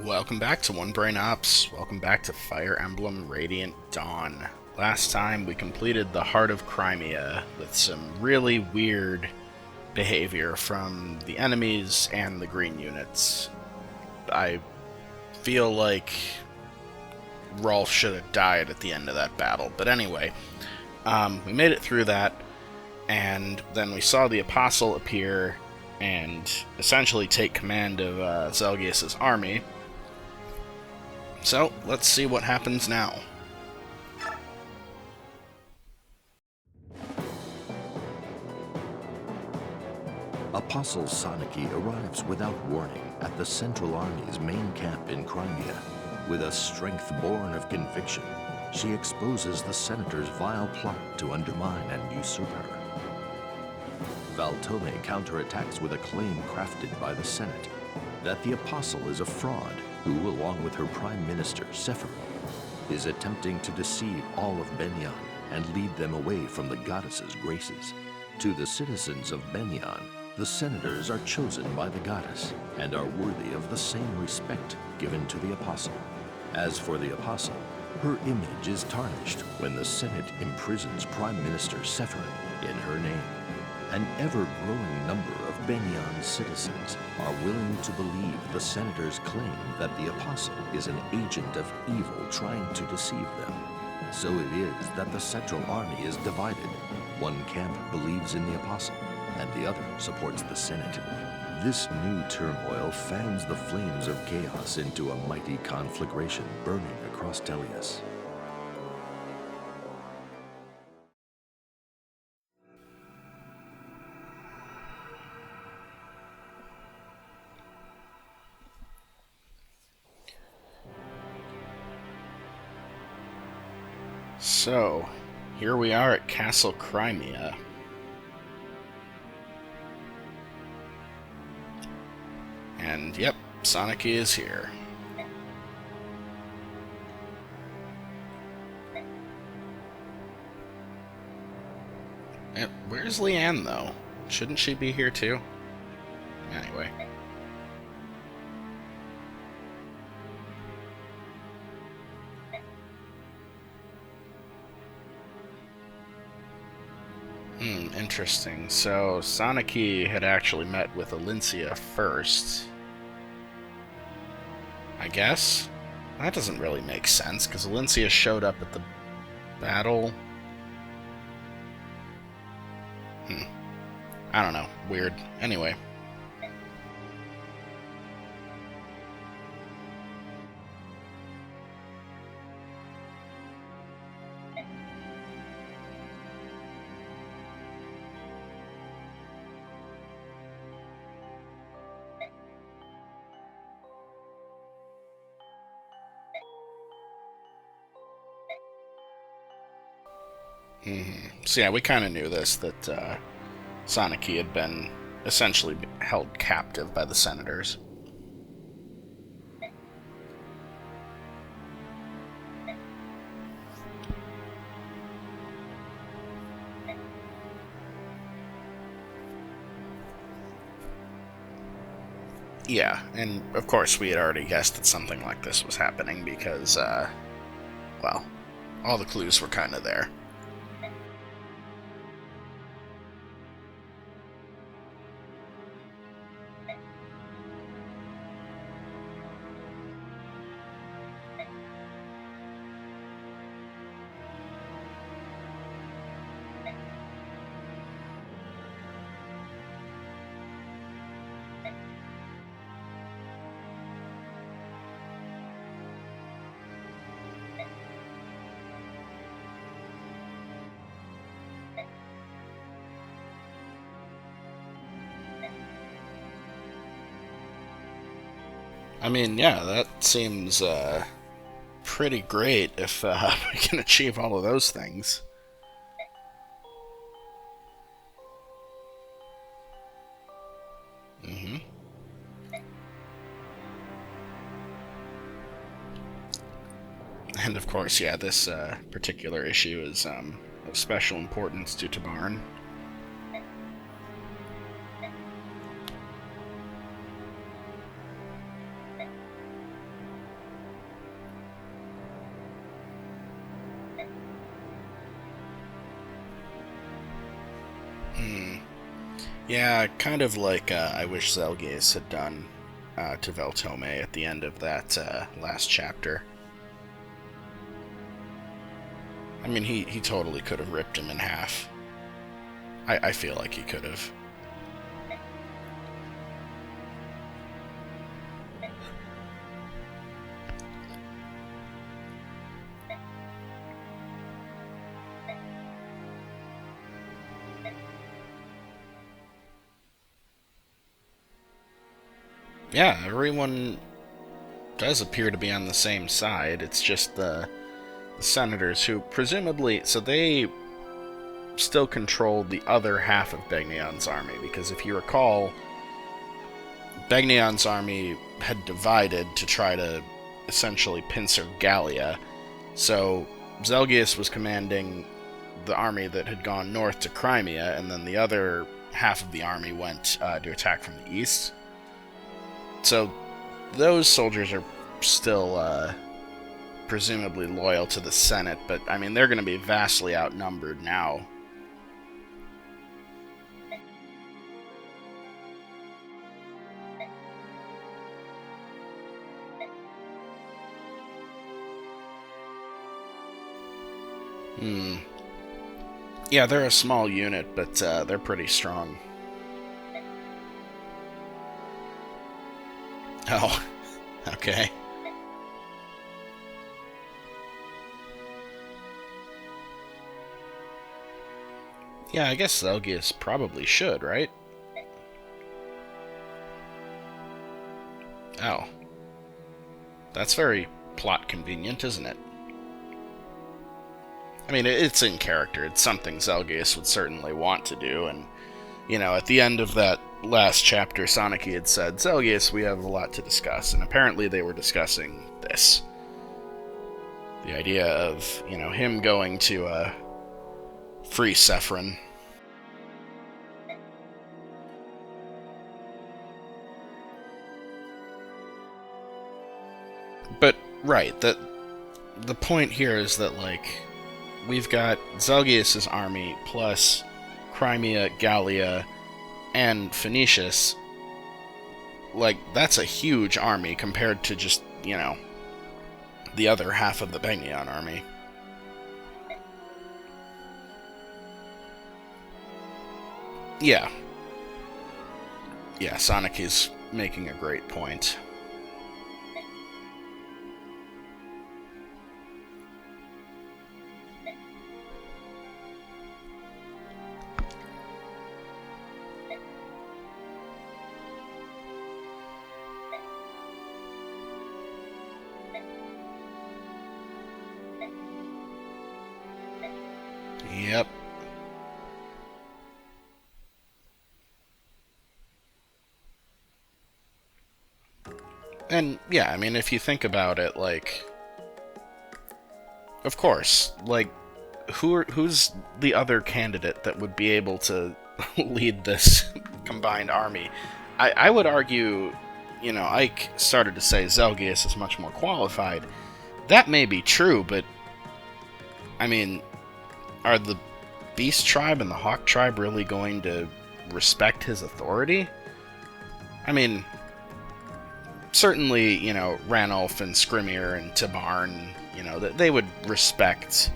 Welcome back to One Brain Ops. Welcome back to Fire Emblem Radiant Dawn. Last time we completed the Heart of Crimea with some really weird behavior from the enemies and the green units. I feel like Rolf should have died at the end of that battle. But anyway, we made it through that, and then we saw the Apostle appear and essentially take command of Zelgius's army. So, let's see what happens now. Apostle Soniki arrives without warning at the Central Army's main camp in Crimea. With a strength born of conviction, she exposes the Senator's vile plot to undermine and usurp her. Valtome counterattacks with a claim crafted by the Senate that the Apostle is a fraud who, along with her Prime Minister, Sephiroth, is attempting to deceive all of Benyan and lead them away from the goddess's graces. To the citizens of Benyan, the senators are chosen by the goddess and are worthy of the same respect given to the Apostle. As for the Apostle, her image is tarnished when the Senate imprisons Prime Minister Sephiroth in her name. An ever-growing number of Benyan citizens are willing to believe the Senator's claim that the Apostle is an agent of evil trying to deceive them. So it is that the Central Army is divided. One camp believes in the Apostle, and the other supports the Senate. This new turmoil fans the flames of chaos into a mighty conflagration burning across Tellius. So, here we are at Castle Crimea. And yep, Soniki is here. Where's Leanne, though? Shouldn't she be here, too? Anyway. Interesting. So, Soniki had actually met with Alincia first. I guess? That doesn't really make sense, because Alincia showed up at the battle. I don't know. Weird. Anyway. So yeah, we kind of knew this, that Soniki had been essentially held captive by the senators. Yeah, and of course we had already guessed that something like this was happening because, well, all the clues were kind of there. I mean, yeah, that seems pretty great if we can achieve all of those things. And of course, yeah, this particular issue is of special importance to Tabarn. Yeah, kind of like I wish Zelgius had done to Veltome at the end of that last chapter. I mean, he totally could have ripped him in half. I feel like he could have. Yeah, everyone does appear to be on the same side. It's just the senators who presumably... So they still controlled the other half of Begnion's army, because if you recall, Begnion's army had divided to try to essentially pincer Gallia. So Zelgius was commanding the army that had gone north to Crimea, and then the other half of the army went to attack from the east. So those soldiers are still presumably loyal to the Senate, but I mean, they're going to be vastly outnumbered now. Yeah, they're a small unit, but they're pretty strong. Oh, okay. Yeah, I guess Zelgius probably should, right? Oh. That's very plot convenient, isn't it? I mean, it's in character. It's something Zelgius would certainly want to do, and, you know, at the end of that last chapter, Soniki had said, Zelgius, we have a lot to discuss, and apparently they were discussing this. The idea of, you know, him going to, free Sephiron. But, right, the point here is that, like, we've got Zelgius' army plus Crimea, Gallia, and Phoenicius. Like, that's a huge army compared to just, you know, the other half of the Begnion army. Yeah. Yeah, Sonic is making a great point. Yep. And, yeah, I mean, if you think about it, like... Of course, like, who's the other candidate that would be able to lead this combined army? I would argue, you know, Ike started to say Zelgius is much more qualified. That may be true, but, I mean, are the Beast Tribe and the Hawk Tribe really going to respect his authority? I mean, certainly, you know, Ranulf and Skrymir and Tabarn, you know, they would respect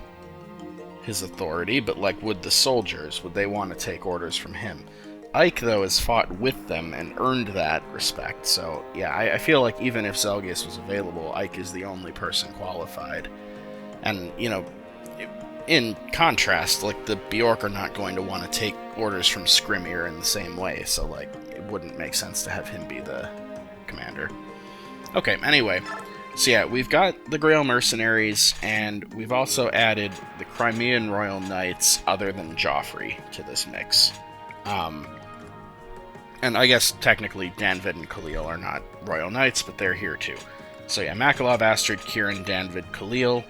his authority, but, like, would the soldiers, would they want to take orders from him? Ike, though, has fought with them and earned that respect, so, yeah, I feel like even if Zelgius was available, Ike is the only person qualified. And, you know, in contrast, like, the Bjork are not going to want to take orders from Skrymir in the same way, so, like, it wouldn't make sense to have him be the commander. Okay, anyway, so yeah, we've got the Grail Mercenaries, and we've also added the Crimean Royal Knights other than Joffrey to this mix. And I guess technically Danvid and Khalil are not Royal Knights, but they're here too. So yeah, Makalov, Astrid, Kieran, Danvid, Khalil,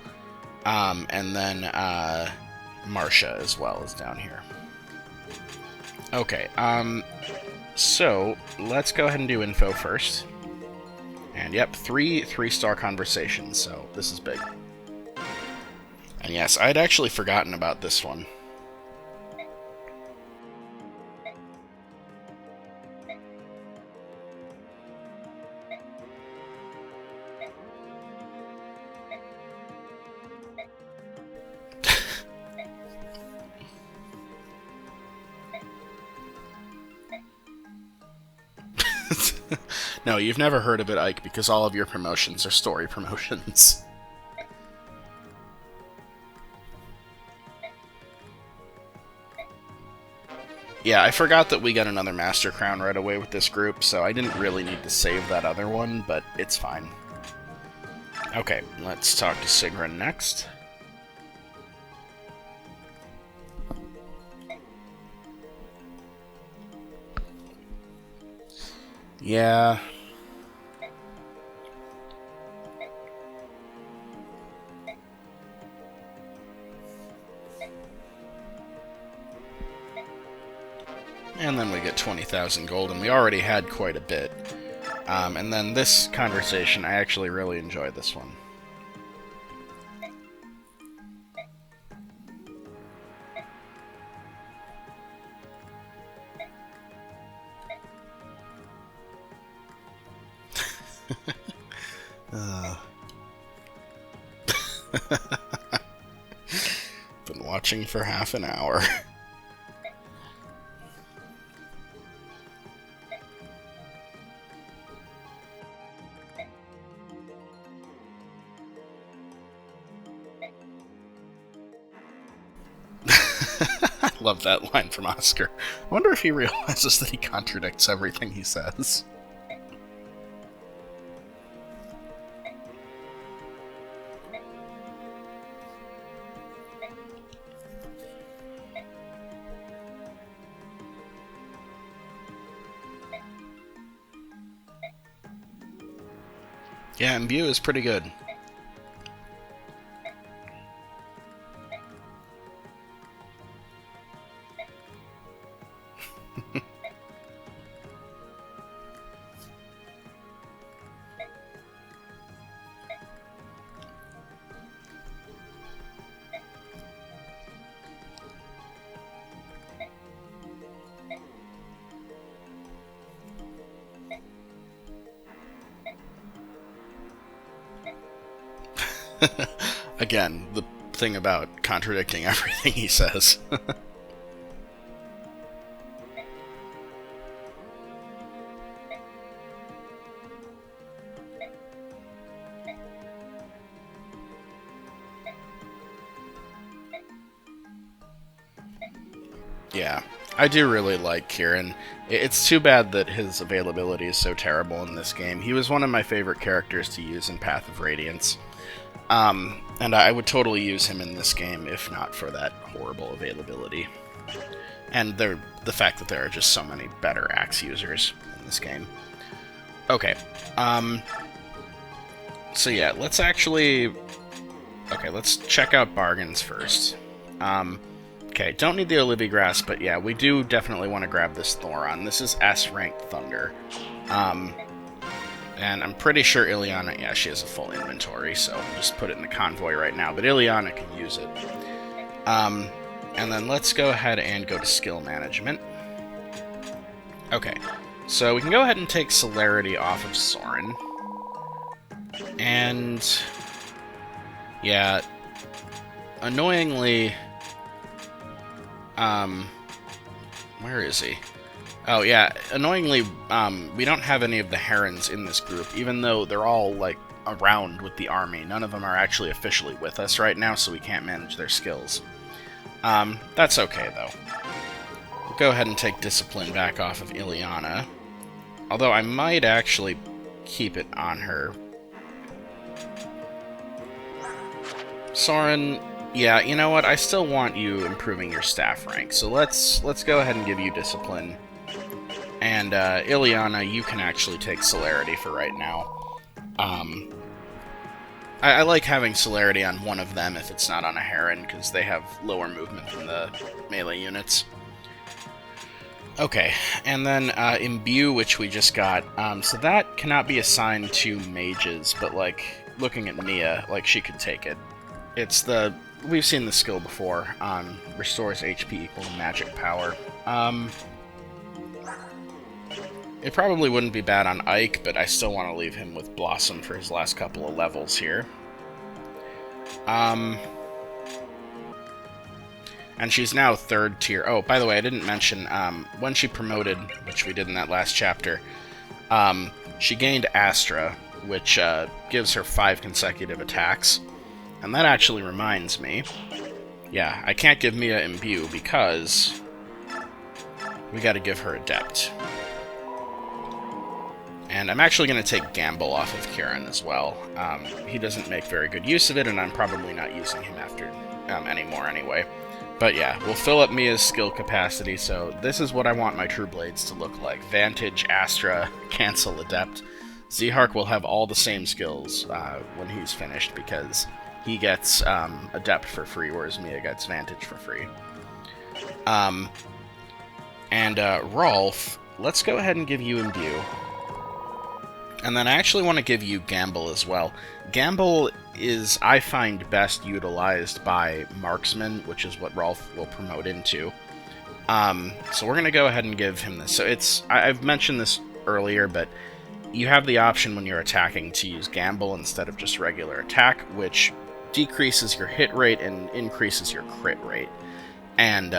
and then Marcia as well is down here. Okay, so let's go ahead and do info first. And yep, 3 3-star conversations, so this is big. And yes, I had actually forgotten about this one. No, you've never heard of it, Ike, because all of your promotions are story promotions. Yeah, I forgot that we got another Master Crown right away with this group, so I didn't really need to save that other one, but it's fine. Okay, let's talk to Sigrun next. Yeah. And then we get 20,000 gold, and we already had quite a bit. And then this conversation, I actually really enjoy this one. Been watching for half an hour. I love that line from Oscar. I wonder if he realizes that he contradicts everything he says. Yeah, Imbue is pretty good. Again, the thing about contradicting everything he says. Yeah, I do really like Kieran. It's too bad that his availability is so terrible in this game. He was one of my favorite characters to use in Path of Radiance. And I would totally use him in this game if not for that horrible availability. And the fact that there are just so many better axe users in this game. Okay, so yeah, let's actually... Okay, let's check out bargains first. Okay, don't need the Olivigrass, but yeah, we do definitely want to grab this Thoron. This is S-ranked Thunder. And I'm pretty sure Ileana, yeah, she has a full inventory, so I'll just put it in the convoy right now, but Ileana can use it. And then let's go ahead and go to skill management. Okay, so we can go ahead and take Celerity off of Soren. And... yeah, annoyingly... where is he? Oh, yeah, annoyingly, we don't have any of the Herons in this group, even though they're all, like, around with the army. None of them are actually officially with us right now, so we can't manage their skills. That's okay, though. We'll go ahead and take Discipline back off of Ileana. Although I might actually keep it on her. Soren... yeah, you know what? I still want you improving your staff rank, so let's go ahead and give you Discipline. And, Ileana, you can actually take Celerity for right now. I like having Celerity on one of them if it's not on a Heron, because they have lower movement than the melee units. Okay, and then, Imbue, which we just got. So that cannot be assigned to mages, but, like, looking at Mia, like, she could take it. It's the... we've seen the skill before. Restores HP equal to magic power. It probably wouldn't be bad on Ike, but I still want to leave him with Blossom for his last couple of levels here. And she's now 3rd tier. Oh, by the way, I didn't mention, when she promoted, which we did in that last chapter, She gained Astra, which gives her 5 consecutive attacks. And that actually reminds me, yeah, I can't give Mia Imbue because we gotta give her Adept. And I'm actually going to take Gamble off of Kieran as well. He doesn't make very good use of it, and I'm probably not using him after anymore anyway. But yeah, we'll fill up Mia's skill capacity, so this is what I want my True Blades to look like. Vantage, Astra, Cancel, Adept. Zehark will have all the same skills when he's finished, because he gets Adept for free, whereas Mia gets Vantage for free. Rolf, let's go ahead and give you Imbue. And then I actually want to give you Gamble as well. Gamble is, I find, best utilized by Marksman, which is what Rolf will promote into. So we're going to go ahead and give him this. So I've mentioned this earlier, but you have the option when you're attacking to use Gamble instead of just regular attack, which decreases your hit rate and increases your crit rate. And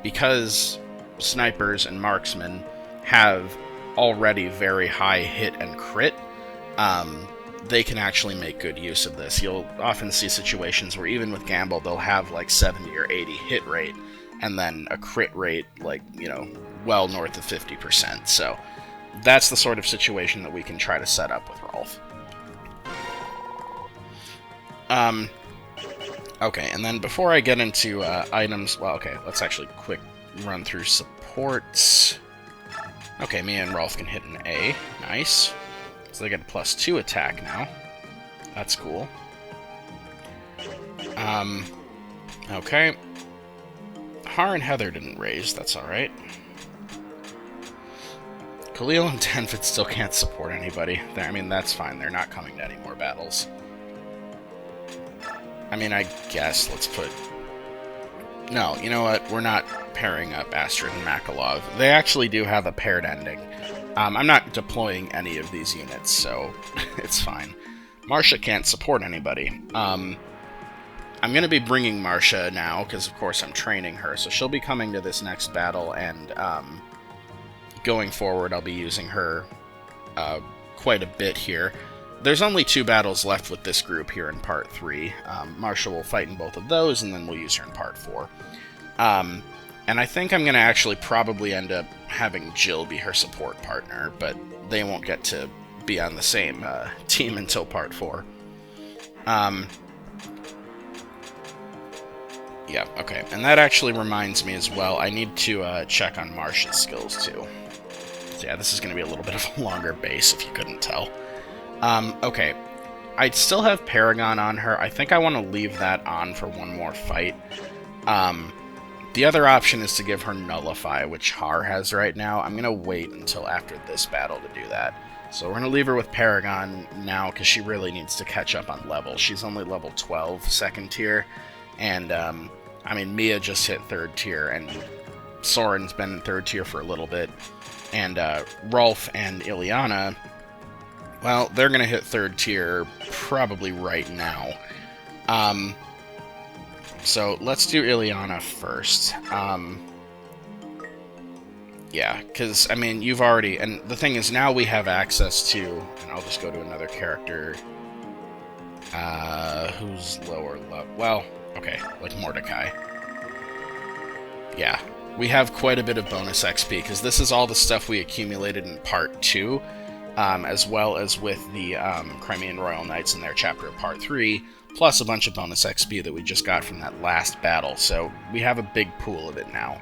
because snipers and marksmen have already very high hit and crit, they can actually make good use of this. You'll often see situations where even with Gamble, they'll have like 70 or 80 hit rate, and then a crit rate like, well north of 50%. So that's the sort of situation that we can try to set up with Rolf. Okay, and then before I get into items, well, okay, let's actually quick run through supports. Okay, Mia and Rolf can hit an A. Nice. So they get a +2 attack now. That's cool. Okay. Har and Heather didn't raise. That's alright. Khalil and Tenfit still can't support anybody. I mean, that's fine. They're not coming to any more battles. I mean, I guess let's put... No, you know what? We're not pairing up Astrid and Makalov. They actually do have a paired ending. I'm not deploying any of these units, so it's fine. Marcia can't support anybody. I'm going to be bringing Marcia now, because of course I'm training her, so she'll be coming to this next battle, and going forward I'll be using her quite a bit here. There's only 2 battles left with this group here in Part 3. Marcia will fight in both of those, and then we'll use her in Part 4. And I think I'm going to actually probably end up having Jill be her support partner, but they won't get to be on the same team until Part 4. Yeah, okay. And that actually reminds me as well, I need to check on Marcia's skills too. So yeah, this is going to be a little bit of a longer base, if you couldn't tell. Okay. I still have Paragon on her. I think I want to leave that on for one more fight. The other option is to give her Nullify, which Har has right now. I'm going to wait until after this battle to do that. So we're going to leave her with Paragon now, because she really needs to catch up on level. She's only level 12, second tier. And, I mean, Mia just hit 3rd tier, and Soren's been in 3rd tier for a little bit. And Rolf and Ileana, well, they're going to hit 3rd tier probably right now. So let's do Ileana first. Yeah, because, I mean, you've already... And the thing is, now we have access to... And I'll just go to another character. Who's lower level? Well, okay, like Mordecai. Yeah, we have quite a bit of bonus XP, because this is all the stuff we accumulated in Part 2, as well as with the Crimean Royal Knights in their chapter of Part 3, plus a bunch of bonus XP that we just got from that last battle, so we have a big pool of it now.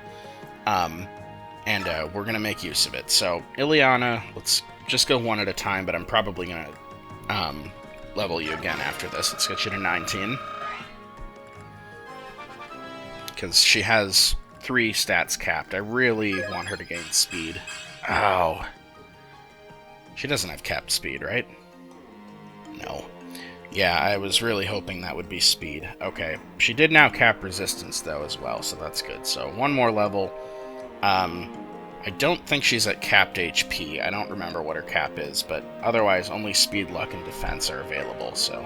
And we're going to make use of it. So, Ileana, let's just go one at a time, but I'm probably going to level you again after this. Let's get you to 19. Because she has 3 stats capped. I really want her to gain speed. Ow. She doesn't have capped speed, right? No. Yeah, I was really hoping that would be speed. Okay. She did now cap resistance, though, as well, so that's good. So, one more level. I don't think she's at capped HP. I don't remember what her cap is, but otherwise only speed, luck, and defense are available, so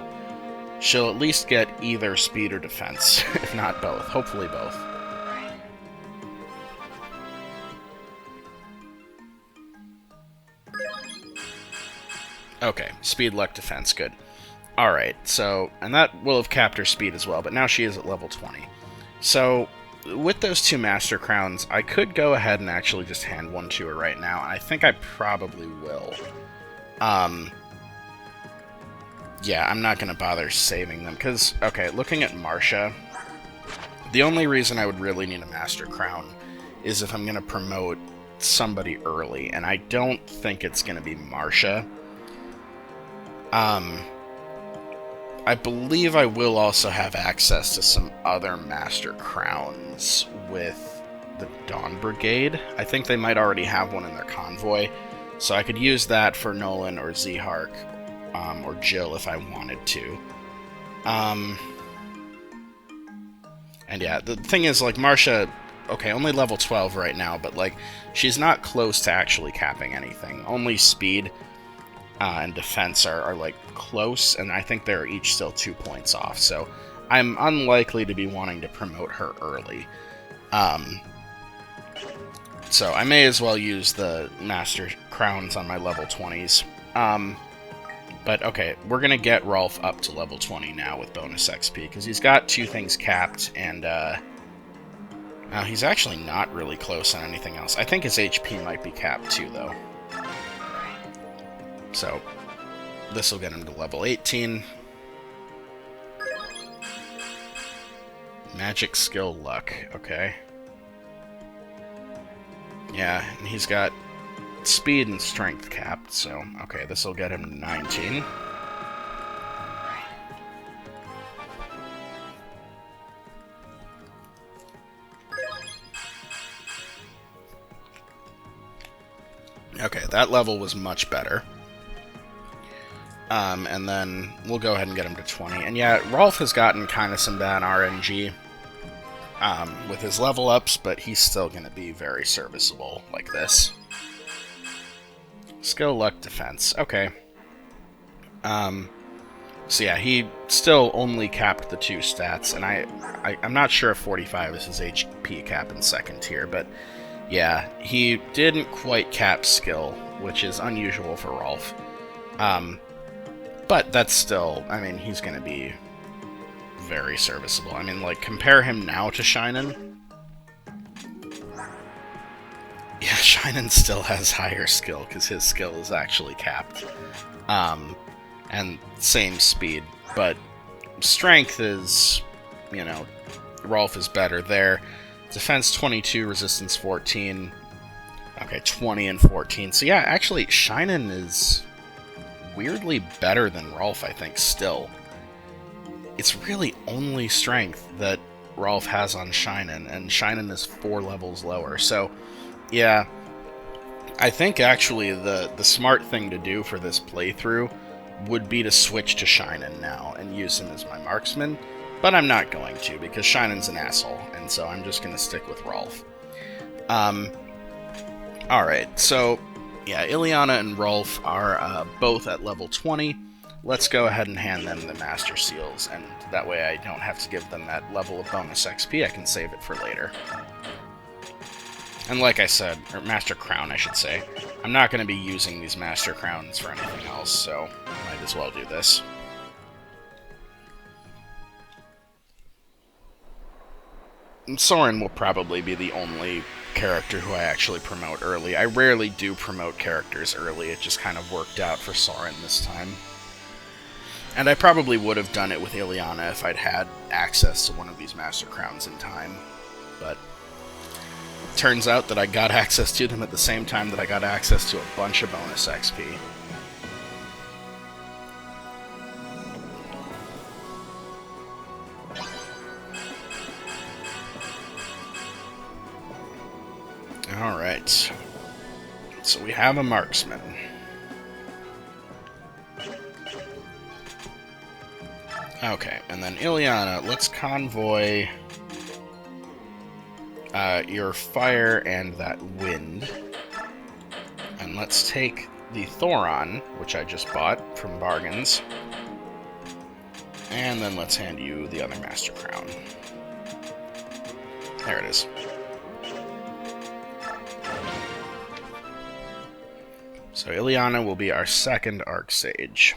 she'll at least get either speed or defense, if not both. Hopefully both. Okay, speed, luck, defense, good. Alright, so, and that will have capped her speed as well, but now she is at level 20. So, with those 2 Master Crowns, I could go ahead and actually just hand one to her right now, and I think I probably will. Yeah, I'm not going to bother saving them, because, okay, looking at Marcia, the only reason I would really need a Master Crown is if I'm going to promote somebody early, and I don't think it's going to be Marcia. I believe I will also have access to some other Master Crowns with the Dawn Brigade. I think they might already have one in their convoy, so I could use that for Nolan or Zehark, or Jill if I wanted to. And yeah, the thing is, like, Marcia, okay, only level 12 right now, but, like, she's not close to actually capping anything. Only speed and defense are like close, and I think they're each still 2 points off, so I'm unlikely to be wanting to promote her early. So I may as well use the Master Crowns on my level 20s. But okay, we're gonna get Rolf up to level 20 now with bonus XP, because he's got 2 things capped, and now he's actually not really close on anything else. I think his HP might be capped too, though. So, this will get him to level 18. Magic, skill, luck. Okay. Yeah, and he's got speed and strength capped, so, okay, this will get him to 19. Okay, that level was much better. And then we'll go ahead and get him to 20. And yeah, Rolf has gotten kind of some bad RNG with his level ups, but he's still going to be very serviceable like this. Skill, luck, defense. Okay. So yeah, he still only capped the 2 stats, and I'm not sure if 45 is his HP cap in 2nd tier, but yeah, he didn't quite cap skill, which is unusual for Rolf. But that's still, I mean, he's going to be very serviceable. I mean, like, compare him now to Shinen. Yeah, Shinen still has higher skill, because his skill is actually capped. And same speed, but strength is, you know, Rolf is better there. Defense 22, resistance 14. Okay, 20 and 14. So yeah, actually, Shinen is weirdly better than Rolf, I think, still. It's really only strength that Rolf has on Shinen, and Shinen is 4 levels lower. So, yeah, I think actually the smart thing to do for this playthrough would be to switch to Shinen now and use him as my marksman, but I'm not going to, because Shinen's an asshole, and so I'm just going to stick with Rolf. Alright, so yeah, Ileana and Rolf are both at level 20. Let's go ahead and hand them the Master Seals, and that way I don't have to give them that level of bonus XP. I can save it for later. And like I said, or Master Crown, I should say, I'm not going to be using these Master Crowns for anything else, so might as well do this. And Soren will probably be the only character who I actually promote early. I rarely do promote characters early, it just kind of worked out for Soren this time. And I probably would have done it with Ileana if I'd had access to one of these Master Crowns in time, but it turns out that I got access to them at the same time that I got access to a bunch of bonus XP. Alright, so we have a marksman. Okay, and then Ileana, let's convoy your fire and that wind. And let's take the Thoron, which I just bought from Bargains. And then let's hand you the other Master Crown. There it is. So So Ileana will be our second Archsage.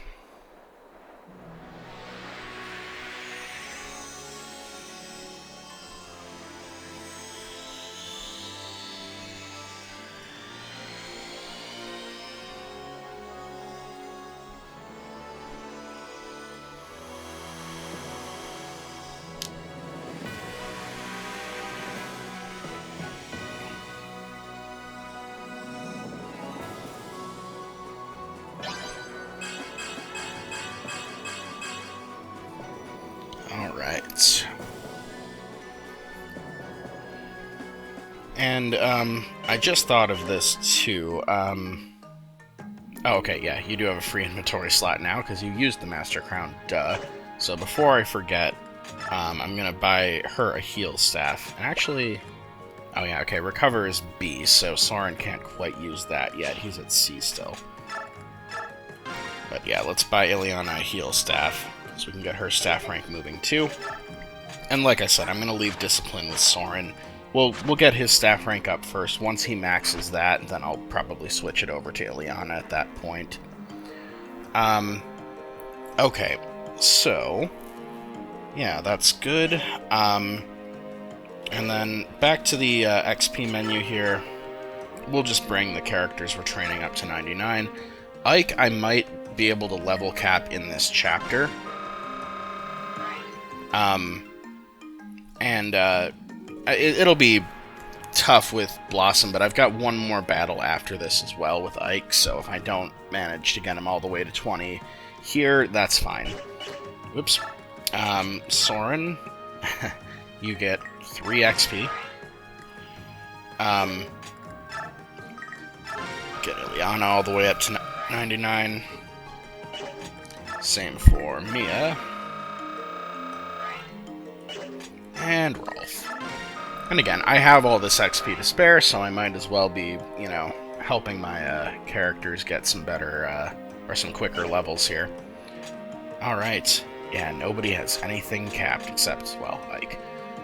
Alright. And, I just thought of this, too. Oh, okay, yeah, you do have a free inventory slot now, because you used the Master Crown, duh. So before I forget, I'm gonna buy her a heal staff. And actually... Oh yeah, okay, Recover is B, so Soren can't quite use that yet. He's at C still. But yeah, let's buy Ileana a heal staff, so we can get her staff rank moving too. And like I said, I'm going to leave Discipline with Soren. We'll get his staff rank up first. Once he maxes that, then I'll probably switch it over to Ileana at that point. Okay, so... yeah, that's good. And then back to the XP menu here. We'll just bring the characters we're training up to 99. Ike, I might be able to level cap in this chapter. It'll be tough with Blossom, but I've got one more battle after this as well with Ike, so if I don't manage to get him all the way to 20 here, that's fine. Whoops. Soren, you get 3 XP. Get Ileana all the way up to 99. Same for Mia. And Rolf. And again, I have all this XP to spare, so I might as well be, you know, helping my characters get some better, or some quicker levels here. Alright. Yeah, nobody has anything capped except, well, Ike.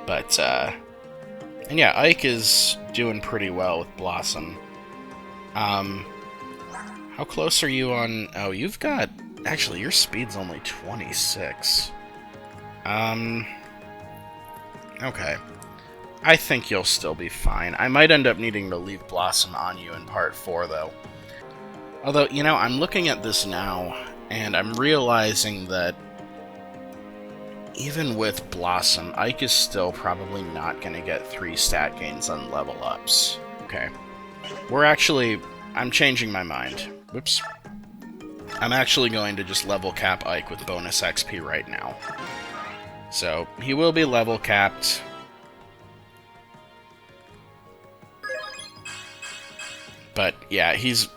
But, and yeah, Ike is doing pretty well with Blossom. How close are you on... oh, you've got... actually, your speed's only 26. Okay. I think you'll still be fine. I might end up needing to leave Blossom on you in Part 4, though. Although, you know, I'm looking at this now, and I'm realizing that even with Blossom, Ike is still probably not going to get 3 stat gains on level ups. Okay. We're actually... I'm changing my mind. Whoops. I'm actually going to just level cap Ike with bonus XP right now. So, he will be level capped. But, yeah, he's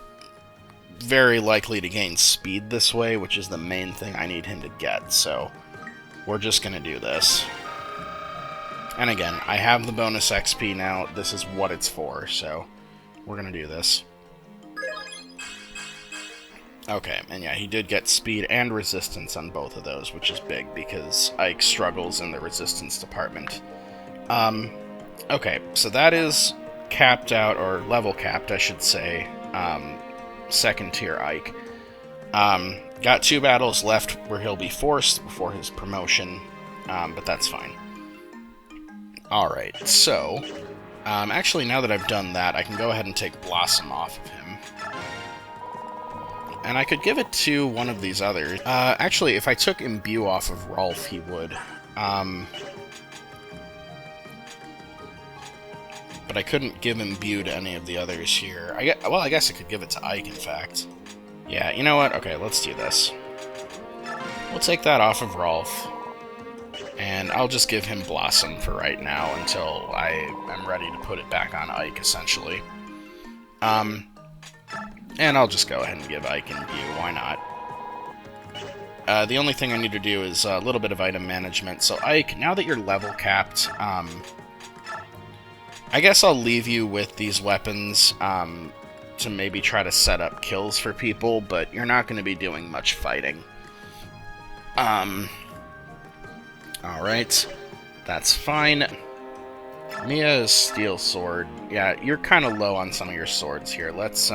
very likely to gain speed this way, which is the main thing I need him to get, so we're just going to do this. And again, I have the bonus XP now. This is what it's for, so we're going to do this. Okay, and yeah, he did get speed and resistance on both of those, which is big, because Ike struggles in the resistance department. Okay, so that is capped out, or level capped, I should say, second tier Ike. Got 2 battles left where he'll be forced before his promotion, but that's fine. Alright, so, actually now that I've done that, I can go ahead and take Blossom off of him. And I could give it to one of these others. Actually, if I took Imbue off of Rolf, he would. But I couldn't give Imbue to any of the others here. Well, I guess I could give it to Ike, in fact. Yeah, you know what? Okay, let's do this. We'll take that off of Rolf. And I'll just give him Blossom for right now until I am ready to put it back on Ike, essentially. And I'll just go ahead and give Ike Imbue, why not? The only thing I need to do is a little bit of item management. So Ike, now that you're level capped, I guess I'll leave you with these weapons to maybe try to set up kills for people, but you're not going to be doing much fighting. Alright, that's fine. Mia's Steel Sword. Yeah, you're kind of low on some of your swords here. Let's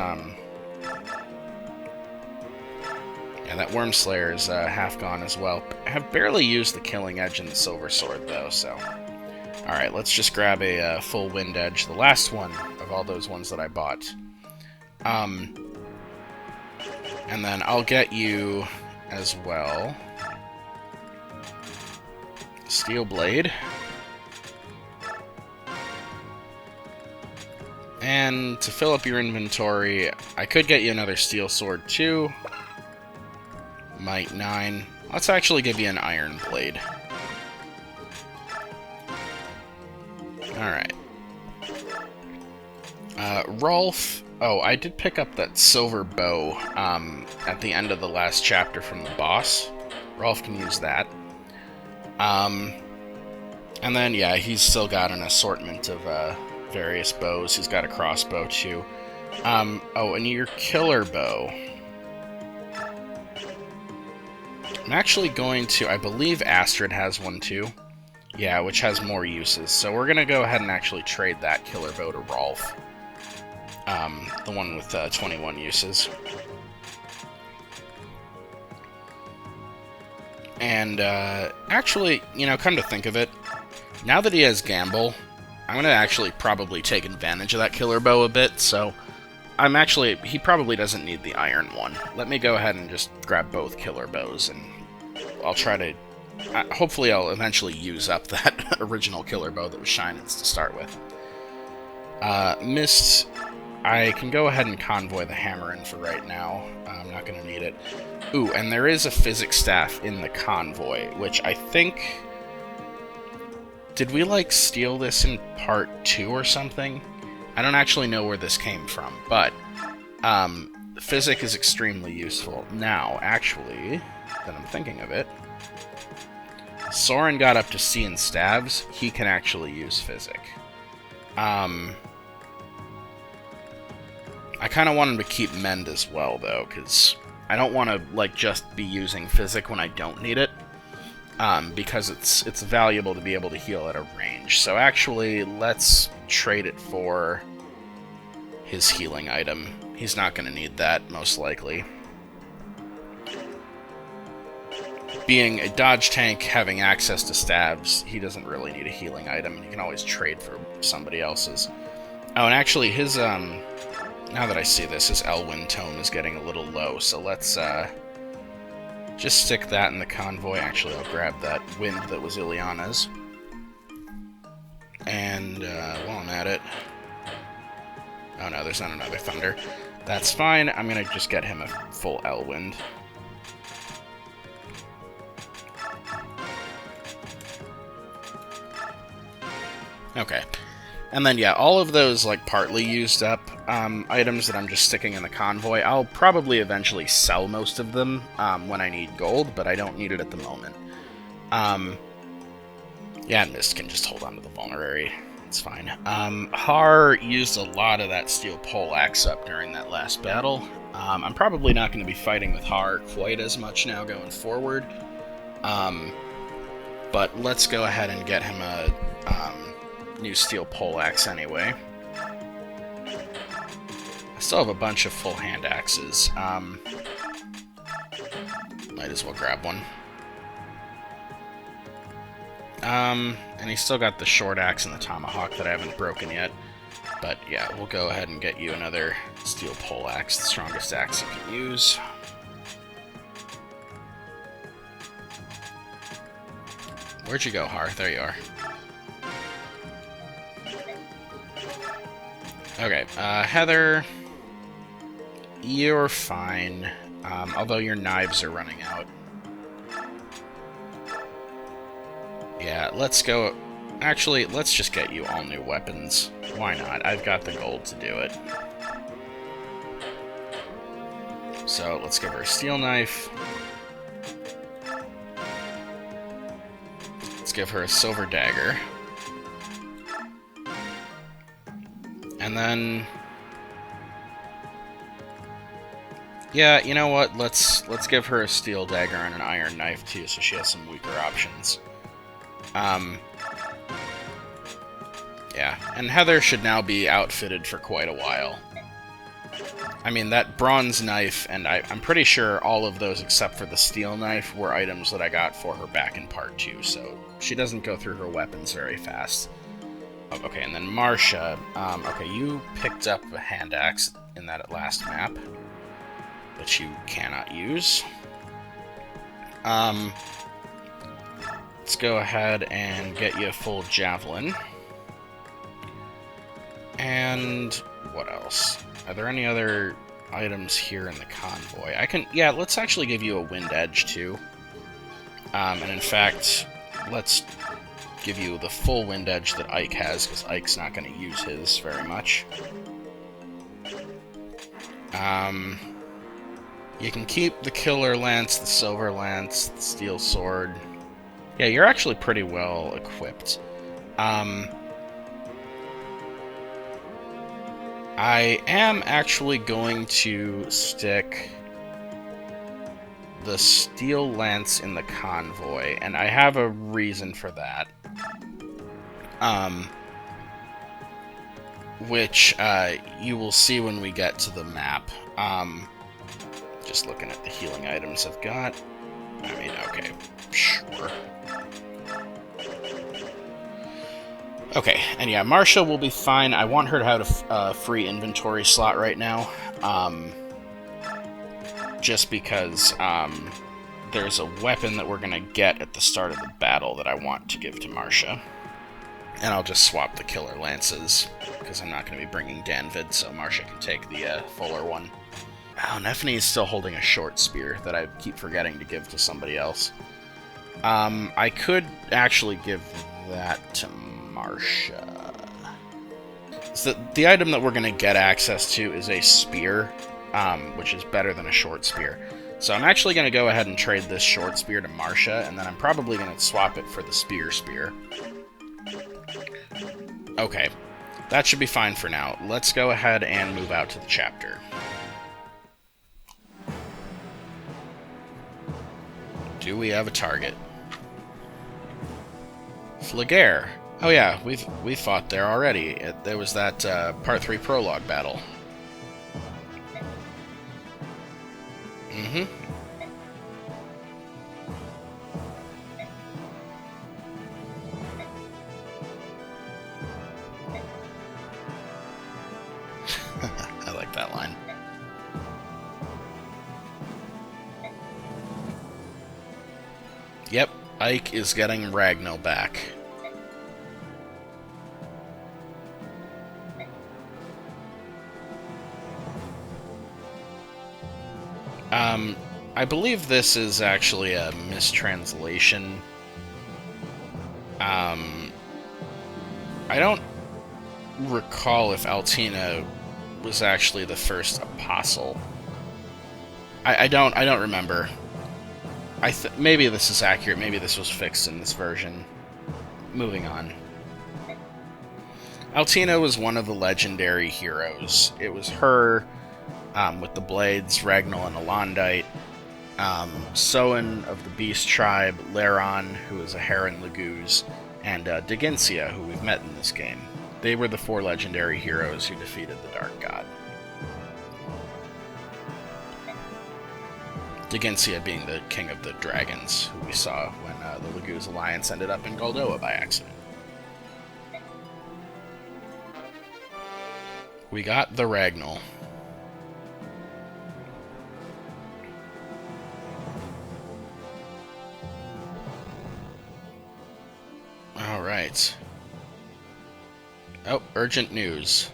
Yeah, that Worm Slayer is half gone as well. I have barely used the Killing Edge and the Silver Sword, though, so... Alright, let's just grab a full Wind Edge, the last one of all those ones that I bought. And then I'll get you as well. Steel Blade. And to fill up your inventory, I could get you another Steel Sword too. Might 9. Let's actually give you an Iron Blade. Alright. Rolf. Oh, I did pick up that silver bow at the end of the last chapter from the boss. Rolf can use that. And then, yeah, he's still got an assortment of various bows. He's got a crossbow, too. Oh, and your killer bow. I'm actually going to... I believe Astrid has one, too. Yeah, which has more uses. So we're going to go ahead and actually trade that killer bow to Rolf. The one with 21 uses. And, actually, you know, come to think of it, now that he has Gamble, I'm going to actually probably take advantage of that killer bow a bit, so I'm actually... He probably doesn't need the iron one. Let me go ahead and just grab both killer bows, and I'll try to... hopefully I'll eventually use up that original killer bow that was Shinan's to start with. Mist... I can go ahead and convoy the hammer in for right now. I'm not going to need it. Ooh, and there is a physics staff in the convoy, which I think... Did we, like, steal this in part 2 or something? I don't actually know where this came from, but physic is extremely useful. Now, actually, that I'm thinking of it, Soren got up to C in stabs. He can actually use physic. I kind of want him to keep mend as well, though, because I don't want to, like, just be using physic when I don't need it, because it's valuable to be able to heal at a range. So actually, let's trade it for his healing item. He's not going to need that, most likely. Being a dodge tank, having access to stabs, he doesn't really need a healing item. You can always trade for somebody else's. Oh, and actually, his, now that I see this, his Elwyn tome is getting a little low, so let's, just stick that in the convoy. Actually, I'll grab that wind that was Ileana's. And, while I'm at it... Oh no, there's not another thunder. That's fine, I'm gonna just get him a full Elwind. Okay. And then, yeah, all of those, like, partly used up items that I'm just sticking in the convoy, I'll probably eventually sell most of them when I need gold, but I don't need it at the moment. Yeah, Mist can just hold on to the vulnerary. It's fine. Har used a lot of that steel poleaxe up during that last battle. I'm probably not going to be fighting with Har quite as much now going forward. But let's go ahead and get him a... new steel poleaxe anyway. I still have a bunch of full hand axes. Might as well grab one. And he's still got the short axe and the tomahawk that I haven't broken yet. But yeah, we'll go ahead and get you another steel poleaxe, the strongest axe you can use. Where'd you go, Har? There you are. Okay, Heather, you're fine, although your knives are running out. Yeah, let's go... Actually, let's just get you all new weapons. Why not? I've got the gold to do it. So, let's give her a steel knife. Let's give her a silver dagger. And then... Yeah, you know what? Let's give her a steel dagger and an iron knife, too, so she has some weaker options. Yeah, and Heather should now be outfitted for quite a while. I mean, that bronze knife, and I'm pretty sure all of those except for the steel knife were items that I got for her back in part 2, so she doesn't go through her weapons very fast. Oh, okay, and then Marcia. Okay, you picked up a hand axe in that last map, which you cannot use. Let's go ahead and get you a full javelin. And what else? Are there any other items here in the convoy? Yeah, let's actually give you a wind edge, too. And in fact, let's give you the full wind edge that Ike has, because Ike's not going to use his very much. You can keep the killer lance, the silver lance, the steel sword. Yeah, you're actually pretty well equipped. I am actually going to stick the steel lance in the convoy, and I have a reason for that. Which you will see when we get to the map. Just looking at the healing items I've got. I mean, okay, sure. Okay, and yeah, Marcia will be fine. I want her to have a free inventory slot right now. Just because there's a weapon that we're going to get at the start of the battle that I want to give to Marcia. And I'll just swap the killer lances, because I'm not going to be bringing Danvid, so Marcia can take the fuller one. Oh, Nephany is still holding a short spear that I keep forgetting to give to somebody else. I could actually give that to Marcia. So the item that we're going to get access to is a spear, which is better than a short spear. So I'm actually going to go ahead and trade this short spear to Marcia, and then I'm probably going to swap it for the spear. Okay, that should be fine for now. Let's go ahead and move out to the chapter. Do we have a target? Flagare. Oh yeah, we fought there already. There was that Part 3 prologue battle. Mm-hmm. I like that line. Yep, Ike is getting Ragnall back. I believe this is actually a mistranslation. I don't recall if Altina was actually the first apostle. I don't remember. Maybe this is accurate. Maybe this was fixed in this version. Moving on. Altina was one of the legendary heroes. It was her, with the blades, Ragnall and Alondite, Soen of the Beast Tribe, Laron, who is a Heron Laguz, and Digensia, who we've met in this game. They were the 4 legendary heroes who defeated the Dark God. Digensia being the king of the dragons, who we saw when the Laguz Alliance ended up in Goldoa by accident. We got the Ragnall. Alright. Oh, urgent news.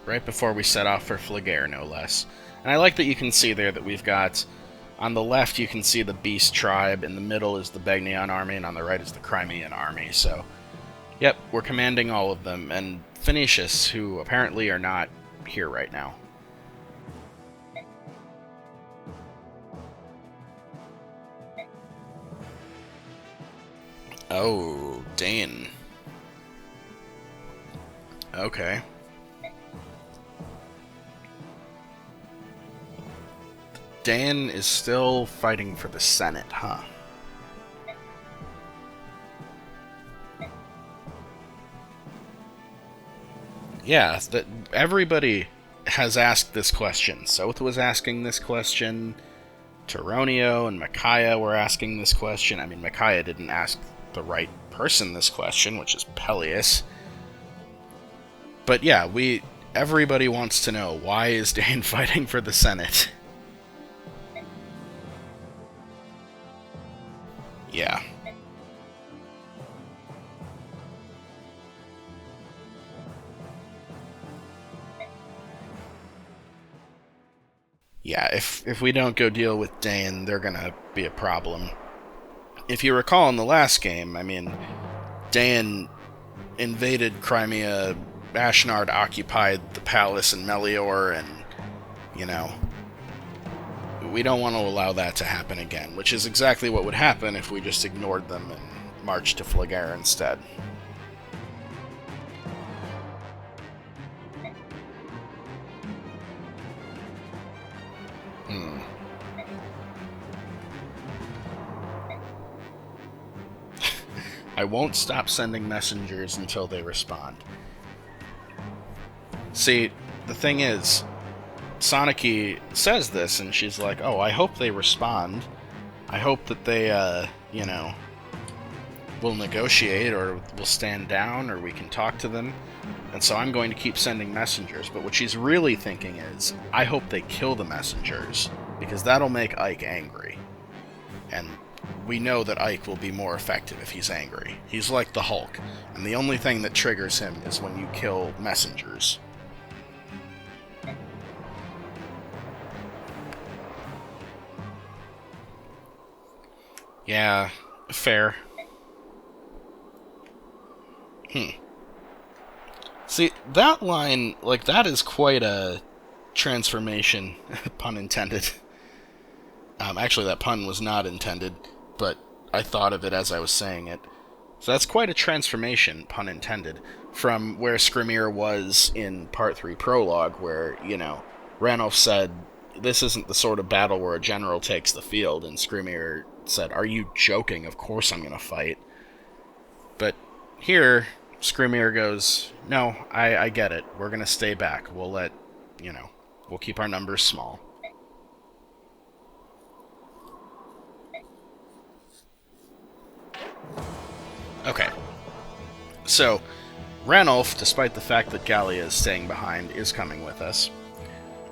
Right before we set off for Flagare, no less. And I like that you can see there that we've got... On the left, you can see the Beast Tribe, in the middle is the Begnion army, and on the right is the Crimean army, so... Yep, we're commanding all of them, and Phoenicius, who apparently are not here right now. Oh, Dane. Okay. Dan is still fighting for the Senate, huh? Yeah, everybody has asked this question. Soth was asking this question. Taronio and Micaiah were asking this question. I mean, Micaiah didn't ask the right person this question, which is Peleus. But yeah, everybody wants to know, why is Dane fighting for the Senate? Yeah. Yeah, if we don't go deal with Dane, they're gonna be a problem. If you recall in the last game, I mean, Dane invaded Crimea, Ashnard occupied the palace in Melior, and, you know, we don't want to allow that to happen again, which is exactly what would happen if we just ignored them and marched to Flagare instead. I won't stop sending messengers until they respond. See, the thing is, Soniki says this, and she's like, oh, I hope they respond. I hope that they, you know, will negotiate, or will stand down, or we can talk to them. And so I'm going to keep sending messengers. But what she's really thinking is, I hope they kill the messengers, because that'll make Ike angry. And we know that Ike will be more effective if he's angry. He's like the Hulk, and the only thing that triggers him is when you kill messengers. Yeah, fair. See, that line, like, that is quite a transformation, pun intended. Actually, that pun was not intended, but I thought of it as I was saying it. So that's quite a transformation, pun intended, from where Skrymir was in Part 3 Prologue, where, you know, Ranulf said, this isn't the sort of battle where a general takes the field, and Skrymir said, are you joking? Of course I'm gonna fight. But here, Skrymir goes, no, I get it. We're gonna stay back. We'll let, you know, we'll keep our numbers small. Okay. So, Ranulf, despite the fact that Gallia is staying behind, is coming with us.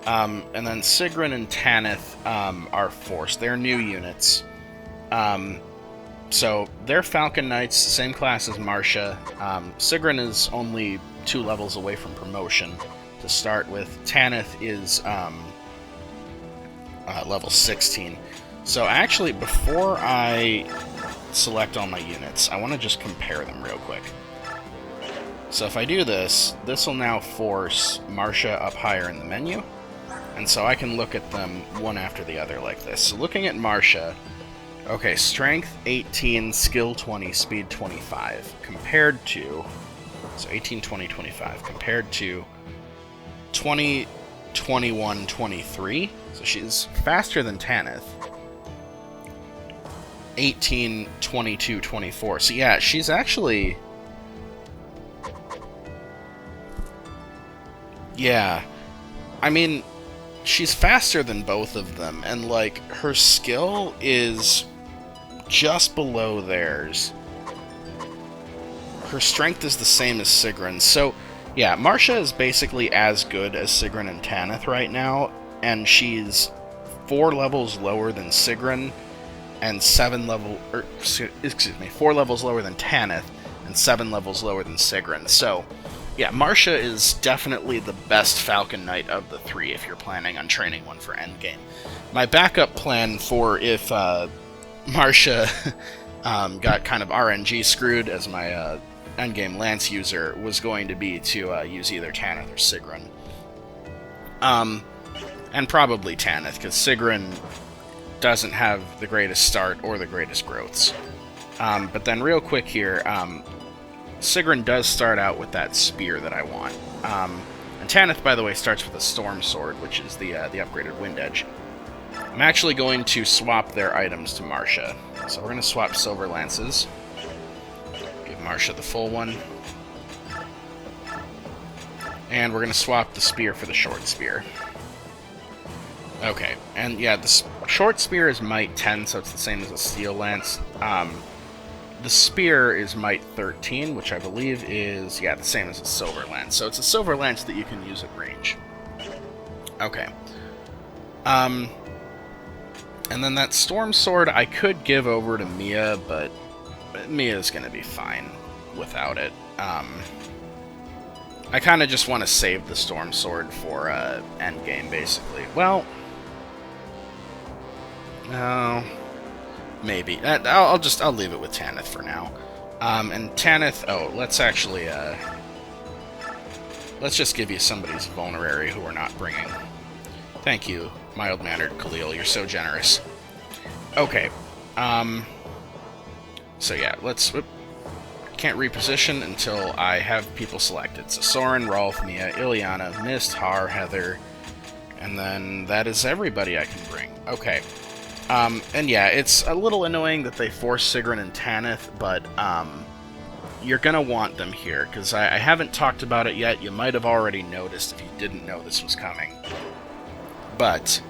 And then Sigrun and Tanith are forced. They're new units. So they're Falcon Knights, same class as Marcia. Sigrun is only 2 levels away from promotion to start with. Tanith is level 16. So actually, before I select all my units, I want to just compare them real quick. So if I do this, this will now force Marcia up higher in the menu, and so I can look at them one after the other like this. So looking at Marcia, okay, Strength 18, Skill 20, Speed 25, compared to, so 18, 20, 25, compared to 20, 21, 23, so she's faster than Tanith. 18, 22, 24, so yeah, she's actually, yeah, I mean, she's faster than both of them, and, like, her skill is just below theirs. Her strength is the same as Sigrun's, so, yeah, Marcia is basically as good as Sigrun and Tanith right now, and she's 4 levels lower than Sigrun, and 4 levels lower than Tanith, and 7 levels lower than Sigrun, so yeah, Marcia is definitely the best Falcon Knight of the 3 if you're planning on training one for endgame. My backup plan for if Marcia got kind of RNG screwed as my endgame Lance user was going to be to use either Tanith or Sigrun. And probably Tanith, because Sigrun doesn't have the greatest start or the greatest growths. But then real quick here, Sigrun does start out with that spear that I want. And Tanith, by the way, starts with a Storm Sword, which is the upgraded Wind Edge. I'm actually going to swap their items to Marcia. So we're going to swap Silver Lances. Give Marcia the full one. And we're going to swap the spear for the short spear. Okay, and yeah, the short spear is might 10, so it's the same as a steel lance. The spear is might 13, which I believe is, yeah, the same as a silver lance. So it's a silver lance that you can use at range. Okay. And then that storm sword I could give over to Mia, but Mia's going to be fine without it. I kind of just want to save the storm sword for endgame, basically. Well, no, maybe. I'll leave it with Tanith for now. And Tanith, let's just give you somebody's vulnerary who we're not bringing. Thank you, mild-mannered Khalil. You're so generous. Okay. So yeah, can't reposition until I have people selected. So Soren, Rolf, Mia, Ileana, Mist, Har, Heather, and then that is everybody I can bring. Okay. And yeah, it's a little annoying that they force Sigrun and Tanith, but you're gonna want them here, because I haven't talked about it yet. You might have already noticed if you didn't know this was coming. But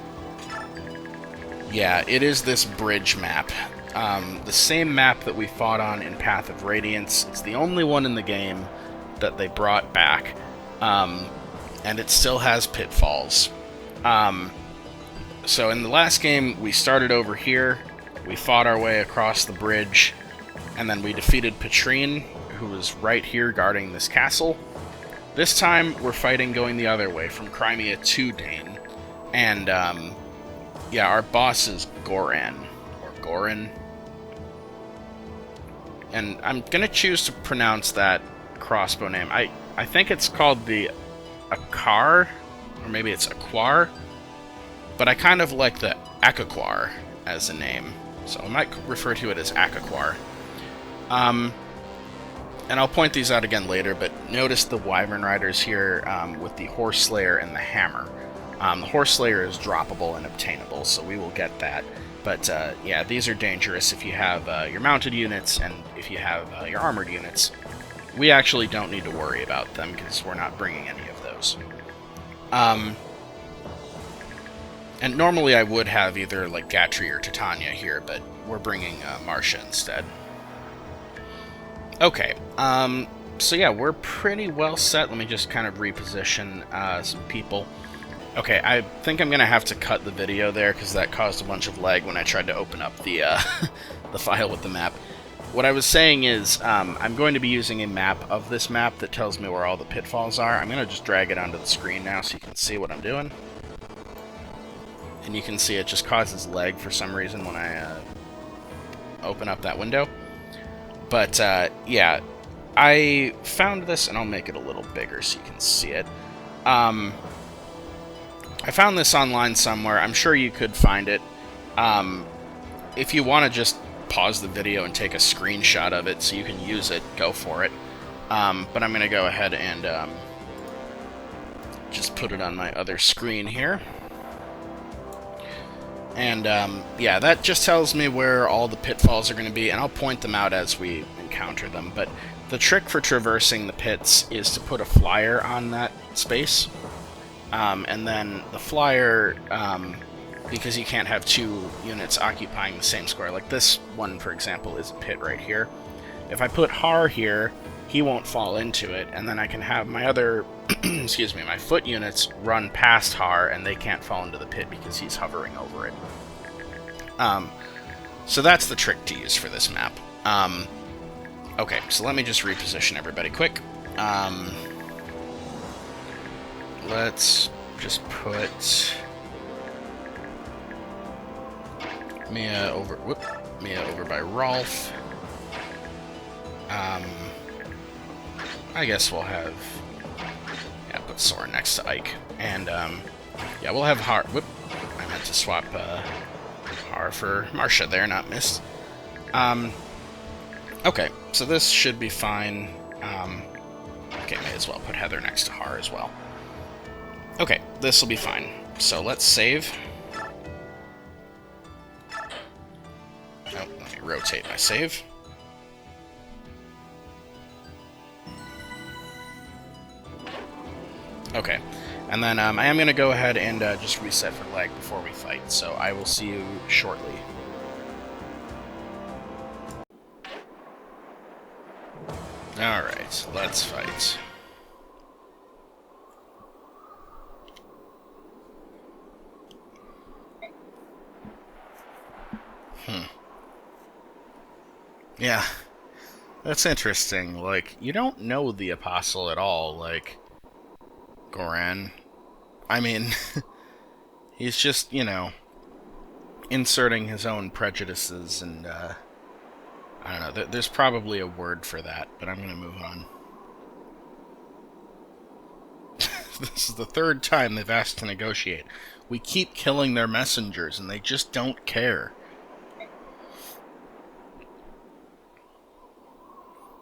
yeah, it is this bridge map. The same map that we fought on in Path of Radiance. It's the only one in the game that they brought back. And it still has pitfalls. So in the last game, we started over here, we fought our way across the bridge, and then we defeated Petrine, who was right here guarding this castle. This time, we're fighting going the other way, from Crimea to Dane. And, yeah, our boss is Goran, or Goran. And I'm gonna choose to pronounce that crossbow name. I think it's called the Akar, or maybe it's Aquar. But I kind of like the Akaquar as a name, so I might refer to it as Akaquar. And I'll point these out again later, but notice the Wyvern Riders here with the Horse Slayer and the Hammer. The Horse Slayer is droppable and obtainable, so we will get that. But yeah, these are dangerous if you have your mounted units and if you have your armored units. We actually don't need to worry about them because we're not bringing any of those. And normally I would have either like Gatry or Titania here, but we're bringing Marcia instead. Okay, so yeah, we're pretty well set. Let me just kind of reposition some people. Okay, I think I'm going to have to cut the video there because that caused a bunch of lag when I tried to open up the, the file with the map. What I was saying is, I'm going to be using a map of this map that tells me where all the pitfalls are. I'm going to just drag it onto the screen now so you can see what I'm doing. And you can see it just causes lag for some reason when I open up that window. But, yeah, I found this, and I'll make it a little bigger so you can see it. I found this online somewhere. I'm sure you could find it. If you want to just pause the video and take a screenshot of it so you can use it, go for it. But I'm going to go ahead and just put it on my other screen here. And, yeah, that just tells me where all the pitfalls are going to be, and I'll point them out as we encounter them. But the trick for traversing the pits is to put a flyer on that space. And then the flyer, because you can't have two units occupying the same square. Like this one, for example, is a pit right here. If I put Har here, he won't fall into it, and then I can have my other, excuse me, my foot units run past Har, and they can't fall into the pit because he's hovering over it. So that's the trick to use for this map. Okay, so let me just reposition everybody quick. Let's just put Mia over by Rolf. I guess we'll have, yeah, put Soren next to Ike. And, yeah, we'll have Har, I meant to swap, Har for Marcia there, not Mist. Okay, so this should be fine. Okay, may as well put Heather next to Har as well. Okay, this will be fine. So let's save. Oh, let me rotate my save. Okay. And then I am going to go ahead and just reset for lag before we fight, so I will see you shortly. Alright, let's fight. Yeah, that's interesting. Like, you don't know the Apostle at all, like, Goran. I mean, he's just, you know, inserting his own prejudices and, I don't know, there's probably a word for that, but I'm gonna move on. This is the third time they've asked to negotiate. We keep killing their messengers, and they just don't care.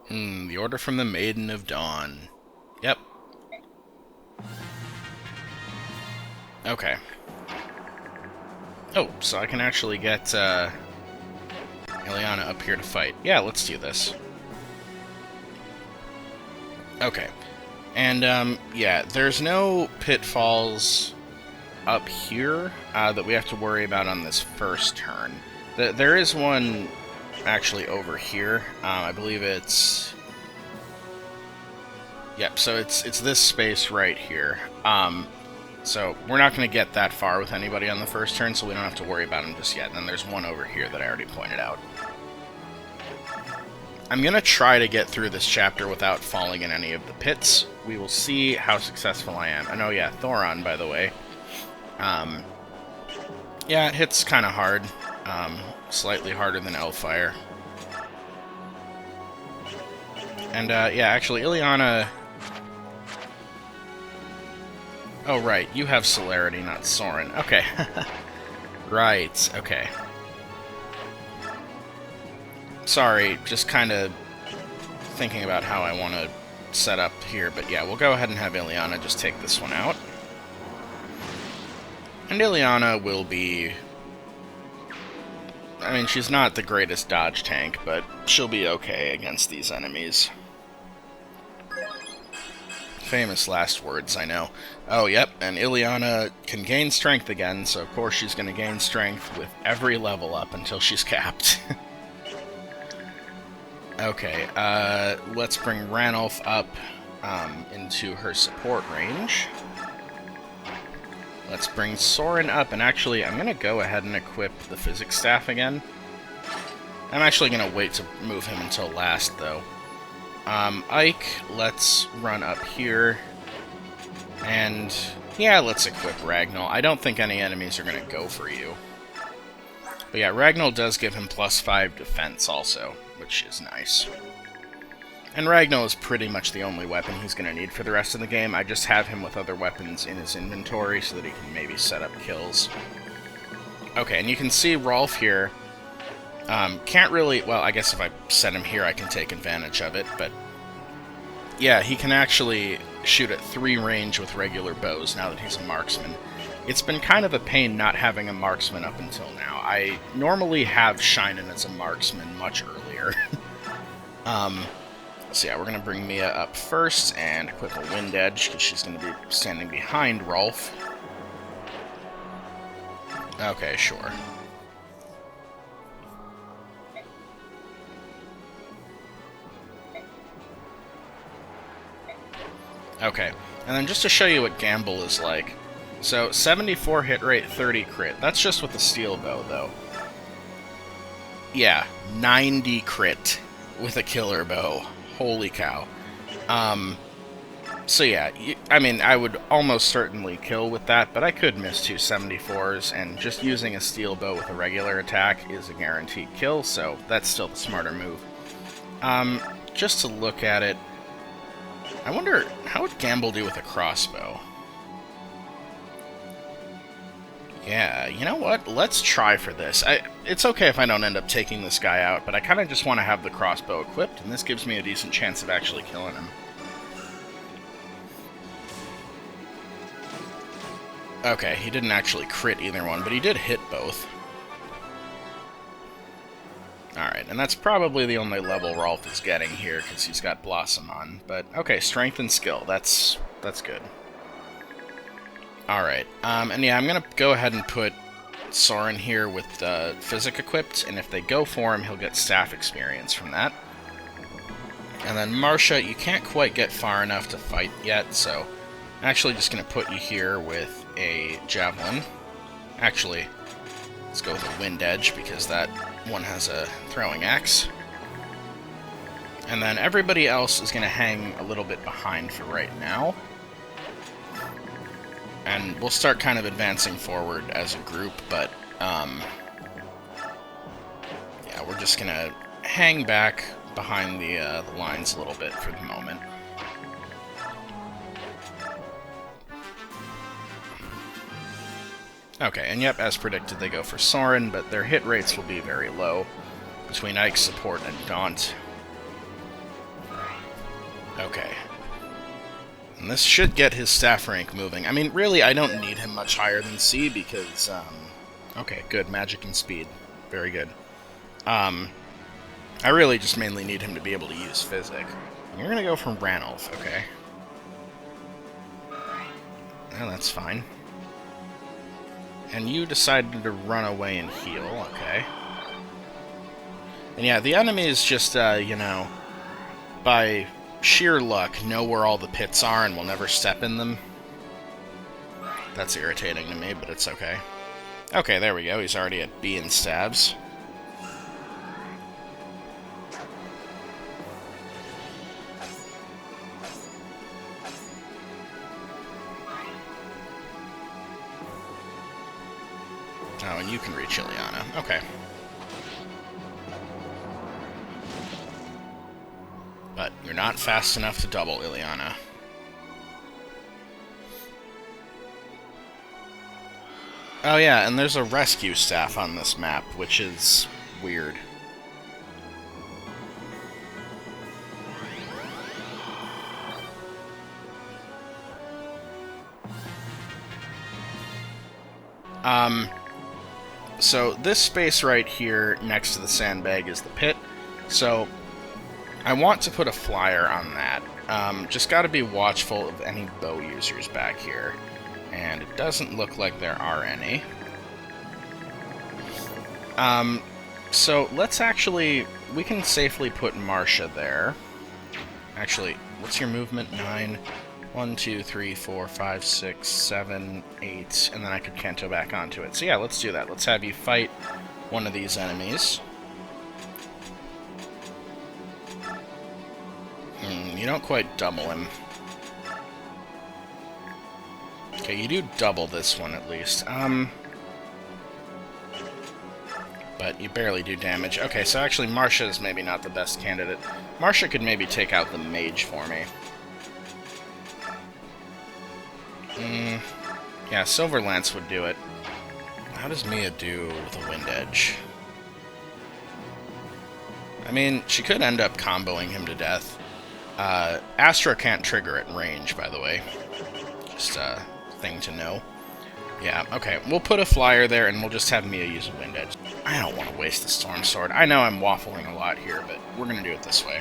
The order from the Maiden of Dawn. Yep. Okay. Oh, so I can actually get, Ileana up here to fight. Yeah, let's do this. Okay. And, yeah, there's no pitfalls up here that we have to worry about on this first turn. There is one actually over here. I believe it's... Yep, so it's this space right here. So we're not going to get that far with anybody on the first turn, so we don't have to worry about them just yet. And then there's one over here that I already pointed out. I'm going to try to get through this chapter without falling in any of the pits. We will see how successful I am. And oh yeah, Thoron, by the way. Yeah, it hits kind of hard. Slightly harder than Elfire. And yeah, actually, Ileana... Oh, right, you have Celerity, not Soren. Okay. Right, okay. Sorry, just kind of thinking about how I want to set up here, but yeah, we'll go ahead and have Ileana just take this one out. And Ileana will be... I mean, she's not the greatest dodge tank, but she'll be okay against these enemies. Famous last words, I know. Oh, yep, and Ileana can gain strength again, so of course she's going to gain strength with every level up until she's capped. Okay, let's bring Ranulf up into her support range. Let's bring Soren up, and actually, I'm going to go ahead and equip the Physics Staff again. I'm actually going to wait to move him until last, though. Ike, let's run up here. And, yeah, let's equip Ragnall. I don't think any enemies are going to go for you. But yeah, Ragnall does give him +5 defense also, which is nice. And Ragnall is pretty much the only weapon he's going to need for the rest of the game. I just have him with other weapons in his inventory so that he can maybe set up kills. Okay, and you can see Rolf here. Can't really... Well, I guess if I set him here, I can take advantage of it, but... Yeah, he can actually shoot at 3 range with regular bows now that he's a marksman. It's been kind of a pain not having a marksman up until now. I normally have Shinen as a marksman much earlier. So yeah, we're going to bring Mia up first and equip a Wind Edge, because she's going to be standing behind Rolf. Okay, sure. Okay, and then just to show you what Gamble is like. So, 74 hit rate, 30 crit. That's just with the steel bow, though. Yeah, 90 crit with a killer bow. Holy cow. So yeah, I mean, I would almost certainly kill with that, but I could miss 2 74s, and just using a steel bow with a regular attack is a guaranteed kill, so that's still the smarter move. Just to look at it, I wonder, how would Gamble do with a crossbow? Yeah, you know what? Let's try for this. It's okay if I don't end up taking this guy out, but I kind of just want to have the crossbow equipped, and this gives me a decent chance of actually killing him. Okay, he didn't actually crit either one, but he did hit both. Alright, and that's probably the only level Rolf is getting here, because he's got Blossom on. But, okay, strength and skill, that's good. Alright, and yeah, I'm gonna go ahead and put Soren here with Physic equipped, and if they go for him, he'll get staff experience from that. And then Marcia, you can't quite get far enough to fight yet, so I'm actually just gonna put you here with a Javelin. Actually, let's go with a Wind Edge, because that one has a throwing axe. And then everybody else is going to hang a little bit behind for right now. And we'll start kind of advancing forward as a group, but, yeah, we're just going to hang back behind the lines a little bit for the moment. Okay, and yep, as predicted, they go for Soren, but their hit rates will be very low between Ike's support and Daunt. Okay. And this should get his staff rank moving. I mean, really, I don't need him much higher than C because, okay, good, magic and speed. Very good. I really just mainly need him to be able to use Physic. You're gonna go for Ranulf, okay. Well, that's fine. And you decided to run away and heal, okay. And yeah, the enemies just, you know, by sheer luck, know where all the pits are and will never step in them. That's irritating to me, but it's okay. Okay, there we go. He's already at B in stabs. Oh, and you can reach Ileana. Okay. But you're not fast enough to double Ileana. Oh yeah, and there's a rescue staff on this map, which is weird. So this space right here next to the sandbag is the pit. So I want to put a flyer on that. Just gotta be watchful of any bow users back here. And it doesn't look like there are any. So let's actually... we can safely put Marcia there. Actually, what's your movement? 9. 1, 2, 3, 4, 5, 6, 7, 8, and then I could Kanto back onto it. So yeah, let's do that. Let's have you fight one of these enemies. You don't quite double him. Okay, you do double this one at least. But you barely do damage. Okay, so actually Marcia is maybe not the best candidate. Marcia could maybe take out the mage for me. Yeah, Silver Lance would do it. How does Mia do with a Wind Edge? I mean, she could end up comboing him to death. Astra can't trigger at range, by the way. Just a thing to know. Yeah, okay, we'll put a flyer there, and we'll just have Mia use a Wind Edge. I don't want to waste the Storm Sword. I know I'm waffling a lot here, but we're going to do it this way.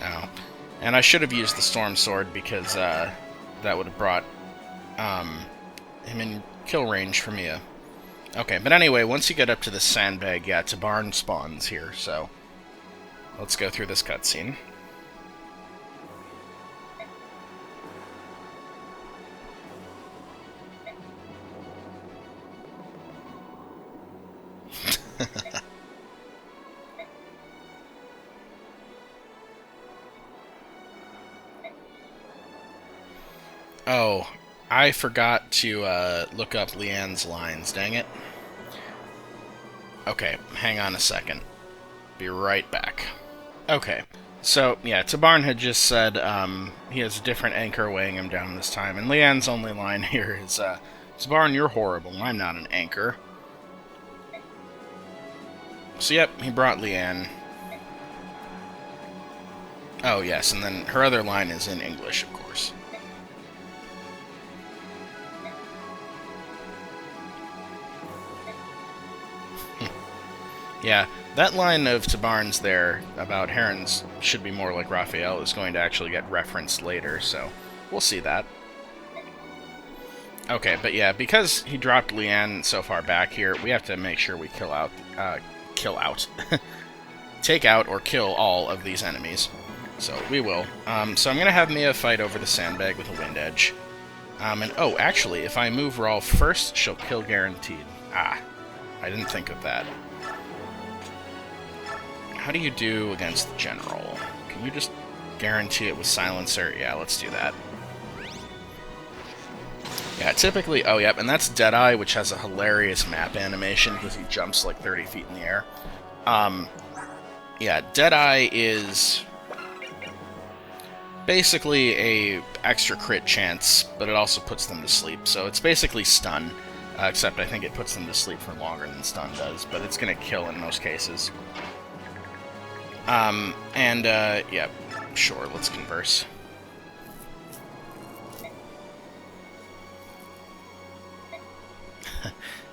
Oh. And I should have used the Storm Sword because that would have brought him in kill range for Mia. Okay, but anyway, once you get up to the sandbag, yeah, Tabarn spawns here, so let's go through this cutscene. Oh, I forgot to look up Leanne's lines, dang it. Okay, hang on a second. Be right back. Okay, so, yeah, Tabarn had just said he has a different anchor weighing him down this time, and Leanne's only line here is, Tabarn, you're horrible, I'm not an anchor. So, yep, he brought Leanne. Oh, yes, and then her other line is in English, of course. Yeah, that line of Tabarn's there about herons should be more like Raphael is going to actually get referenced later, so we'll see that. Okay, but yeah, because he dropped Leanne so far back here, we have to make sure we take out or kill all of these enemies. So we will. So I'm going to have Mia fight over the sandbag with a wind edge. And oh, actually, if I move Rolf first, she'll kill guaranteed. Ah, I didn't think of that. How do you do against the general? Can you just guarantee it with silencer? Yeah, let's do that. Yeah, typically... Oh, yep, and that's Deadeye, which has a hilarious map animation because he jumps like 30 feet in the air. Yeah, Deadeye is basically a extra crit chance, but it also puts them to sleep. So it's basically stun, except I think it puts them to sleep for longer than stun does, but it's going to kill in most cases. Yeah, sure, let's converse.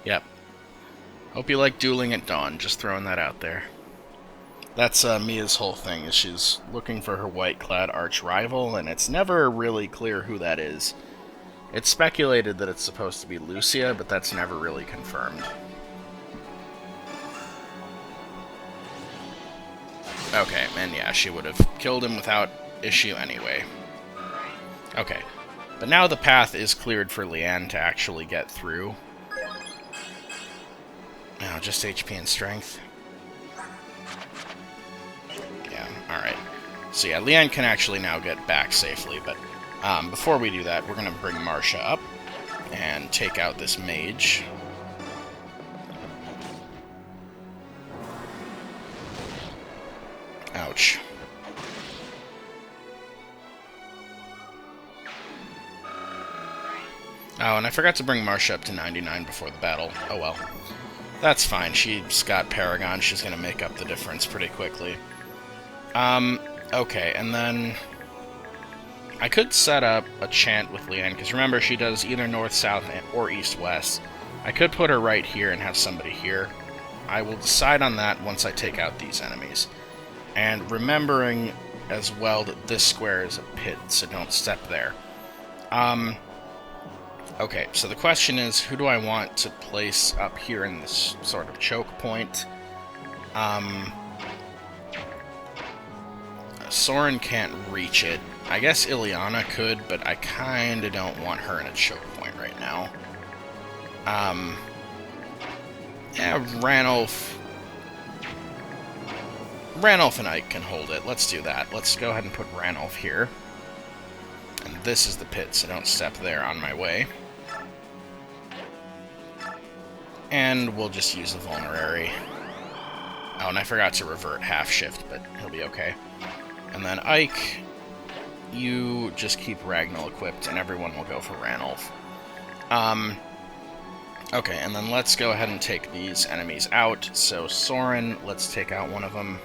Yep. Hope you like dueling at dawn, just throwing that out there. That's Mia's whole thing, is she's looking for her white-clad arch-rival, and it's never really clear who that is. It's speculated that it's supposed to be Lucia, but that's never really confirmed. Okay, and yeah, she would have killed him without issue anyway. Okay, but now the path is cleared for Leanne to actually get through. Now, just HP and strength. Yeah, alright. So yeah, Leanne can actually now get back safely, but before we do that, we're going to bring Marcia up and take out this mage. Ouch. Oh, and I forgot to bring Marcia up to 99 before the battle. Oh well. That's fine. She's got Paragon. She's going to make up the difference pretty quickly. Okay, and then I could set up a chant with Leanne, because remember, she does either north, south, or east, west. I could put her right here and have somebody here. I will decide on that once I take out these enemies. And remembering as well that this square is a pit, so don't step there. Okay, so the question is, who do I want to place up here in this sort of choke point? Soren can't reach it. I guess Ileana could, but I kinda don't want her in a choke point right now. Yeah, Ranulf and Ike can hold it. Let's do that. Let's go ahead and put Ranulf here. And this is the pit, so don't step there on my way. And we'll just use the Vulnerary. Oh, and I forgot to revert half shift, but he'll be okay. And then Ike, you just keep Ragnall equipped, and everyone will go for Ranulf. Okay, and then let's go ahead and take these enemies out. So Soren, let's take out one of them.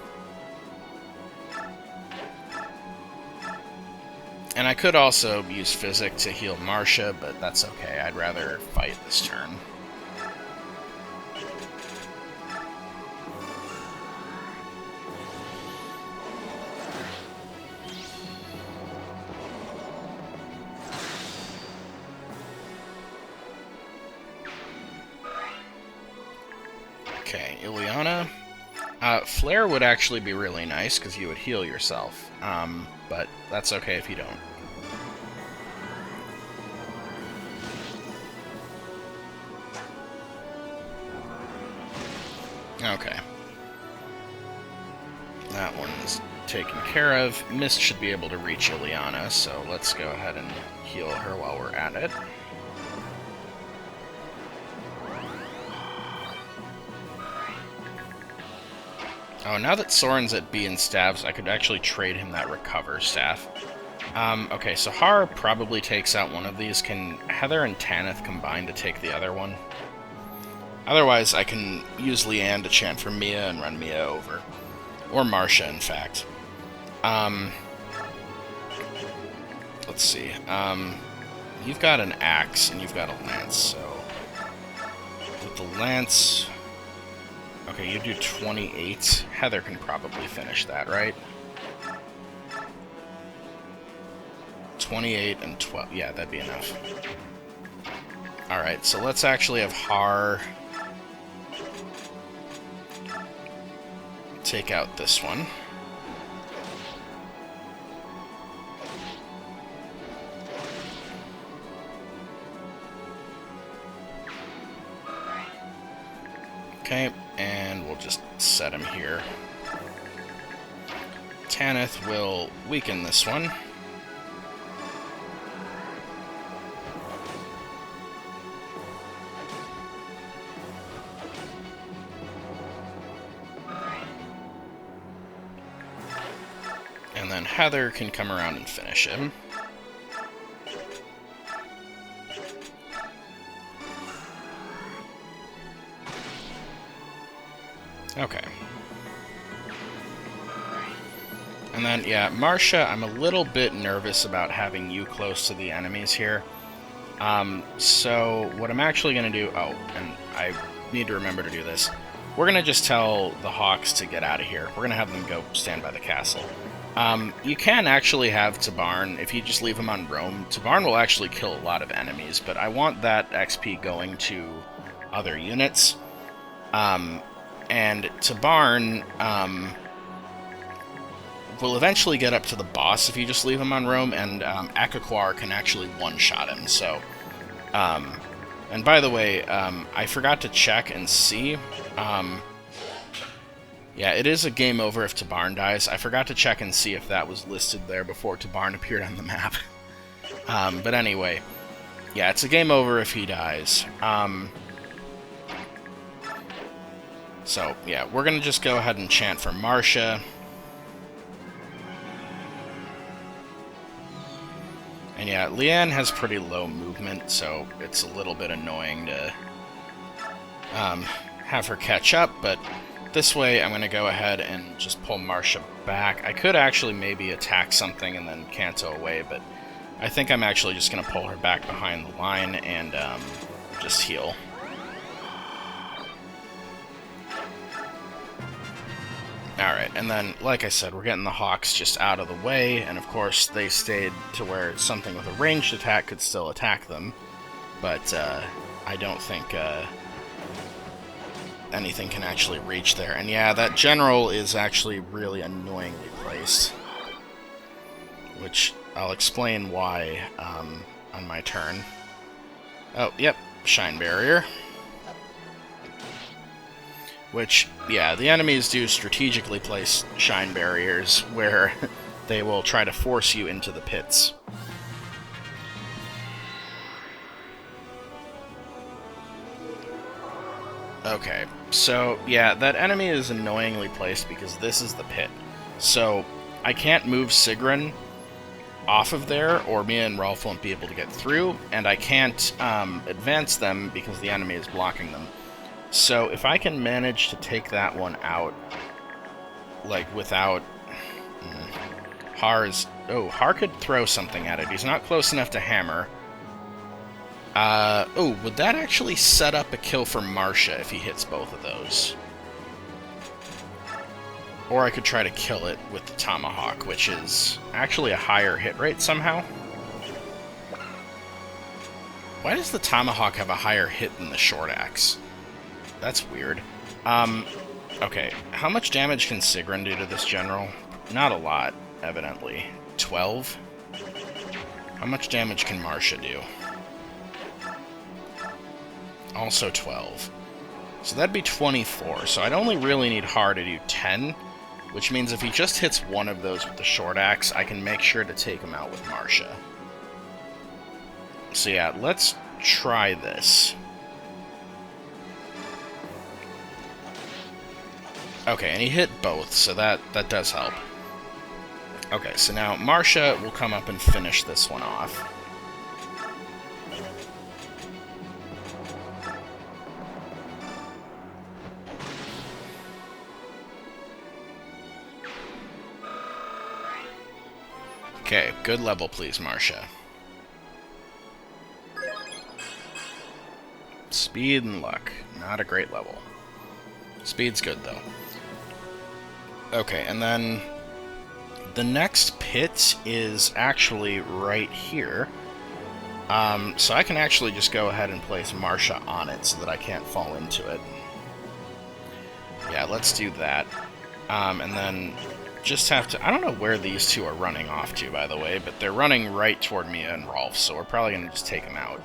And I could also use Physic to heal Marcia, but that's okay. I'd rather fight this turn. Okay, Ileana. Flare would actually be really nice, because you would heal yourself. But that's okay if you don't. Okay. That one's taken care of. Mist should be able to reach Ileana, so let's go ahead and heal her while we're at it. Oh, now that Soren's at B and stabs, I could actually trade him that recover staff. Okay, so Har probably takes out one of these. Can Heather and Tanith combine to take the other one? Otherwise, I can use Leanne to chant for Mia and run Mia over. Or Marcia, in fact. Let's see. You've got an axe, and you've got a lance, so... With the lance... Okay, you do 28. Heather can probably finish that, right? 28 and 12. Yeah, that'd be enough. Alright, so let's actually have Har take out this one. Okay, and we'll just set him here. Tanith will weaken this one. And then Heather can come around and finish him. Okay. And then, yeah, Marcia, I'm a little bit nervous about having you close to the enemies here. So what I'm actually going to do... Oh, and I need to remember to do this. We're going to just tell the Hawks to get out of here. We're going to have them go stand by the castle. You can actually have Tabarn, if you just leave him on roam. Tabarn will actually kill a lot of enemies, but I want that XP going to other units. And Tabarn will eventually get up to the boss if you just leave him on roam, and Akakwar can actually one-shot him, so... and by the way, I forgot to check and see. Yeah, it is a game over if Tabarn dies. I forgot to check and see if that was listed there before Tabarn appeared on the map. But anyway, yeah, it's a game over if he dies. So, yeah, we're going to just go ahead and chant for Marcia. And yeah, Leanne has pretty low movement, so it's a little bit annoying to have her catch up, but this way I'm going to go ahead and just pull Marcia back. I could actually maybe attack something and then Kanto away, but I think I'm actually just going to pull her back behind the line and just heal. Alright, and then, like I said, we're getting the Hawks just out of the way, and of course they stayed to where something with a ranged attack could still attack them, but I don't think anything can actually reach there. And yeah, that general is actually really annoyingly placed, which I'll explain why on my turn. Oh, yep, Shine Barrier. Which, yeah, the enemies do strategically place Shine Barriers where they will try to force you into the pits. Okay, so, yeah, that enemy is annoyingly placed because this is the pit. So, I can't move Sigrun off of there, or me and Rolf won't be able to get through, and I can't advance them because the enemy is blocking them. So, if I can manage to take that one out, like, without... Har's... Oh, Har could throw something at it. He's not close enough to hammer. Oh, would that actually set up a kill for Marcia if he hits both of those? Or I could try to kill it with the Tomahawk, which is actually a higher hit rate somehow. Why does the Tomahawk have a higher hit than the Short Axe? That's weird. Okay, how much damage can Sigrun do to this general? Not a lot, evidently. 12? How much damage can Marcia do? Also 12. So that'd be 24, so I'd only really need Har to do 10, which means if he just hits one of those with the Short Axe, I can make sure to take him out with Marcia. So yeah, let's try this. Okay, and he hit both, so that does help. Okay, so now Marcia will come up and finish this one off. Okay, good level, please, Marcia. Speed and luck. Not a great level. Speed's good, though. Okay, and then the next pit is actually right here. So I can actually just go ahead and place Marcia on it so that I can't fall into it. Yeah, let's do that. And then just have to... I don't know where these two are running off to, by the way, but they're running right toward Mia and Rolf, so we're probably going to just take them out.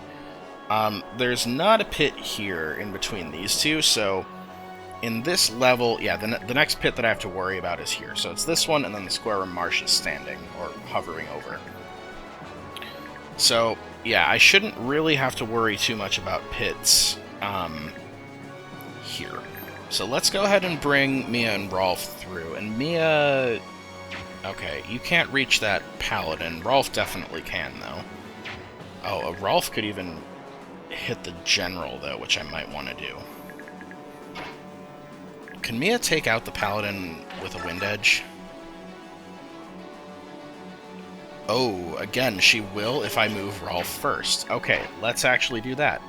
There's not a pit here in between these two, so in this level... Yeah, the next pit that I have to worry about is here. So it's this one, and then the square where Marcia's standing, or hovering over. So, yeah, I shouldn't really have to worry too much about pits here. So let's go ahead and bring Mia and Rolf through. And Mia... Okay, you can't reach that paladin. Rolf definitely can, though. Oh, Rolf could even hit the general, though, which I might want to do. Can Mia take out the paladin with a wind edge? Oh, again, she will if I move Rolf first. Okay, let's actually do that.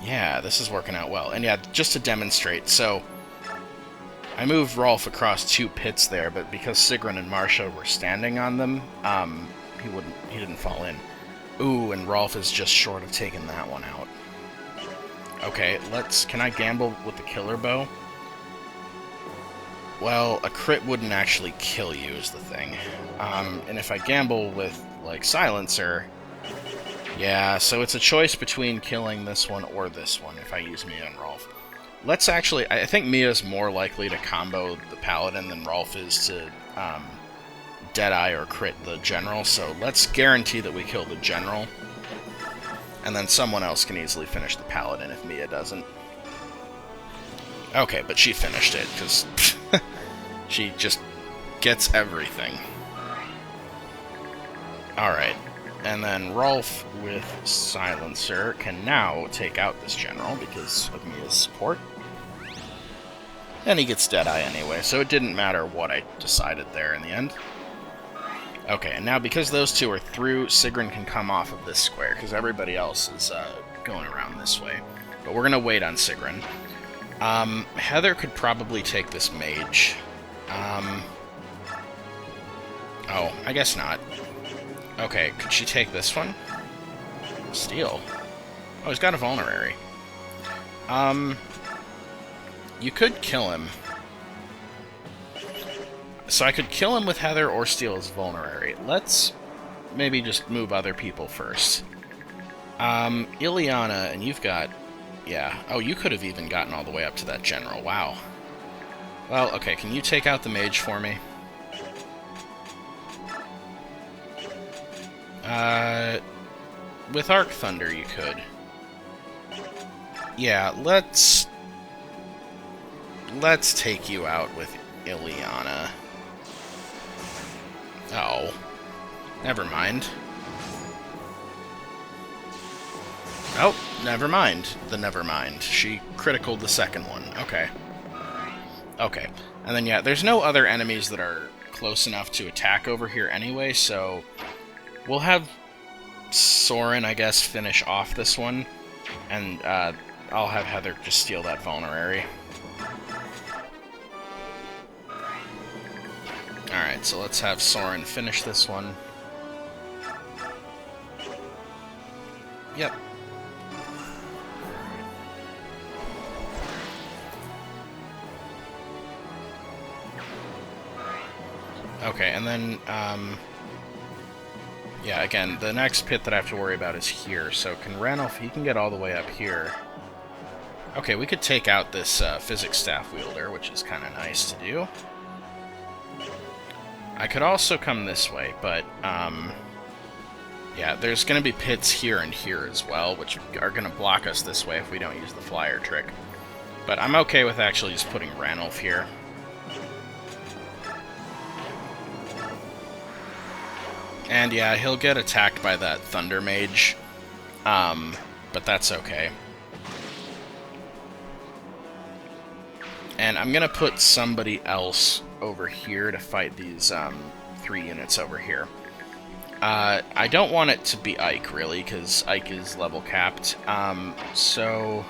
Yeah, this is working out well. And yeah, just to demonstrate, so I moved Rolf across two pits there, but because Sigrun and Marcia were standing on them, he didn't fall in. Ooh, and Rolf is just short of taking that one out. Okay, can I gamble with the killer bow? Well, a crit wouldn't actually kill you is the thing. And if I gamble with, like, silencer... Yeah, so it's a choice between killing this one or this one if I use Mia and Rolf. Let's actually... I think Mia's more likely to combo the paladin than Rolf is to Deadeye or crit the general, so let's guarantee that we kill the general. And then someone else can easily finish the paladin if Mia doesn't. Okay, but she finished it, because she just gets everything. Alright. And then Rolf with Silencer can now take out this general because of Mia's support. And he gets Deadeye anyway, so it didn't matter what I decided there in the end. Okay, and now because those two are through, Sigrun can come off of this square, because everybody else is going around this way. But we're going to wait on Sigrun. Heather could probably take this mage. Oh, I guess not. Okay, could she take this one? Steal. Oh, he's got a vulnerary. You could kill him. So I could kill him with Heather or steal his vulnerary. Let's maybe just move other people first. Ileana, and you've got... Yeah. Oh, you could have even gotten all the way up to that general. Wow. Well, okay, can you take out the mage for me? With Arc Thunder, you could. Yeah, let's take you out with Ileana. Oh. Never mind. Oh, never mind. Never mind. She criticaled the second one. Okay. Okay. And then, yeah, there's no other enemies that are close enough to attack over here anyway, so we'll have Soren, I guess, finish off this one, and I'll have Heather just steal that vulnerary. Alright, so let's have Soren finish this one. Yep. Okay, and then, yeah, again, the next pit that I have to worry about is here, so can Ranulf, he can get all the way up here. Okay, we could take out this physics staff wielder, which is kind of nice to do. I could also come this way, but, yeah, there's going to be pits here and here as well, which are going to block us this way if we don't use the flyer trick. But I'm okay with actually just putting Ranulf here. And yeah, he'll get attacked by that Thunder Mage, but that's okay. And I'm gonna put somebody else over here to fight these 3 units over here. I don't want it to be Ike, really, because Ike is level capped. So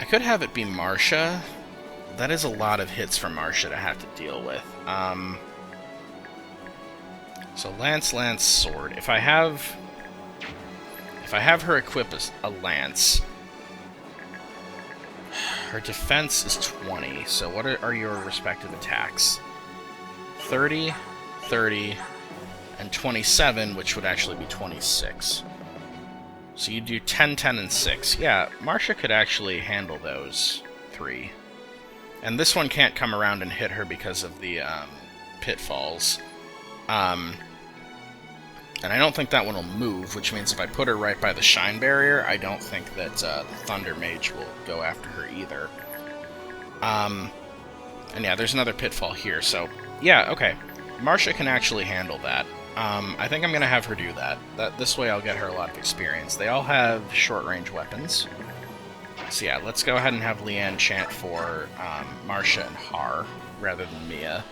I could have it be Marsha. That is a lot of hits for Marsha to have to deal with. So Lance, Lance, Sword. If I have her equip a Lance, her defense is 20. So what are your respective attacks? 30, 30, and 27, which would actually be 26. So you do 10, 10, and 6. Yeah, Marsha could actually handle those 3. And this one can't come around and hit her because of the pitfalls. And I don't think that one will move, which means if I put her right by the Shine Barrier, I don't think that the Thunder Mage will go after her either. And yeah, there's another pitfall here, so yeah, okay. Marsha can actually handle that. I think I'm going to have her do that. This way I'll get her a lot of experience. They all have short-range weapons. So yeah, let's go ahead and have Leanne chant for Marsha and Har, rather than Mia.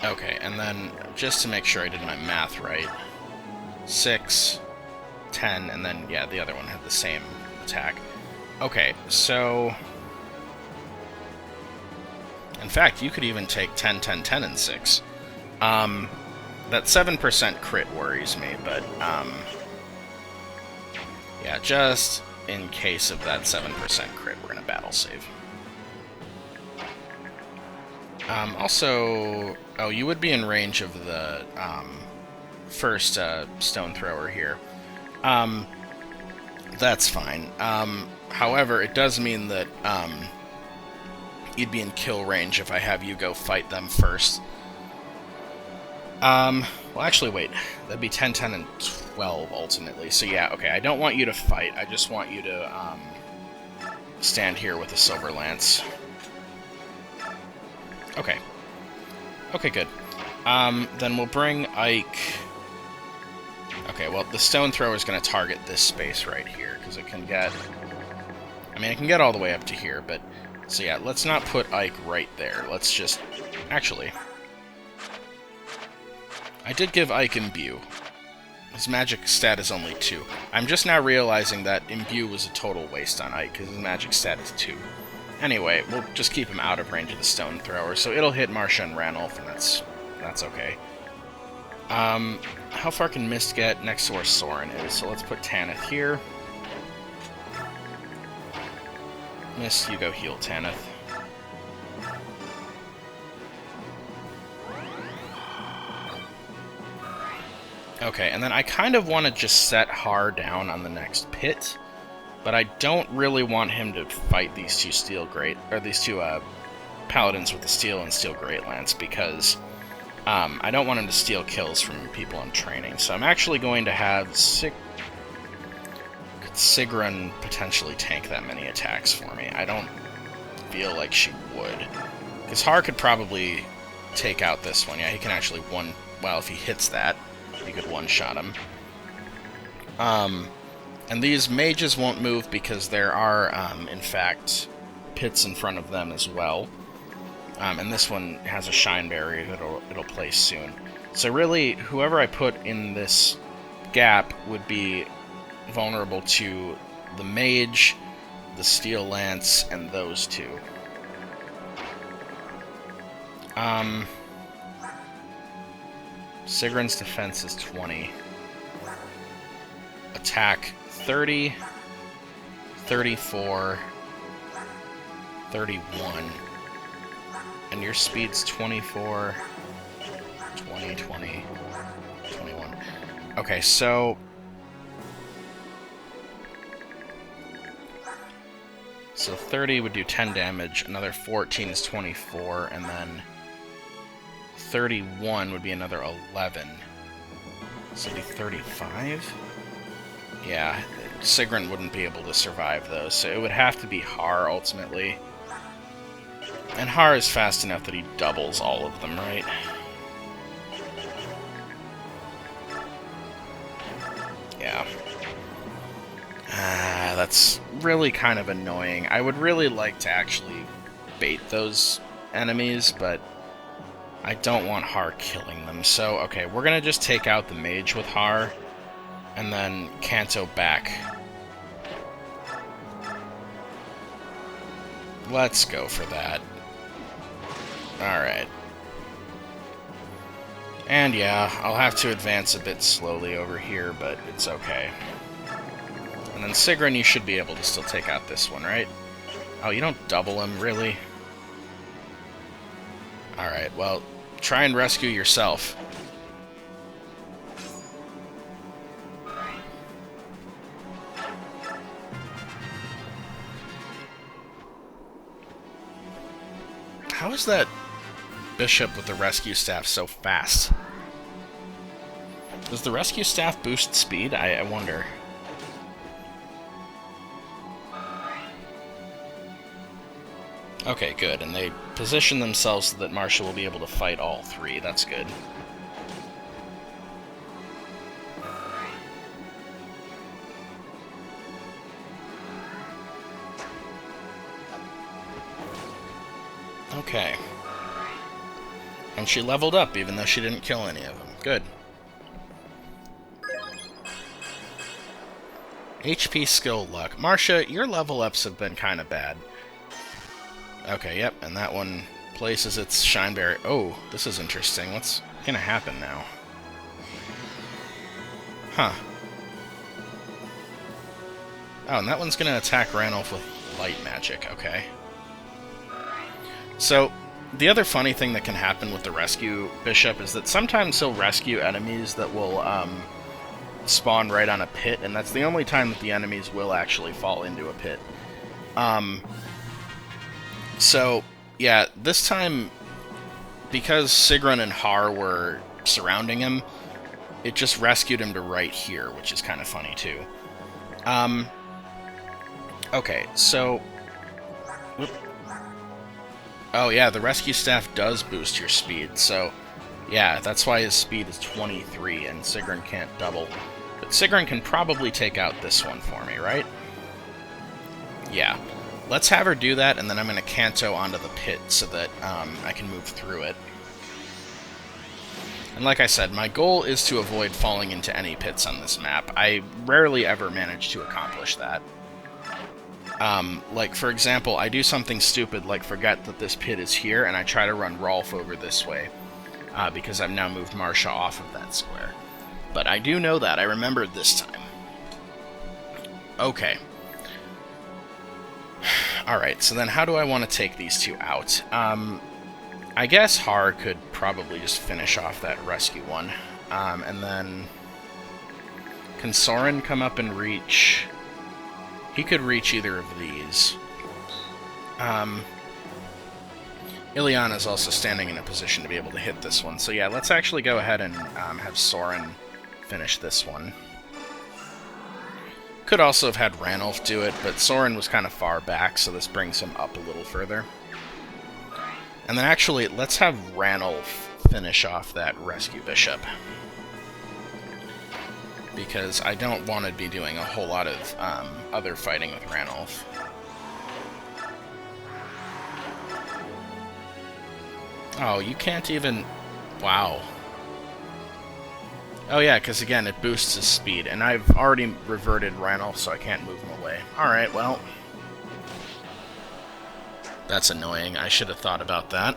Okay, and then, just to make sure I did my math right, 6, 10, and then, yeah, the other one had the same attack. Okay, so... In fact, you could even take 10, 10, 10, and 6. That 7% crit worries me, but, yeah, just in case of that 7% crit, we're gonna battle save. Also, oh, you would be in range of the, first, stone thrower here. That's fine. However, it does mean that, you'd be in kill range if I have you go fight them first. Well, actually, wait. That'd be 10, 10, and 12, ultimately. So, yeah, okay, I don't want you to fight. I just want you to, stand here with a Silver Lance. Okay. Okay, good. Then we'll bring Ike... Okay, well, the Stone Thrower is going to target this space right here, because it can get... I mean, it can get all the way up to here, but... So yeah, let's not put Ike right there. Let's just... Actually... I did give Ike Imbue. His magic stat is only 2. I'm just now realizing that Imbue was a total waste on Ike, because his magic stat is 2. Anyway, we'll just keep him out of range of the Stone Thrower, so it'll hit Marsha and Ranulph, and that's okay. How far can Mist get next to where Soren is? So let's put Tanith here. Mist, you go heal Tanith. Okay, and then I kind of want to just set Har down on the next pit, but I don't really want him to fight these two paladins with the steel and steel great lance, because I don't want him to steal kills from people in training. So I'm actually going to have Sigrun potentially tank that many attacks for me. I don't feel like she would, because Har could probably take out this one. Yeah, he can actually well, if he hits that, you could one-shot him. And these mages won't move because there are, in fact, pits in front of them as well. And this one has a shine barrier that it'll place soon. So really, whoever I put in this gap would be vulnerable to the mage, the steel lance, and those two. Sigrun's defense is 20. Attack 30, 34, 31. And your speed's 24, 20, 20, 21. Okay, so... So 30 would do 10 damage, another 14 is 24, and then 31 would be another 11. So it'd be 35? Yeah, Sigrun wouldn't be able to survive those, so it would have to be Har, ultimately. And Har is fast enough that he doubles all of them, right? Yeah. That's really kind of annoying. I would really like to actually bait those enemies, but I don't want Har killing them. So, okay, we're gonna just take out the mage with Har. and then Kanto back. Let's go for that. Alright. And yeah, I'll have to advance a bit slowly over here, but it's okay. And then Sigrun, you should be able to still take out this one, right? Oh, you don't double him, really? Alright, well, try and rescue yourself. How is that bishop with the rescue staff so fast? Does the rescue staff boost speed? I wonder. Okay, good, and they position themselves so that Marcia will be able to fight all three. That's good. Okay. And she leveled up, even though she didn't kill any of them. Good. HP, skill, luck. Marcia, your level ups have been kind of bad. Okay, yep, and that one places its Shineberry. Oh, this is interesting. What's gonna happen now? Huh. Oh, and that one's gonna attack Ranulf with light magic. Okay. So, the other funny thing that can happen with the rescue bishop is that sometimes he'll rescue enemies that will spawn right on a pit, and that's the only time that the enemies will actually fall into a pit. So, yeah, this time, because Sigrun and Har were surrounding him, it just rescued him to right here, which is kind of funny, too. Okay, so... Whoop. Oh, yeah, the rescue staff does boost your speed, so... Yeah, that's why his speed is 23, and Sigrun can't double. But Sigrun can probably take out this one for me, right? Yeah. Let's have her do that, and then I'm going to Kanto onto the pit so that I can move through it. And like I said, my goal is to avoid falling into any pits on this map. I rarely ever manage to accomplish that. Like, for example, I do something stupid like forget that this pit is here, and I try to run Rolf over this way, because I've now moved Marcia off of that square. But I do know that. I remembered this time. Okay. Alright, so then how do I want to take these two out? I guess Har could probably just finish off that rescue one. And then... Can Soren come up and reach... He could reach either of these. Ileana's also standing in a position to be able to hit this one. So yeah, let's actually go ahead and have Soren finish this one. Could also have had Ranulf do it, but Soren was kind of far back, so this brings him up a little further. And then actually, let's have Ranulf finish off that rescue bishop. Because I don't want to be doing a whole lot of other fighting with Ranulf. Oh, you can't even... Wow. Oh yeah, because again, it boosts his speed, and I've already reverted Ranulf, so I can't move him away. Alright, well... That's annoying. I should have thought about that.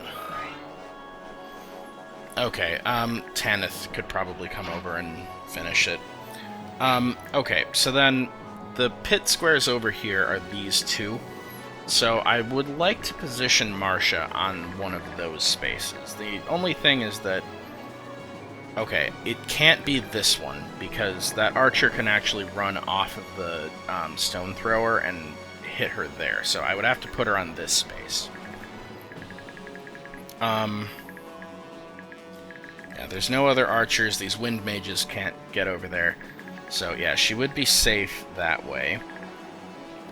Okay, Tanith could probably come over and finish it. Okay, so then the pit squares over here are these two. So I would like to position Marcia on one of those spaces. The only thing is that... Okay, it can't be this one, because that archer can actually run off of the stone thrower and hit her there. So I would have to put her on this space. Yeah, there's no other archers. These wind mages can't get over there. So yeah, she would be safe that way.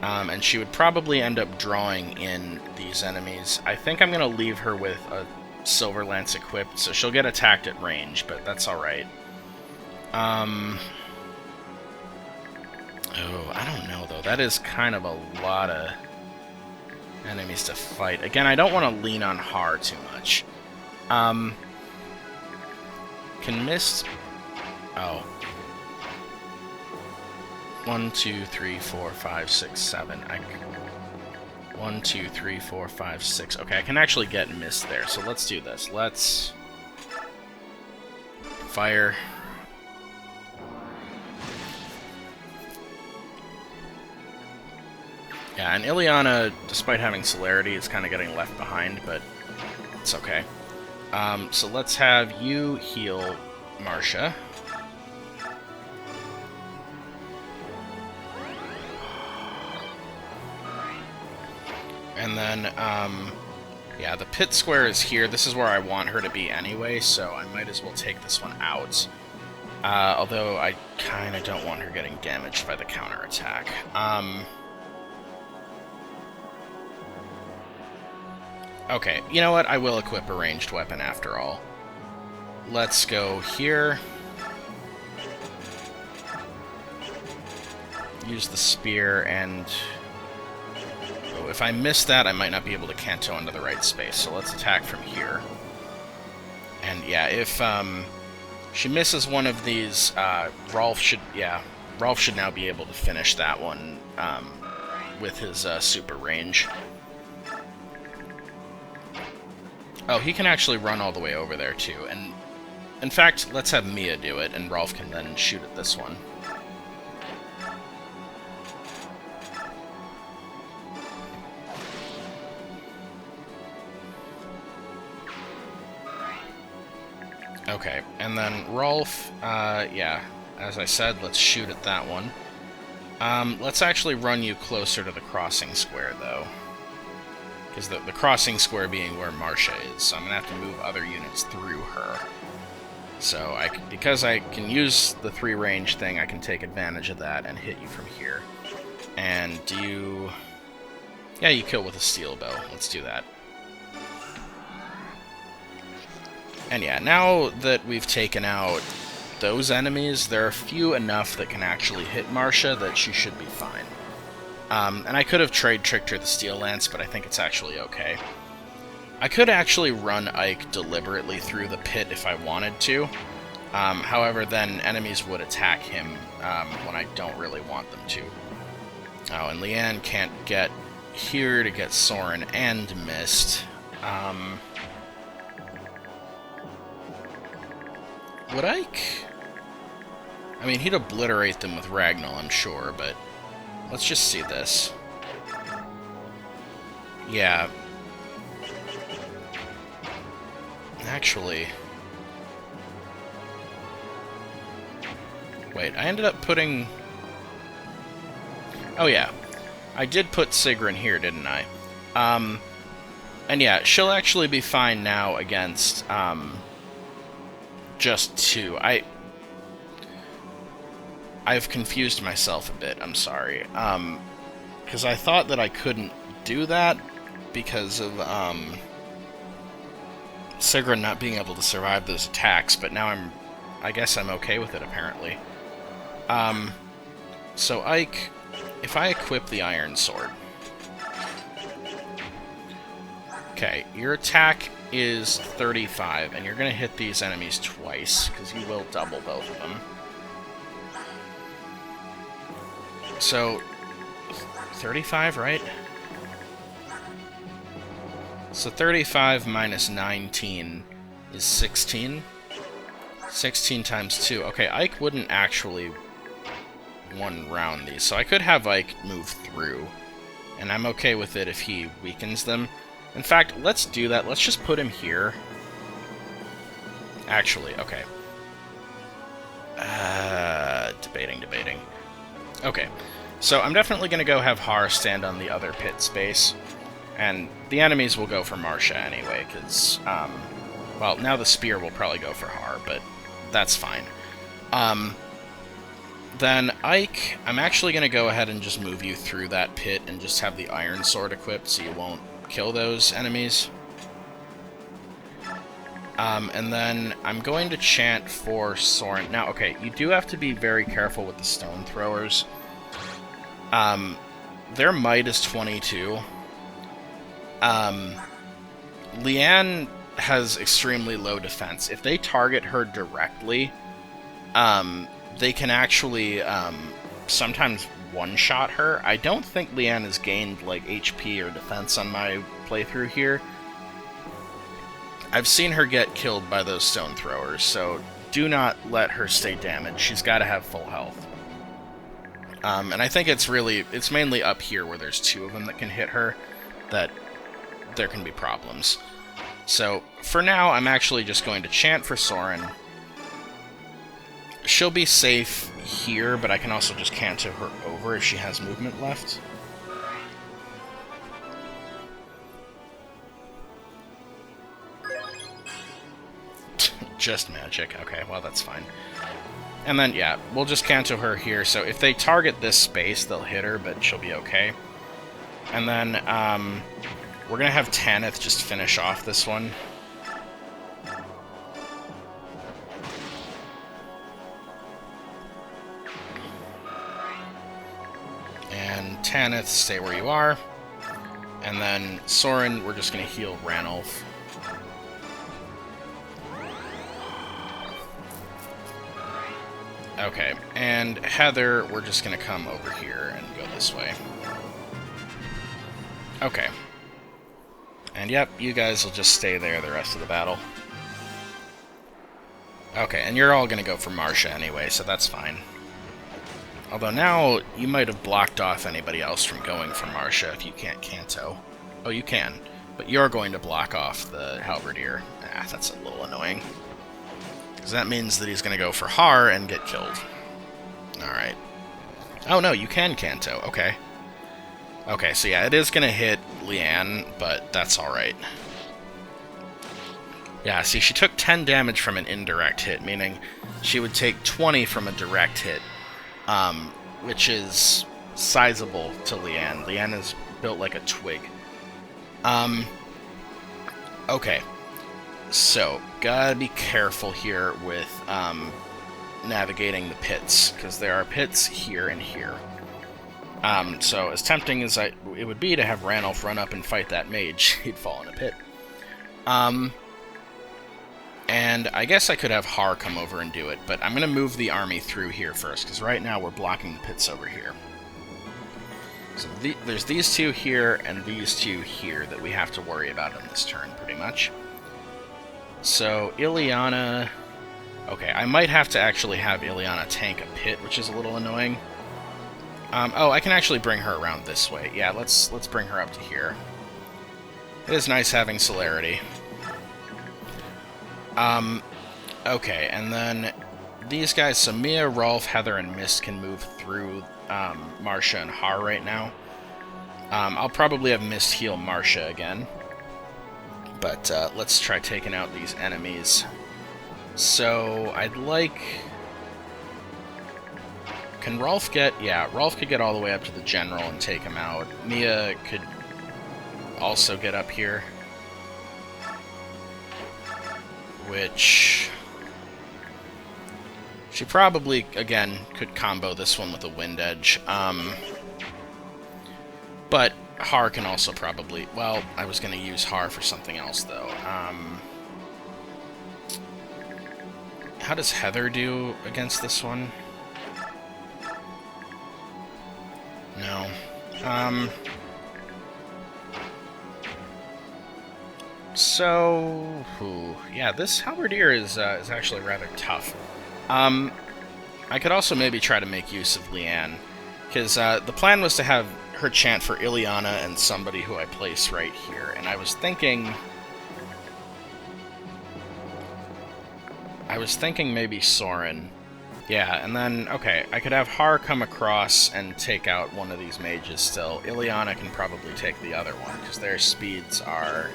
And she would probably end up drawing in these enemies. I think I'm going to leave her with a Silver Lance equipped, so she'll get attacked at range, but that's alright. Oh, I don't know, though. That is kind of a lot of enemies to fight. Again, I don't want to lean on Har too much. Can Mist... Oh. 1, 2, 3, 4, 5, 6, 7. 1, 2, 3, 4, 5, 6. Okay, I can actually get mist there, so let's do this. Let's fire. Yeah, and Ileana, despite having celerity, is kind of getting left behind, but it's okay. So let's have you heal Marcia. And then, yeah, the pit square is here. This is where I want her to be anyway, so I might as well take this one out. Although I kind of don't want her getting damaged by the counterattack. Okay, you know what? I will equip a ranged weapon after all. Let's go here. Use the spear, and oh, if I miss that, I might not be able to canto into the right space, so let's attack from here. And yeah, if she misses one of these, Rolf should now be able to finish that one with his super range. Oh, he can actually run all the way over there, too. And in fact, let's have Mia do it, and Rolf can then shoot at this one. Okay, and then Rolf, yeah, as I said, let's shoot at that one. Let's actually run you closer to the crossing square, though. Because the crossing square being where Marcia is, so I'm going to have to move other units through her. So, because I can use the 3-range thing, I can take advantage of that and hit you from here. And you... yeah, you kill with a steel bow. Let's do that. And yeah, now that we've taken out those enemies, there are few enough that can actually hit Marcia that she should be fine. And I could have trade-tricked her the Steel Lance, but I think it's actually okay. I could actually run Ike deliberately through the pit if I wanted to. However, then enemies would attack him when I don't really want them to. Oh, and Leanne can't get here to get Soren and Mist. Would Ike? I mean, he'd obliterate them with Ragnall, I'm sure, but let's just see this. Yeah. Actually... wait, I ended up putting... oh yeah. I did put Sigrun here, didn't I? And yeah, she'll actually be fine now against, just 2. I've confused myself a bit, I'm sorry. Because I thought that I couldn't do that because of, Sigrun not being able to survive those attacks, but now I guess I'm okay with it, apparently. So Ike, if I equip the Iron Sword... okay, your attack is 35, and you're going to hit these enemies twice, because you will double both of them. So, 35, right? So 35 minus 19 is 16. 16 times 2. Okay, Ike wouldn't actually one-round these, so I could have Ike move through, and I'm okay with it if he weakens them. In fact, let's do that. Let's just put him here. Actually, okay. Debating. Okay, so I'm definitely going to go have Har stand on the other pit space, and the enemies will go for Marcia anyway, because, well, now the spear will probably go for Har, but that's fine. Then Ike, I'm actually going to go ahead and just move you through that pit and just have the Iron Sword equipped so you won't kill those enemies. And then I'm going to chant for Soren. Now, okay, you do have to be very careful with the stone throwers. Their might is 22. Leanne has extremely low defense. If they target her directly, they can actually sometimes one-shot her. I don't think Leanne has gained, like, HP or defense on my playthrough here. I've seen her get killed by those stone throwers, so do not let her stay damaged. She's got to have full health. And I think it's mainly up here where there's two of them that can hit her that there can be problems. So, for now, I'm actually just going to chant for Soren. She'll be safe here, but I can also just canto her over if she has movement left. Just magic. Okay, well, that's fine. And then, yeah, we'll just canto her here, so if they target this space, they'll hit her, but she'll be okay. And then, we're gonna have Tanith just finish off this one. And Tanith, stay where you are. And then Soren, we're just gonna heal Ranulf. Okay, and Heather, we're just gonna come over here and go this way. Okay. And yep, you guys will just stay there the rest of the battle. Okay, and you're all gonna go for Marcia anyway, so that's fine. Although now, you might have blocked off anybody else from going for Marcia if you can't canto. Oh, you can, but you're going to block off the Halberdier. Ah, that's a little annoying. Because that means that he's going to go for Har and get killed. Alright. Oh no, you can canto, okay. Okay, so yeah, it is going to hit Leanne, but that's alright. Yeah, see, she took 10 damage from an indirect hit, meaning she would take 20 from a direct hit, which is sizable to Leanne. Leanne is built like a twig. Okay. So, gotta be careful here with navigating the pits, because there are pits here and here. So, as tempting as it would be to have Ranulf run up and fight that mage, he'd fall in a pit. And I guess I could have Har come over and do it, but I'm going to move the army through here first, because right now we're blocking the pits over here. So there's these two here and these two here that we have to worry about in this turn, pretty much. So, Ileana... Okay, I might have to actually have Ileana tank a pit, which is a little annoying. Oh, I can actually bring her around this way. Yeah, let's bring her up to here. It is nice having celerity. Okay, and then these guys, so Mia, Rolf, Heather, and Mist can move through Marcia and Har right now. I'll probably have Mist heal Marcia again. But let's try taking out these enemies. So, I'd like... Can Rolf get... Yeah, Rolf could get all the way up to the General and take him out. Mia could also get up here. Which... She probably, again, could combo this one with a Wind Edge. But Har can also probably... Well, I was going to use Har for something else, though. How does Heather do against this one? No. So... yeah, this Halberdier is actually rather tough. I could also maybe try to make use of Leanne, because the plan was to have her chant for Ileana and somebody who I place right here, and I was thinking maybe Soren. Yeah, and then, okay, I could have Har come across and take out one of these mages still. Ileana can probably take the other one, because their speeds are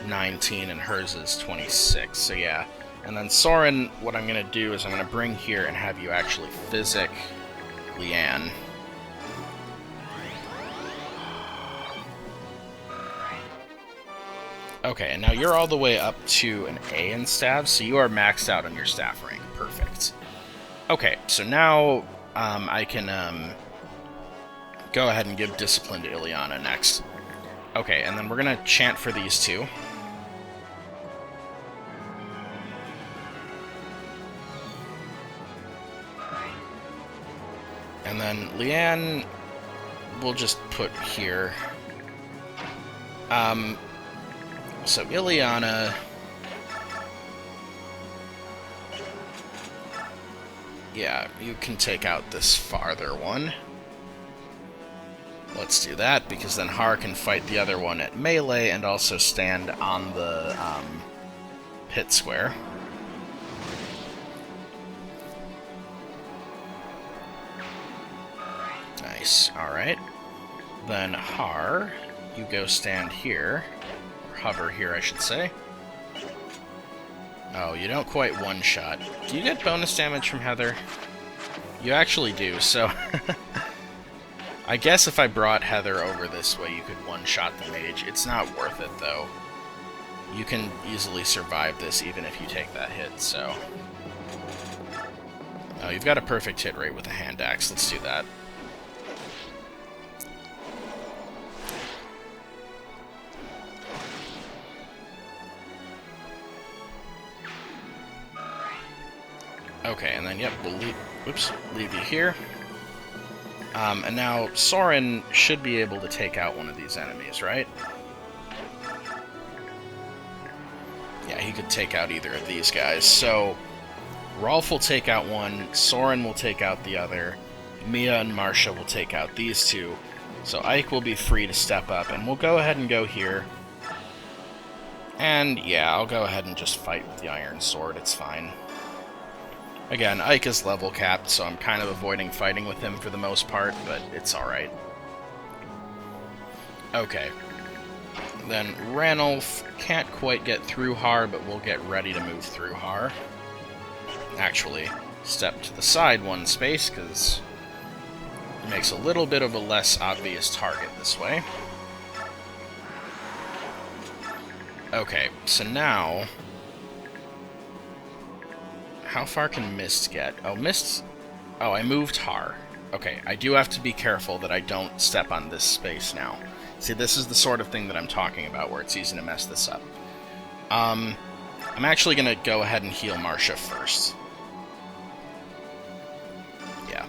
19 and hers is 26, so yeah. And then Soren, what I'm going to do is I'm going to bring here and have you actually physic Leanne. Okay, and now you're all the way up to an A in stabs, so you are maxed out on your staff rank. Perfect. Okay, so now I can go ahead and give Discipline to Ileana next. Okay, and then we're going to chant for these two. And then Leanne, we'll just put here. So Ileana... Yeah, you can take out this farther one. Let's do that, because then Har can fight the other one at melee and also stand on the pit square. Nice, alright. Then Har, you go stand here. Or hover here, I should say. Oh, you don't quite one-shot. Do you get bonus damage from Heather? You actually do, so... I guess if I brought Heather over this way, you could one-shot the mage. It's not worth it, though. You can easily survive this even if you take that hit, so... Oh, you've got a perfect hit rate with a hand axe. Let's do that. Okay, and then, yep, we'll leave you here. And now Soren should be able to take out one of these enemies, right? Yeah, he could take out either of these guys. So, Rolf will take out one, Soren will take out the other, Mia and Marcia will take out these two. So Ike will be free to step up, and we'll go ahead and go here. And, yeah, I'll go ahead and just fight with the Iron Sword, it's fine. Again, Ike is level capped, so I'm kind of avoiding fighting with him for the most part, but it's alright. Okay. Then Ranulf can't quite get through Har, but we'll get ready to move through Har. Actually, step to the side one space, because it makes a little bit of a less obvious target this way. Okay, so now... How far can Mist get? Oh, Mist... Oh, I moved Har. Okay, I do have to be careful that I don't step on this space now. See, this is the sort of thing that I'm talking about, where it's easy to mess this up. I'm actually going to go ahead and heal Marcia first. Yeah.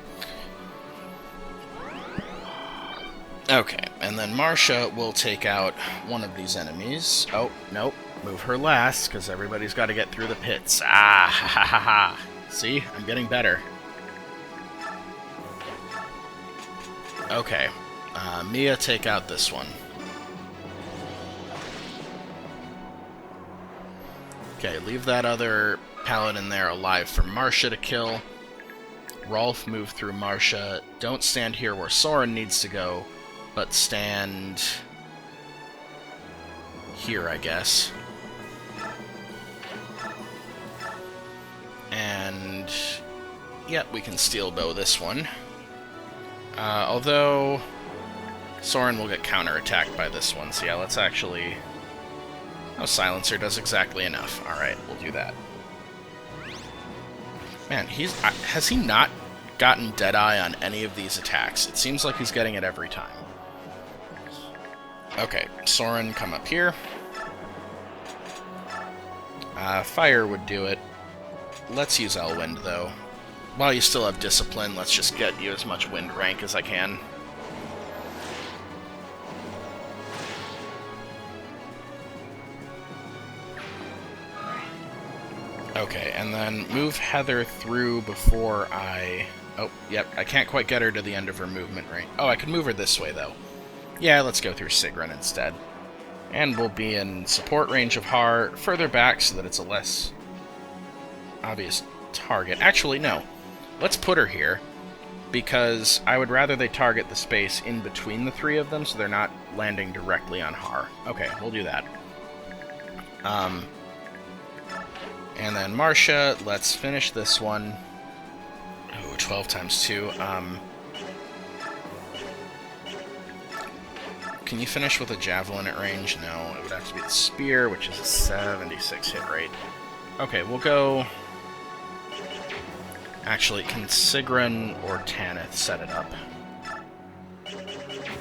Okay, and then Marcia will take out one of these enemies. Oh, nope. Move her last, because everybody's got to get through the pits. Ah, ha ha ha ha. See? I'm getting better. Okay. Mia, take out this one. Okay, leave that other paladin there alive for Marcia to kill. Rolf, move through Marcia. Don't stand here where Soren needs to go, but stand... here, I guess. And... yep, we can steel bow this one. Although... Soren will get counterattacked by this one, so yeah, let's actually... Oh, Silencer does exactly enough. Alright, we'll do that. Man, has he not gotten Deadeye on any of these attacks? It seems like he's getting it every time. Okay, Soren, come up here. Fire would do it. Let's use Elwind, though. While you still have Discipline, let's just get you as much Wind rank as I can. Okay, and then move Heather through before I... Oh, yep, I can't quite get her to the end of her movement range. Oh, I can move her this way, though. Yeah, let's go through Sigrun instead. And we'll be in support range of Har, further back so that it's a less obvious target. Actually, no. Let's put her here, because I would rather they target the space in between the three of them so they're not landing directly on Har. Okay, we'll do that. And then Marcia, let's finish this one. Oh, 12 times 2. Can you finish with a javelin at range? No, it would have to be the spear, which is a 76 hit rate. Okay, we'll go... Actually, can Sigrun or Tanith set it up?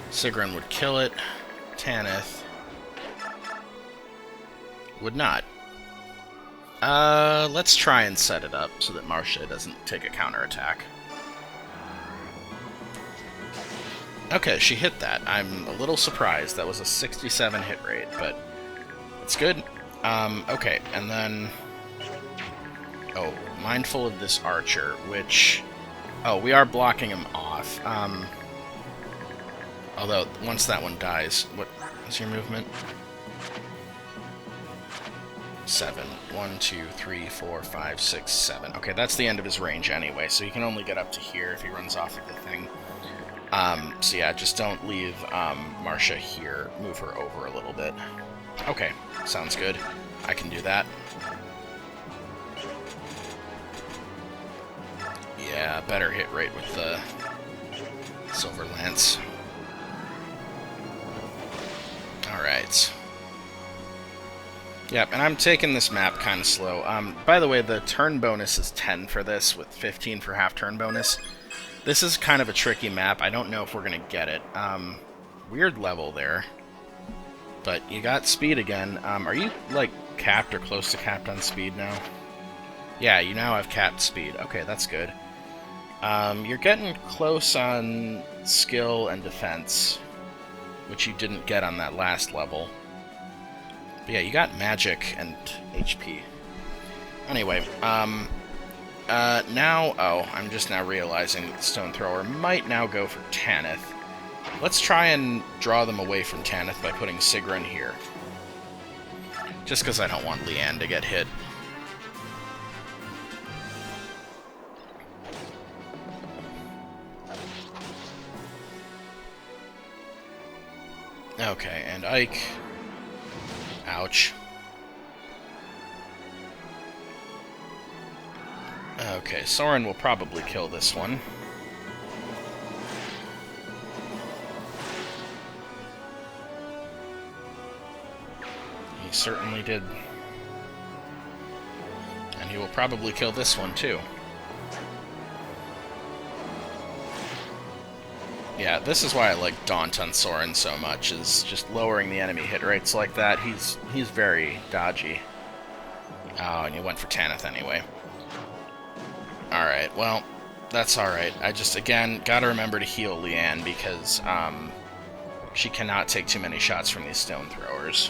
Sigrun would kill it. Tanith would not. Let's try and set it up so that Marcia doesn't take a counterattack. Okay, she hit that. I'm a little surprised. That was a 67 hit rate, but it's good. Okay, and then... Oh, mindful of this archer, which... Oh, we are blocking him off. Although, once that one dies... What is your movement? 7. 1, 2, 3, 4, 5, 6, 7. Okay, that's the end of his range anyway, so he can only get up to here if he runs off of the thing. So yeah, just don't leave Marcia here. Move her over a little bit. Okay, sounds good. I can do that. Yeah, better hit rate with the Silver Lance. Alright. Yep, and I'm taking this map kind of slow. By the way, the turn bonus is 10 for this, with 15 for half turn bonus. This is kind of a tricky map. I don't know if we're going to get it. Weird level there. But you got speed again. Are you, like, capped or close to capped on speed now? Yeah, you now have capped speed. Okay, that's good. You're getting close on skill and defense, which you didn't get on that last level. But yeah, you got magic and HP. Anyway, now, oh, I'm just now realizing that Stone Thrower might now go for Tanith. Let's try and draw them away from Tanith by putting Sigrun here. Just because I don't want Leanne to get hit. Okay, and Ike... Ouch. Okay, Soren will probably kill this one. He certainly did. And he will probably kill this one, too. Yeah, this is why I like Daunt on Soren so much, is just lowering the enemy hit rates like that. He's very dodgy. Oh, and you went for Tanith anyway. Alright, well, that's alright. I just, again, gotta remember to heal Leanne, because she cannot take too many shots from these stone throwers.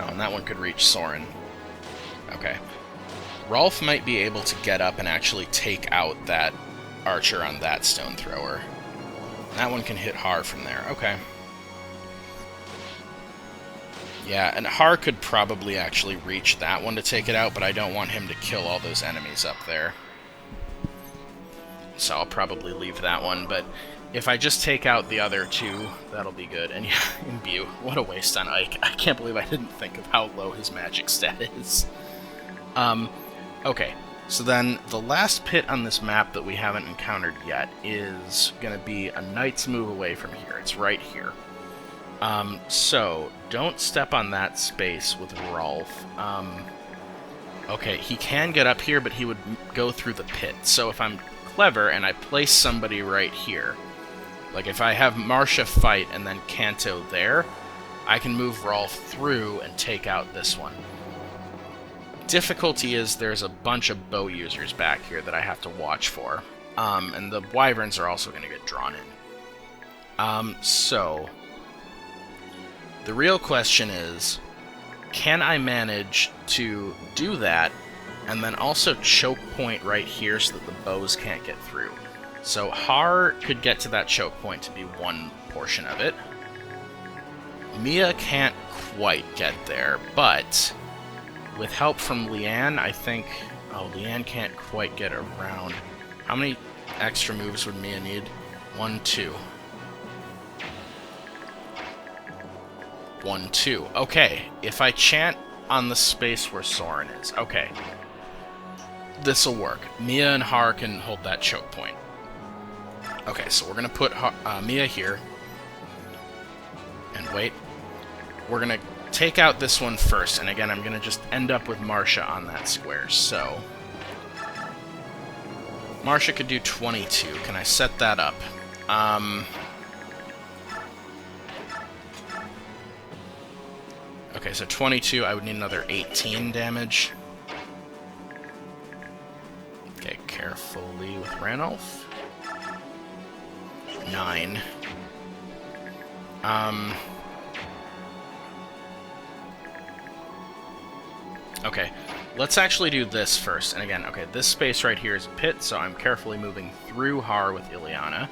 Oh, and that one could reach Soren. Okay. Rolf might be able to get up and actually take out that archer on that stone thrower. That one can hit Har from there. Okay. Yeah, and Har could probably actually reach that one to take it out, but I don't want him to kill all those enemies up there. So I'll probably leave that one, but if I just take out the other two, that'll be good. And yeah, Imbue, what a waste on Ike. I can't believe I didn't think of how low his magic stat is. Okay. So then, the last pit on this map that we haven't encountered yet is going to be a knight's move away from here. It's right here. So, don't step on that space with Rolf. Okay, he can get up here, but he would go through the pit. So if I'm clever and I place somebody right here, like if I have Marcia fight and then Kanto there, I can move Rolf through and take out this one. Difficulty is there's a bunch of bow users back here that I have to watch for. And the wyverns are also going to get drawn in. So, the real question is, can I manage to do that and then also choke point right here so that the bows can't get through? So Har could get to that choke point to be one portion of it. Mia can't quite get there, but with help from Leanne, I think... Oh, Leanne can't quite get around. How many extra moves would Mia need? 1, 2. 1, 2. Okay, if I chant on the space where Soren is. Okay. This'll work. Mia and Har can hold that choke point. Okay, so we're gonna put Mia here. And wait. We're gonna take out this one first, and again, I'm gonna just end up with Marcia on that square, so... Marcia could do 22. Can I set that up? Okay, so 22, I would need another 18 damage. Okay, carefully with Ranulf. 9. Okay, let's actually do this first. And again, okay, this space right here is a pit, so I'm carefully moving through Har with Ileana.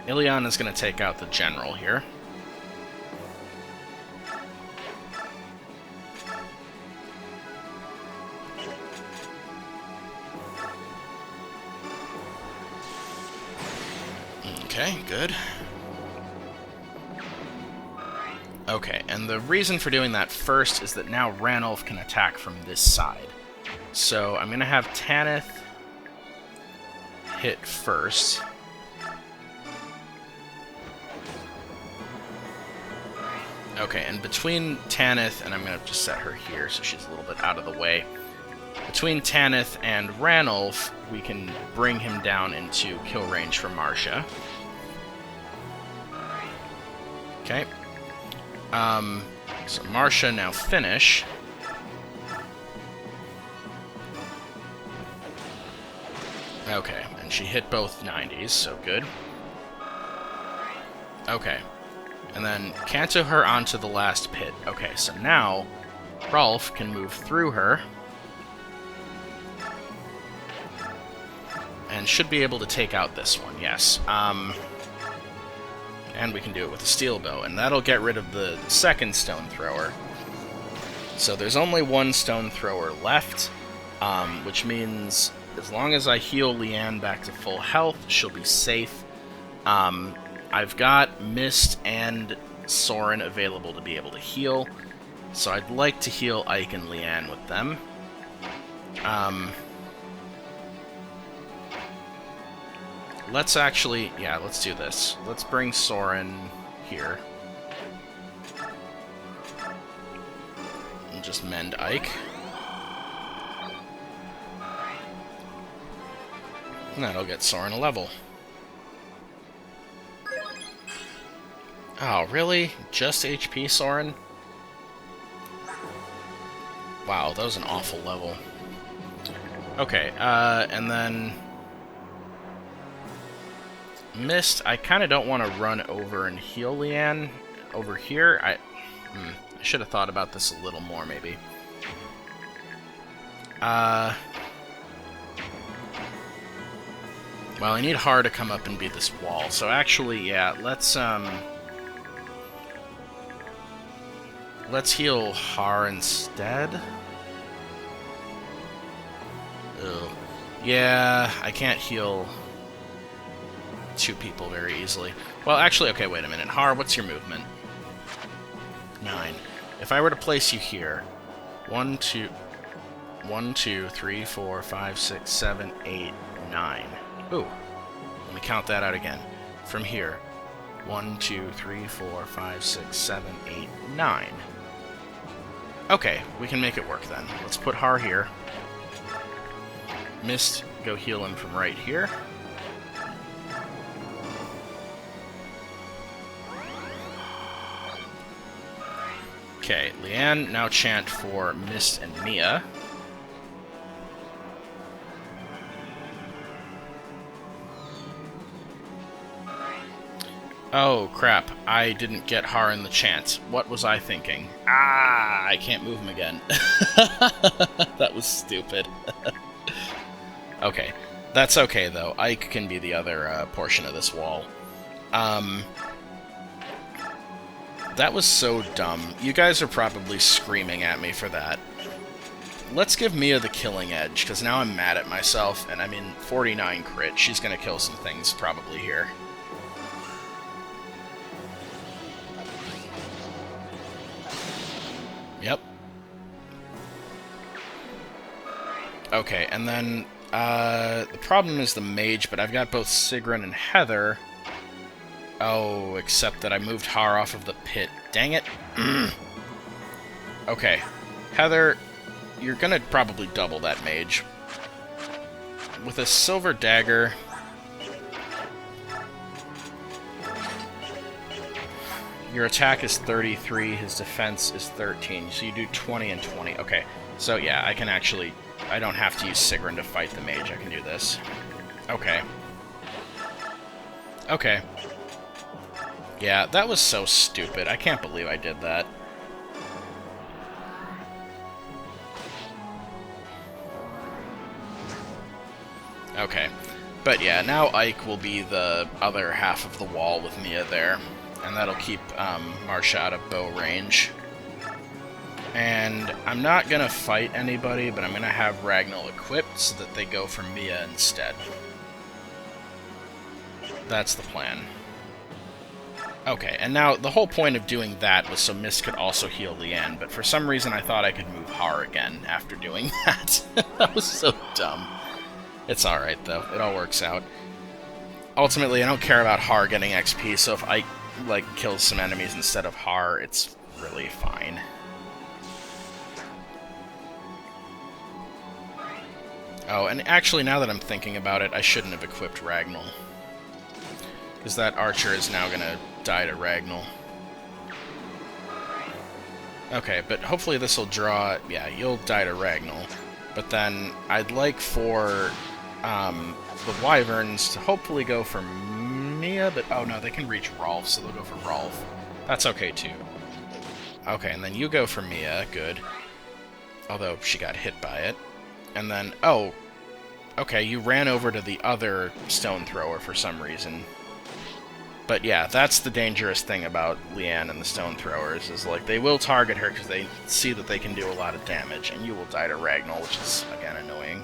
Ileana's going to take out the general here. Okay, good. Okay, and the reason for doing that first is that now Ranulf can attack from this side. So I'm going to have Tanith hit first. Okay, and between Tanith, and I'm going to just set her here so she's a little bit out of the way. Between Tanith and Ranulf, we can bring him down into kill range for Marcia. Okay. So Marcia now finish. Okay, and she hit both 90s, so good. Okay. And then Canto her onto the last pit. Okay, so now Rolf can move through her. And should be able to take out this one, yes. And we can do it with a steel bow, and that'll get rid of the second stone thrower. So there's only one stone thrower left, which means as long as I heal Leanne back to full health, she'll be safe. I've got Mist and Soren available to be able to heal, so I'd like to heal Ike and Leanne with them. Let's actually, yeah, let's do this. Let's bring Soren here. And just mend Ike. And that'll get Soren a level. Oh, really? Just HP, Soren? Wow, that was an awful level. Okay, and then Mist, I kind of don't want to run over and heal Leanne over here. I should have thought about this a little more, maybe. Well, I need Har to come up and beat this wall. So actually, yeah, let's heal Har instead. Ugh. Yeah, I can't heal two people very easily. Well, actually, okay, wait a minute. Har, what's your movement? 9. If I were to place you here, 1, 2, 3, 4, 5, 6, 7, 8, 9. Ooh. Let me count that out again. From here, 1, 2, 3, 4, 5, 6, 7, 8, 9. Okay, we can make it work then. Let's put Har here. Mist, go heal him from right here. Okay, Leanne, now chant for Mist and Mia. Oh, crap. I didn't get Har in the chant. What was I thinking? Ah, I can't move him again. That was stupid. Okay. That's okay, though. Ike can be the other portion of this wall. That was so dumb. You guys are probably screaming at me for that. Let's give Mia the killing edge, because now I'm mad at myself, and I mean, 49 crit. She's going to kill some things probably here. Yep. Okay, and then the problem is the mage, but I've got both Sigrun and Heather. Oh, except that I moved Har off of the pit. Dang it. Okay. Heather, you're gonna probably double that mage. With a silver dagger, your attack is 33, his defense is 13, so you do 20 and 20. Okay, so yeah, I can actually, I don't have to use Sigrun to fight the mage, I can do this. Okay. Okay. Yeah, that was so stupid. I can't believe I did that. Okay. But yeah, now Ike will be the other half of the wall with Mia there. And that'll keep Marsha out of bow range. And I'm not going to fight anybody, but I'm going to have Ragnall equipped so that they go for Mia instead. That's the plan. Okay, and now the whole point of doing that was so Mist could also heal Leanne, but for some reason I thought I could move Har again after doing that. That was so dumb. It's alright, though. It all works out. Ultimately, I don't care about Har getting XP, so if I, like, kills some enemies instead of Har, it's really fine. Oh, and actually, now that I'm thinking about it, I shouldn't have equipped Ragnall. Because that archer is now going to die to Ragnall. Okay, but hopefully this will draw... Yeah, you'll die to Ragnall. But then I'd like for the Wyverns to hopefully go for Mia, but... Oh, no, they can reach Rolf, so they'll go for Rolf. That's okay, too. Okay, and then you go for Mia. Good. Although she got hit by it. And then... Oh, okay, you ran over to the other stone thrower for some reason. But yeah, that's the dangerous thing about Leanne and the stone throwers, is like they will target her because they see that they can do a lot of damage, and you will die to Ragnall, which is, again, annoying.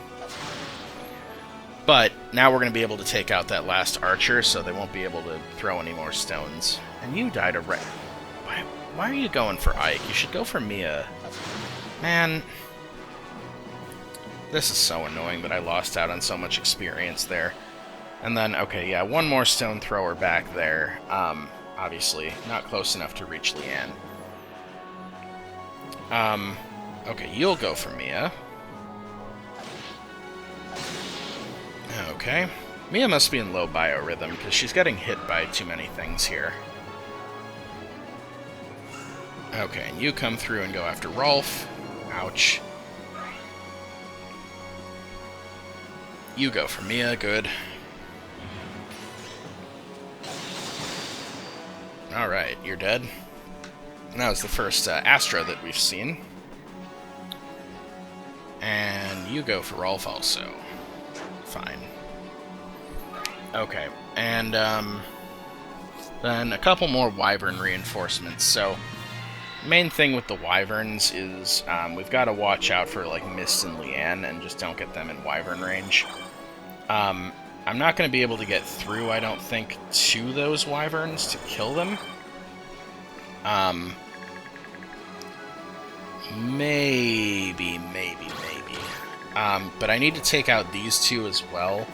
But now we're going to be able to take out that last archer, so they won't be able to throw any more stones. And you die to Ragnall. Why are you going for Ike? You should go for Mia. Man, this is so annoying that I lost out on so much experience there. And then, okay, yeah, one more stone thrower back there. Obviously, not close enough to reach Leanne. Okay, you'll go for Mia. Okay. Mia must be in low biorhythm, because she's getting hit by too many things here. Okay, and you come through and go after Rolf. Ouch. You go for Mia, good. Alright, you're dead. And that was the first Astra that we've seen. And you go for Rolf also. Fine. Okay, and then a couple more Wyvern reinforcements. So, main thing with the Wyverns is we've got to watch out for like Mist and Leanne and just don't get them in Wyvern range. I'm not going to be able to get through, I don't think, to those Wyverns to kill them. Maybe. But I need to take out these two as well,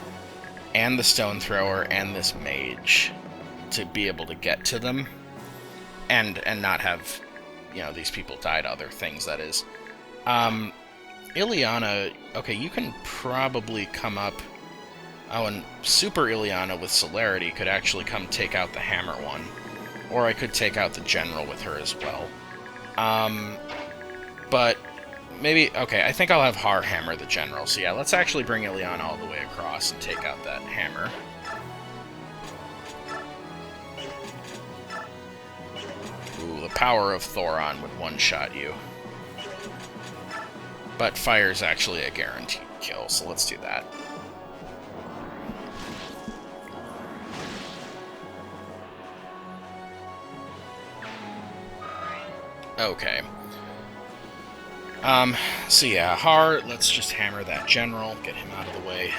and the Stone Thrower and this Mage, to be able to get to them, and not have, you know, these people die to other things, that is. Ileana, okay, you can probably come up... Oh, and Super Ileana with Celerity could actually come take out the Hammer one. Or I could take out the General with her as well. But maybe... Okay, I think I'll have Har hammer the General. So yeah, let's actually bring Ileana all the way across and take out that Hammer. Ooh, the power of Thoron would one-shot you. But Fire's actually a guaranteed kill, so let's do that. Okay. So yeah, Har, let's just hammer that General, get him out of the way.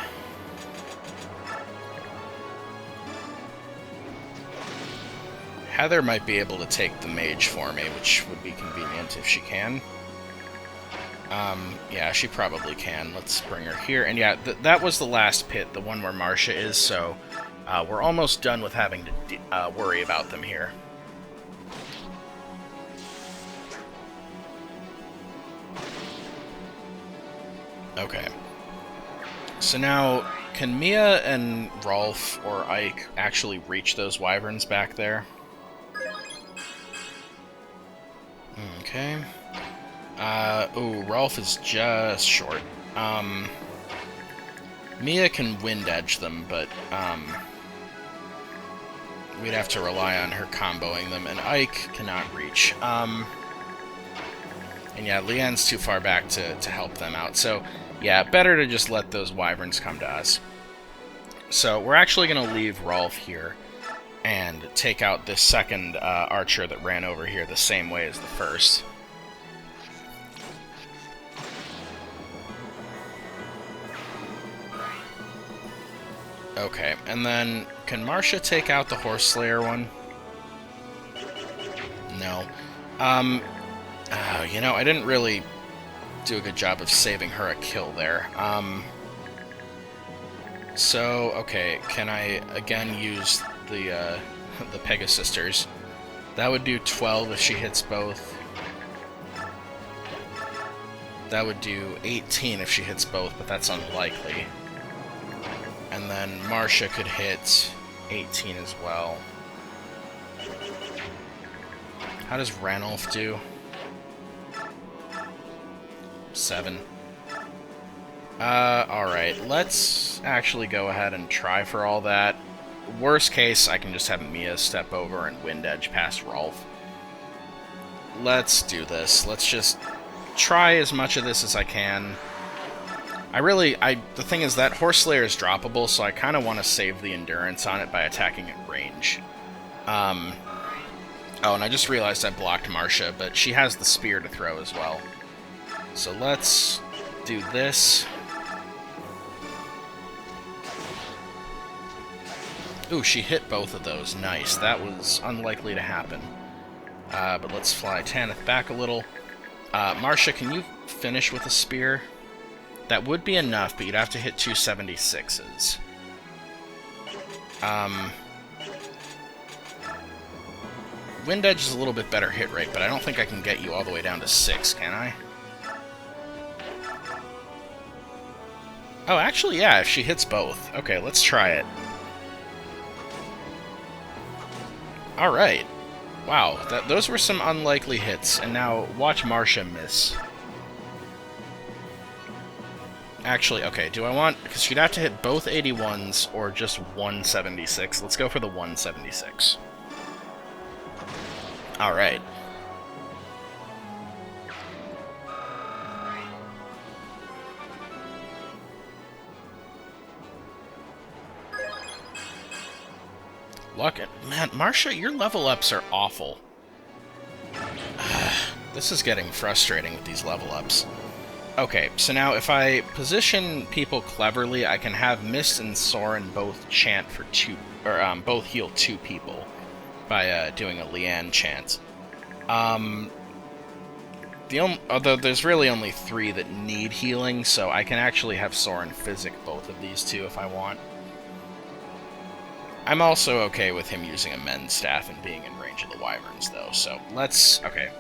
Heather might be able to take the Mage for me, which would be convenient if she can. Yeah, she probably can. Let's bring her here. And yeah, that was the last pit, the one where Marsha is, so we're almost done with having to worry about them here. Okay. So now, can Mia and Rolf or Ike actually reach those Wyverns back there? Okay. Ooh, Rolf is just short. Mia can wind edge them, but, we'd have to rely on her comboing them, and Ike cannot reach. And yeah, Leanne's too far back to help them out. So yeah, better to just let those wyverns come to us. So we're actually going to leave Rolf here and take out this second archer that ran over here the same way as the first. Okay, and then can Marcia take out the Horse Slayer one? No. You know, I didn't really do a good job of saving her a kill there. So, okay, can I again use the Pegasisters? That would do 12 if she hits both. That would do 18 if she hits both, but that's unlikely. And then Marcia could hit 18 as well. How does Ranulf do? 7. Alright, let's actually go ahead and try for all that. Worst case, I can just have Mia step over and wind edge past Rolf. Let's do this. Let's just try as much of this as I can. The thing is that Horse Slayer is droppable, so I kind of want to save the endurance on it by attacking at range. Oh, and I just realized I blocked Marcia, but she has the spear to throw as well. So let's do this. Ooh, she hit both of those. Nice. That was unlikely to happen. But let's fly Tanith back a little. Marcia, can you finish with a spear? That would be enough, but you'd have to hit 276s. Wind Edge is a little bit better hit rate, but I don't think I can get you all the way down to 6, can I? Oh, actually, yeah, if she hits both. Okay, let's try it. Alright. Wow, those were some unlikely hits, and now watch Marcia miss. Actually, okay, do I want... because she'd have to hit both 81s or just 176. Let's go for the 176. Alright. Look at... man, Marcia, your level ups are awful. This is getting frustrating with these level ups. Okay, so now if I position people cleverly, I can have Mist and Soren both chant for 2, or both heal 2 people by doing a Leanne chant. Although there's really only 3 that need healing, so I can actually have Soren physic both of these 2 if I want. I'm also okay with him using a Men's Staff and being in range of the Wyverns, though, so okay.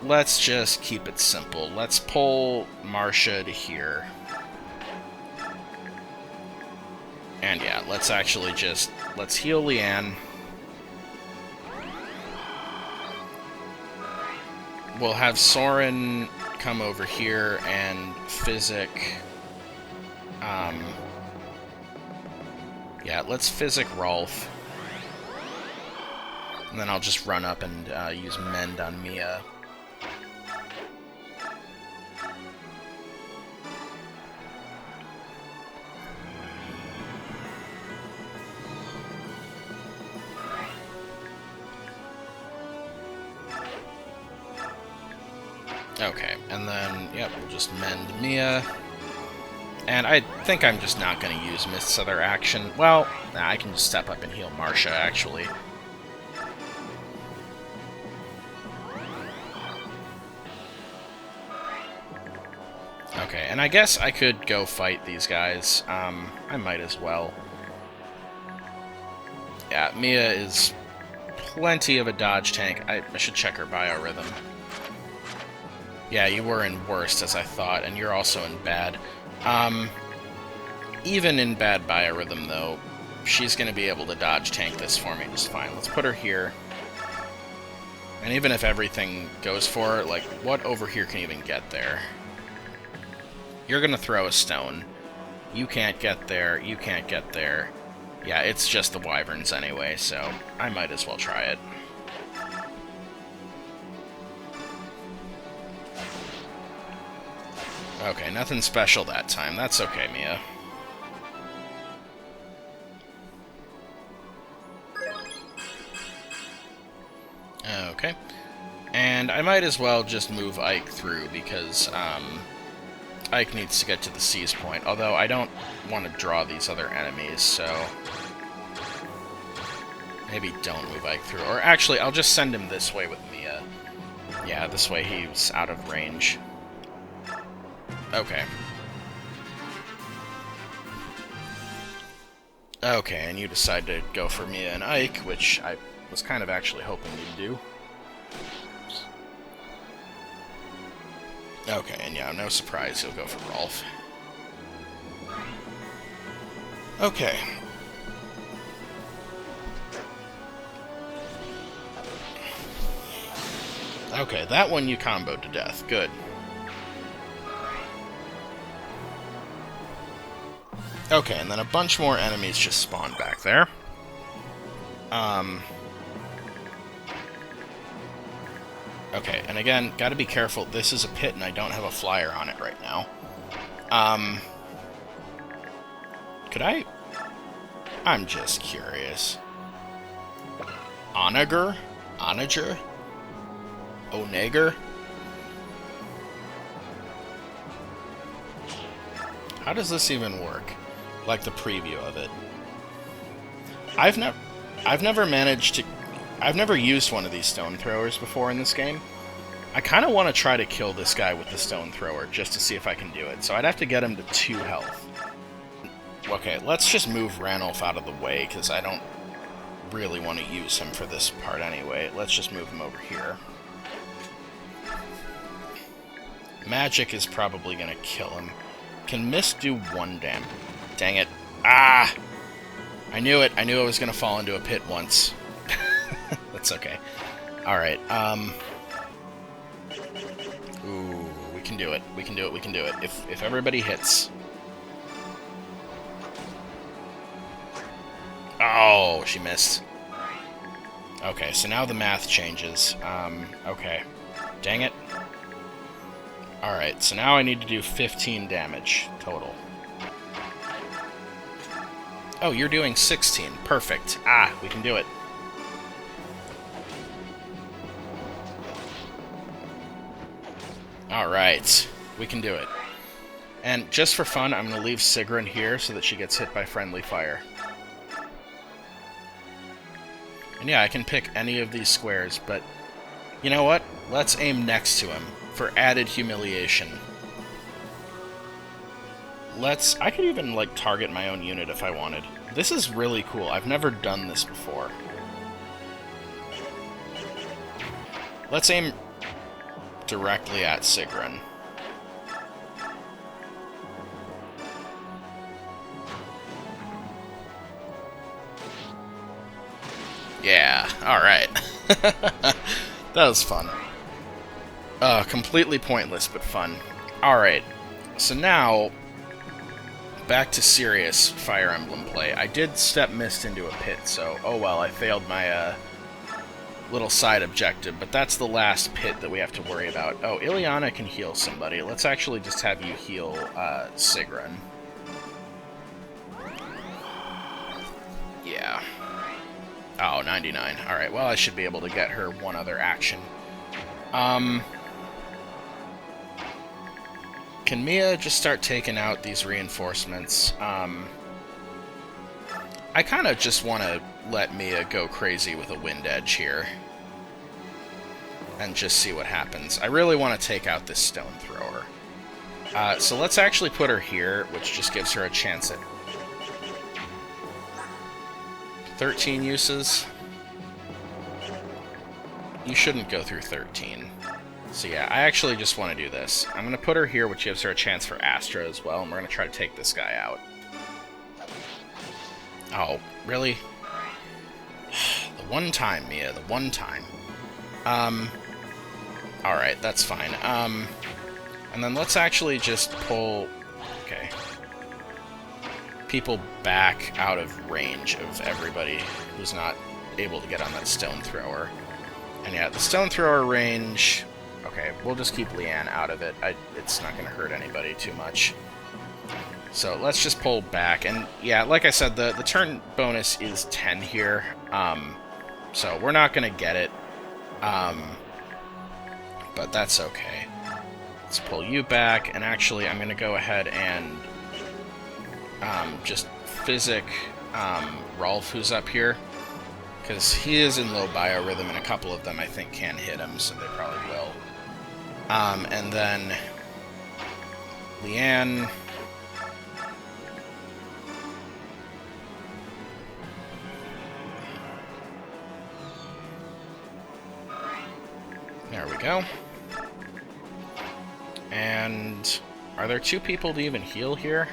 Let's just keep it simple. Let's pull Marcia to here. And yeah, let's actually let's heal Leanne. We'll have Soren come over here and physic. Yeah, let's physic Rolf. And then I'll just run up and use Mend on Mia. Okay, and then, yep, we'll just Mend Mia. And I think I'm just not going to use Mist's other action. Well, nah, I can just step up and heal Marcia, actually. Okay, and I guess I could go fight these guys. I might as well. Yeah, Mia is plenty of a dodge tank. I should check her biorhythm. Yeah, you were in worst, as I thought, and you're also in bad. Even in bad biorhythm, though, she's going to be able to dodge tank this for me just fine. Let's put her here. And even if everything goes for her, like, what over here can even get there? You're going to throw a stone. You can't get there. You can't get there. Yeah, it's just the wyverns anyway, so I might as well try it. Okay, nothing special that time. That's okay, Mia. Okay. And I might as well just move Ike through, because Ike needs to get to the seize point, although I don't want to draw these other enemies, so maybe don't move Ike through. Or actually, I'll just send him this way with Mia. Yeah, this way he's out of range. Okay. Okay, and you decide to go for Mia and Ike, which I was kind of actually hoping you'd do. Okay, and yeah, no surprise, you'll go for Rolf. Okay. Okay, that one you comboed to death. Good. Okay, and then a bunch more enemies just spawned back there. Okay, and again, gotta be careful. This is a pit, and I don't have a flyer on it right now. Could I... I'm just curious. Onager? Onager? Onager? How does this even work? Like the preview of it. I've never managed to... I've never used one of these stone throwers before in this game. I kind of want to try to kill this guy with the stone thrower, just to see if I can do it. So I'd have to get him to 2 health. Okay, let's just move Ranulf out of the way, because I don't really want to use him for this part anyway. Let's just move him over here. Magic is probably going to kill him. Can Mist do 1 damage? Dang it. Ah! I knew it. I knew I was going to fall into a pit once. That's okay. Alright, ooh, we can do it. We can do it. We can do it. If everybody hits. Oh, she missed. Okay, so now the math changes. Okay. Dang it. Alright, so now I need to do 15 damage total. Oh, you're doing 16. Perfect. Ah, we can do it. Alright, we can do it. And just for fun, I'm going to leave Sigrun here so that she gets hit by friendly fire. And yeah, I can pick any of these squares, but you know what? Let's aim next to him for added humiliation. I could even, like, target my own unit if I wanted. This is really cool. I've never done this before. Let's aim directly at Sigrun. Yeah, alright. That was fun. Completely pointless, but fun. Alright, so now, back to serious Fire Emblem play. I did step Mist into a pit, so, oh well, I failed my, little side objective, but that's the last pit that we have to worry about. Oh, Ileana can heal somebody. Let's actually just have you heal, Sigrun. Yeah. Oh, 99. Alright, well, I should be able to get her one other action. Can Mia just start taking out these reinforcements? I kind of just want to let Mia go crazy with a Wind Edge here. And just see what happens. I really want to take out this Stone Thrower. So let's actually put her here, which just gives her a chance at 13 uses. You shouldn't go through 13. So yeah, I actually just want to do this. I'm going to put her here, which gives her a chance for Astra as well, and we're going to try to take this guy out. Oh, really? The one time, Mia, the one time. Alright, that's fine. And then let's actually just pull... Okay. people back out of range of everybody who's not able to get on that stone thrower. And yeah, the stone thrower range... Okay, we'll just keep Leanne out of it. It's not going to hurt anybody too much. So let's just pull back. And yeah, like I said, the turn bonus is 10 here. So we're not going to get it. But that's okay. Let's pull you back. And actually, I'm going to go ahead and just physic Rolf, who's up here. Because he is in low biorhythm, and a couple of them, I think, can hit him, so they probably will. And then Leanne. There we go. And are there two people to even heal here?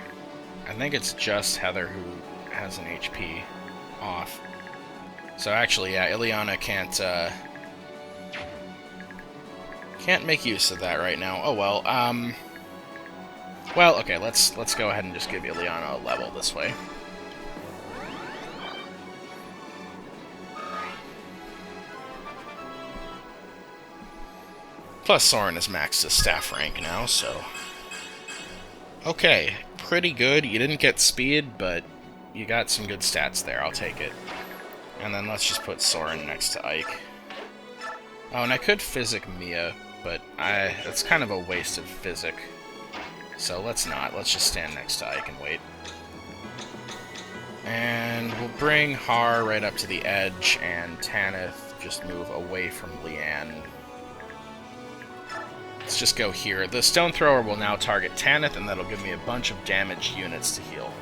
I think it's just Heather who has an HP off. So actually, yeah, Ileana can't make use of that right now. Oh well. Well, okay, let's go ahead and just give Ileana a level this way. Plus, Soren is maxed to staff rank now, so... Okay, pretty good. You didn't get speed, but you got some good stats there. I'll take it. And then let's just put Soren next to Ike. Oh, and I could physic Mia, but that's kind of a waste of physic. So let's not. Let's just stand next to Ike and wait. And we'll bring Har right up to the edge, and Tanith just move away from Leanne. Let's just go here. The Stone Thrower will now target Tanith, and that'll give me a bunch of damaged units to heal.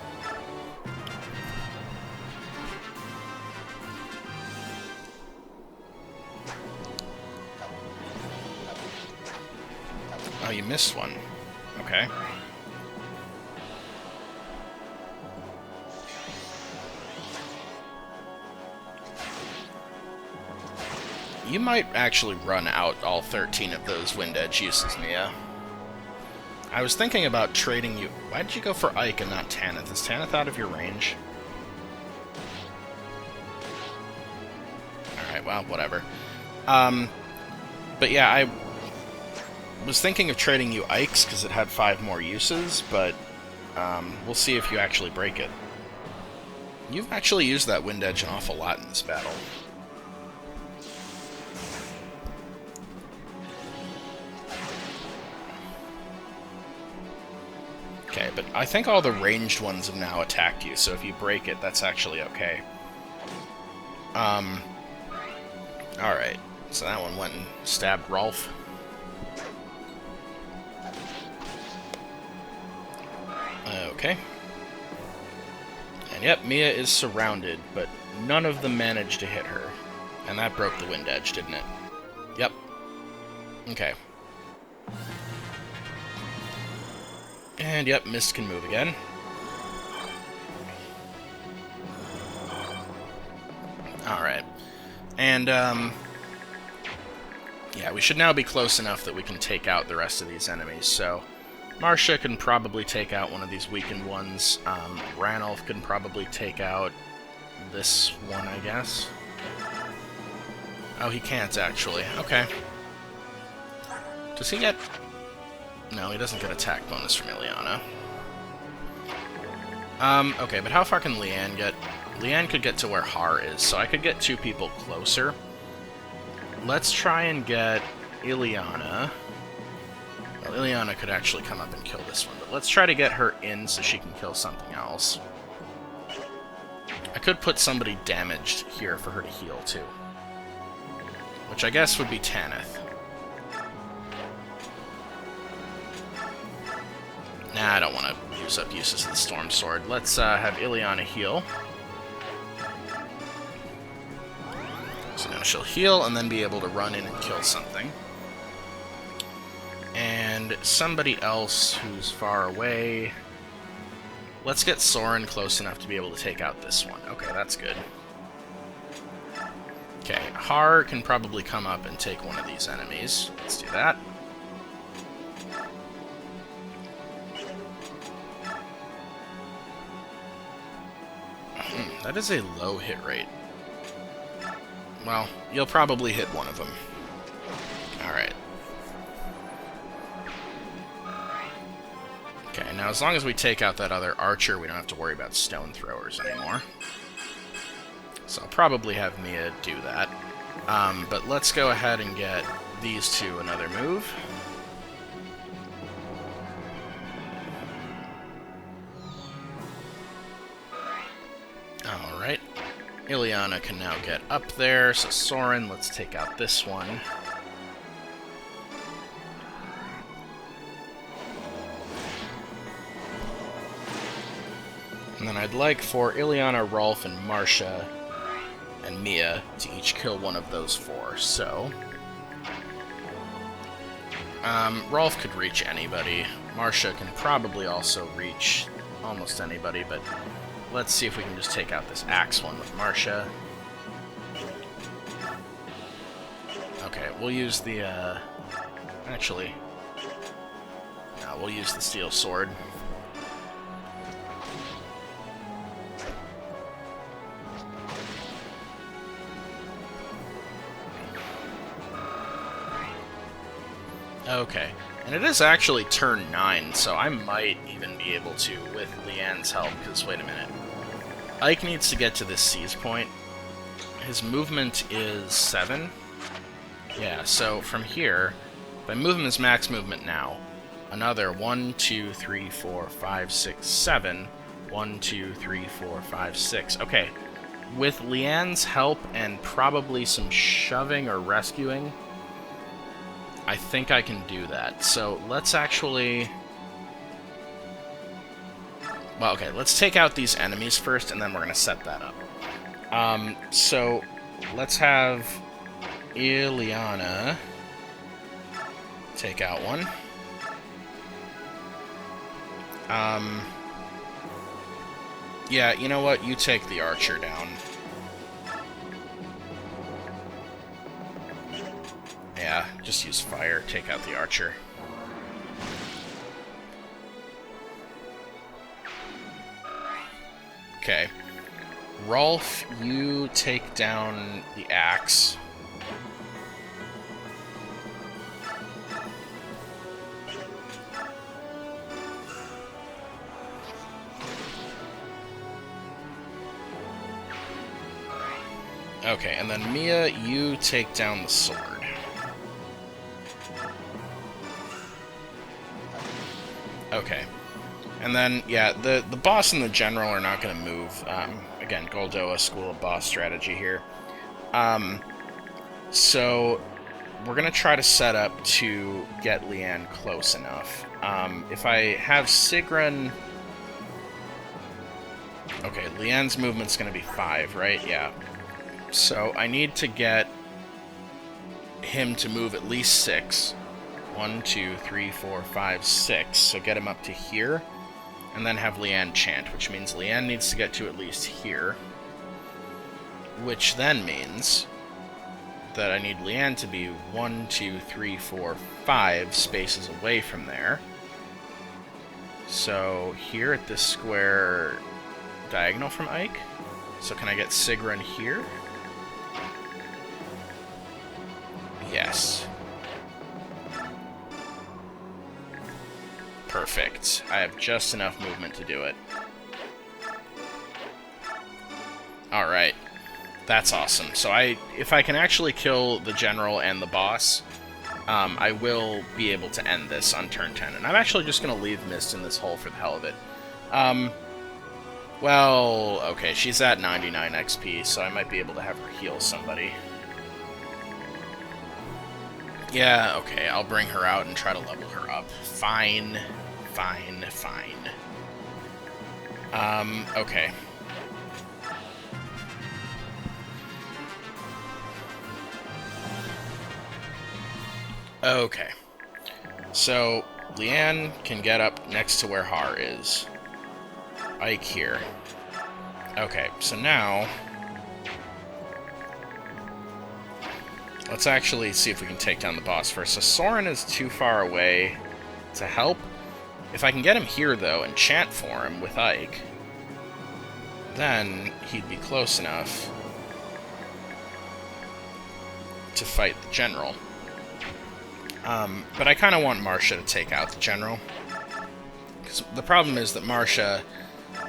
Oh, you missed one. Okay. You might actually run out all 13 of those Wind Edge uses, Mia. I was thinking about trading you... Why did you go for Ike and not Tanith? Is Tanith out of your range? Alright, well, whatever. But yeah, I was thinking of trading you Ike's because it had 5 more uses, but we'll see if you actually break it. You've actually used that Wind Edge an awful lot in this battle. Okay, but I think all the ranged ones have now attacked you, so if you break it, that's actually okay. Alright, so that one went and stabbed Rolf. Okay. And yep, Mia is surrounded, but none of them managed to hit her. And that broke the Wind Edge, didn't it? Yep. Okay. And yep, Mist can move again. Alright. And, yeah, we should now be close enough that we can take out the rest of these enemies, so... Marcia can probably take out one of these weakened ones. Ranulf can probably take out this one, I guess. Oh, he can't, actually. Okay. Does he get... No, he doesn't get attack bonus from Ileana. Okay, but how far can Leanne get? Leanne could get to where Har is, so I could get 2 people closer. Let's try and get Ileana. Well, Ileana could actually come up and kill this one, but let's try to get her in so she can kill something else. I could put somebody damaged here for her to heal, too. Which I guess would be Tanith. Nah, I don't want to use up uses of the Storm Sword. Let's have Ileana heal. So now she'll heal and then be able to run in and kill something. And somebody else who's far away... Let's get Soren close enough to be able to take out this one. Okay, that's good. Okay, Har can probably come up and take one of these enemies. Let's do that. That is a low hit rate. Well, you'll probably hit one of them. Alright. Okay, now as long as we take out that other archer, we don't have to worry about stone throwers anymore. So I'll probably have Mia do that. But let's go ahead and get these two another move. Alright. Ileana can now get up there, so Soren, let's take out this one. And then I'd like for Ileana, Rolf, and Marcia, and Mia to each kill one of those four, so... Rolf could reach anybody. Marcia can probably also reach almost anybody, but let's see if we can just take out this axe one with Marcia. Okay, we'll use the, actually... No, we'll use the steel sword. Okay, and it is actually turn 9, so I might even be able to with Leanne's help, because wait a minute. Ike needs to get to this seize point. His movement is 7. Yeah, so from here, if I move him his max movement now, another 1, 2, 3, 4, 5, 6, 7. 1, 2, 3, 4, 5, 6. Okay, with Leanne's help and probably some shoving or rescuing, I think I can do that. So let's actually... Well, okay, let's take out these enemies first, and then we're going to set that up. So let's have Ileana take out one. Yeah, you know what? You take the archer down. Yeah, just use fire. Take out the archer. Okay. Rolf, you take down the axe. Okay, and then Mia, you take down the sword. Okay. And then, yeah, the boss and the general are not going to move. Again, Goldoa, School of Boss strategy here. So, we're going to try to set up to get Leanne close enough. If I have Sigrun... Okay, Leanne's movement's going to be 5, right? Yeah. So, I need to get him to move at least 6. 1, 2, 3, 4, 5, 6. So get him up to here. And then have Leanne chant, which means Leanne needs to get to at least here. Which then means that I need Leanne to be 1, 2, 3, 4, 5 spaces away from there. So here at this square diagonal from Ike. So can I get Sigrun here? Yes. Perfect. I have just enough movement to do it. Alright. That's awesome. So if I can actually kill the general and the boss, I will be able to end this on turn 10. And I'm actually just going to leave Mist in this hole for the hell of it. Well, okay, she's at 99 XP, so I might be able to have her heal somebody. Yeah, okay, I'll bring her out and try to level her up. Fine. Fine, fine. Okay. Okay. So, Leanne can get up next to where Har is. Ike here. Okay, so now... let's actually see if we can take down the boss first. So Soren is too far away to help. If I can get him here, though, and chant for him with Ike, then he'd be close enough to fight the general. But I kind of want Marcia to take out the general. Because the problem is that Marcia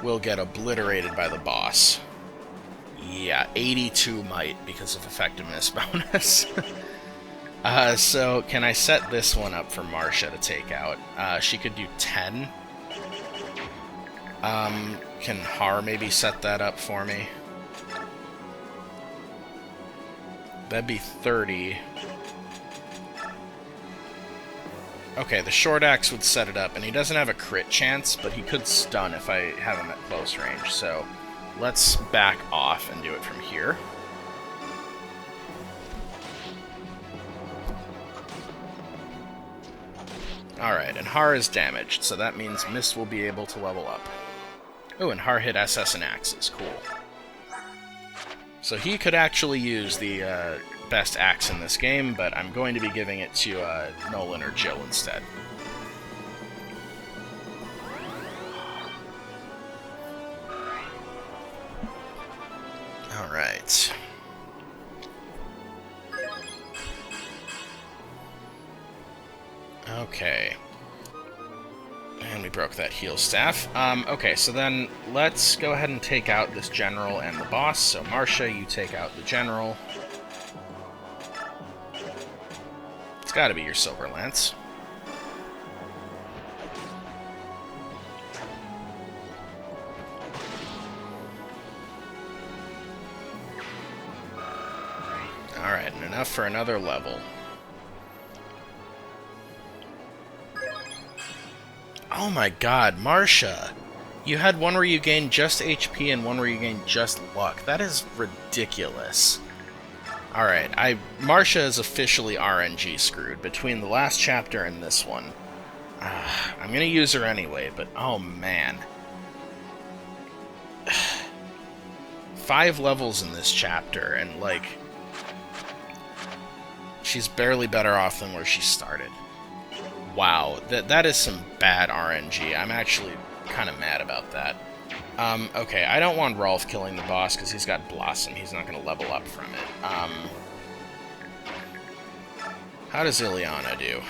will get obliterated by the boss. Yeah, 82 might because of effectiveness bonus. So can I set this one up for Marcia to take out? She could do 10. Can Har maybe set that up for me? That'd be 30. Okay, the short axe would set it up, and he doesn't have a crit chance, but he could stun if I have him at close range, so let's back off and do it from here. Alright, and Har is damaged, so that means Mist will be able to level up. Oh, and Har hit SS and axes, cool. So he could actually use the best axe in this game, but I'm going to be giving it to Nolan or Jill instead. Alright. Okay. And we broke that heal staff. Okay, so then let's go ahead and take out this general and the boss. So Marcia, you take out the general. It's gotta be your Silver Lance. Alright, and enough for another level. Oh my god, Marcia! You had one where you gained just HP and one where you gained just luck. That is ridiculous. Alright, Marcia is officially RNG screwed between the last chapter and this one. I'm gonna use her anyway, but oh man. 5 levels in this chapter, and like, she's barely better off than where she started. Wow, that is some bad RNG. I'm actually kind of mad about that. Okay, I don't want Rolf killing the boss because he's got Blossom. He's not going to level up from it. How does Ileana do?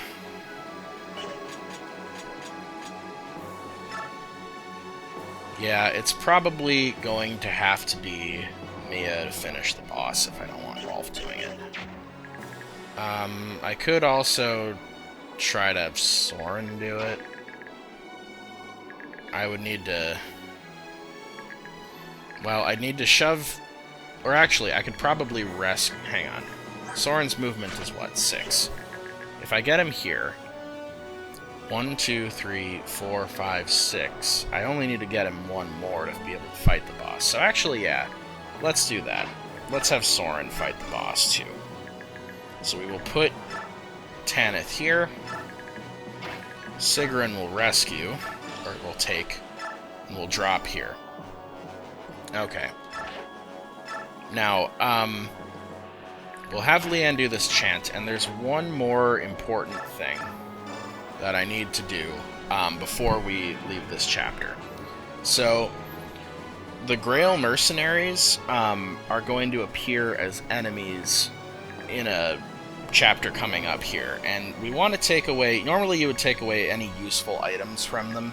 Yeah, it's probably going to have to be Mia to finish the boss if I don't want Rolf doing it. I could also try to have Soren do it. I would need to... Well, I'd need to shove... Or actually, I could probably rest... Hang on. Soren's movement is what? 6. If I get him here... 1, 2, 3, 4, 5, 6. I only need to get him one more to be able to fight the boss. So actually, yeah. Let's do that. Let's have Soren fight the boss, too. So we will put Tanith here. Sigrun will rescue, or will take, and we'll drop here. Okay. Now, we'll have Leanne do this chant, and there's one more important thing that I need to do before we leave this chapter. So, the Grail Mercenaries are going to appear as enemies in a chapter coming up here, and we want to take away... Normally you would take away any useful items from them.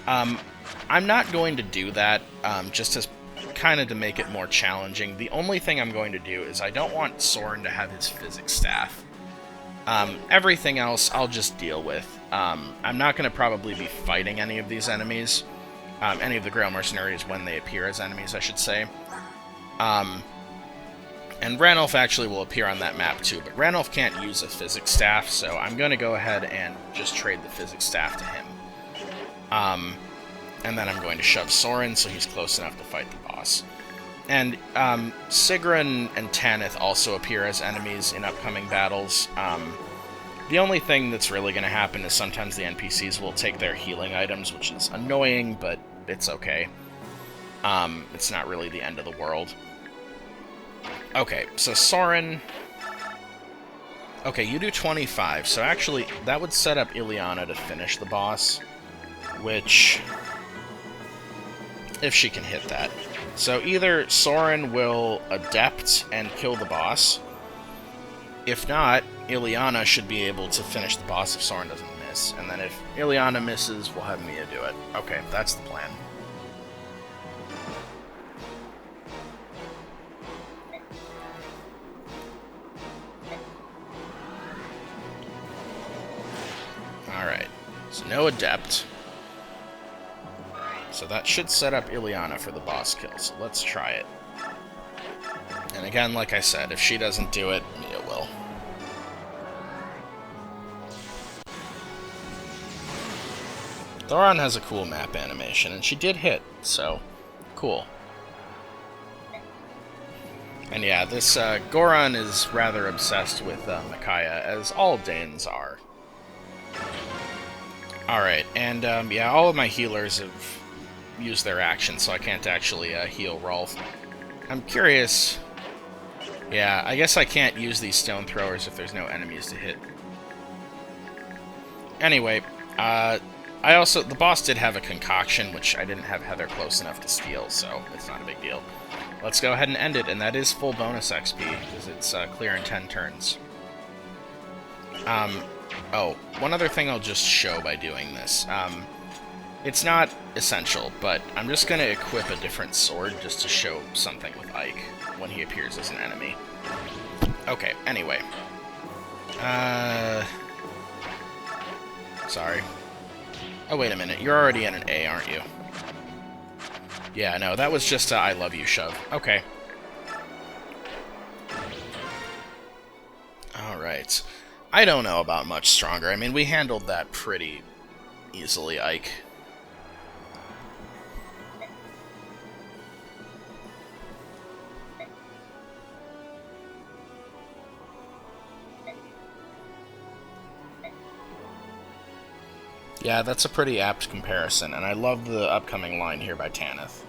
I'm not going to do that, just as kind of to make it more challenging. The only thing I'm going to do is I don't want Soren to have his physics staff. Everything else I'll just deal with. I'm not going to probably be fighting any of these enemies. Any of the Grail Mercenaries when they appear as enemies, I should say. And Ranulf actually will appear on that map too, but Ranulf can't use a physics staff, so I'm going to go ahead and just trade the physics staff to him. And then I'm going to shove Soren so he's close enough to fight the boss. And Sigrun and Tanith also appear as enemies in upcoming battles. The only thing that's really going to happen is sometimes the NPCs will take their healing items, which is annoying, but it's okay. It's not really the end of the world. Okay, so Soren... Okay, you do 25, so actually that would set up Ileana to finish the boss, which... if she can hit that. So either Soren will adept and kill the boss. If not, Ileana should be able to finish the boss if Soren doesn't miss. And then if Ileana misses, we'll have Mia do it. Okay, that's the plan. Alright, so no adept. So that should set up Ileana for the boss kill, so let's try it. And again, like I said, if she doesn't do it, Mia will. Thoron has a cool map animation, and she did hit, so cool. And yeah, this Goron is rather obsessed with Micaiah, as all Danes are. Alright, and yeah, all of my healers have used their actions, so I can't actually heal Rolf. I'm curious... Yeah, I guess I can't use these stone throwers if there's no enemies to hit. Anyway, the boss did have a concoction, which I didn't have Heather close enough to steal, so it's not a big deal. Let's go ahead and end it, and that is full bonus XP, because it's clear in 10 turns. Oh, one other thing I'll just show by doing this. It's not essential, but I'm just going to equip a different sword just to show something with Ike when he appears as an enemy. Okay, anyway. Sorry. Oh, wait a minute. You're already at an A, aren't you? Yeah, no, that was just a I love you shove. Okay. Alright. I don't know about much stronger. I mean, we handled that pretty easily, Ike. Yeah, that's a pretty apt comparison, and I love the upcoming line here by Tanith.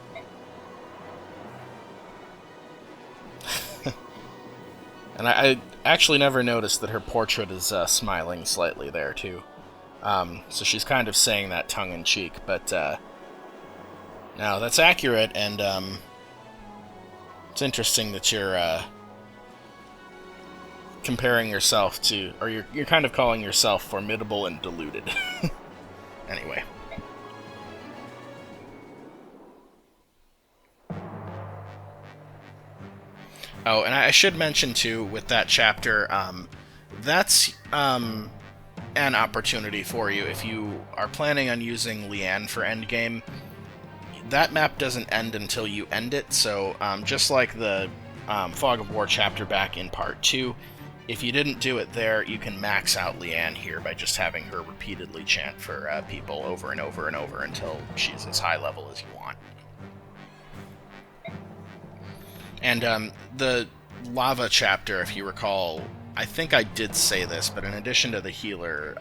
And I actually never noticed that her portrait is smiling slightly there, too. So she's kind of saying that tongue-in-cheek, but no, that's accurate, and it's interesting that you're comparing yourself to, or you're kind of calling yourself formidable and deluded. Anyway. Oh, and I should mention, too, with that chapter, that's an opportunity for you if you are planning on using Leanne for endgame. That map doesn't end until you end it, so just like the Fog of War chapter back in Part 2, if you didn't do it there, you can max out Leanne here by just having her repeatedly chant for people over and over and over until she's as high level as you want. And the lava chapter, if you recall, I think I did say this, but in addition to the healer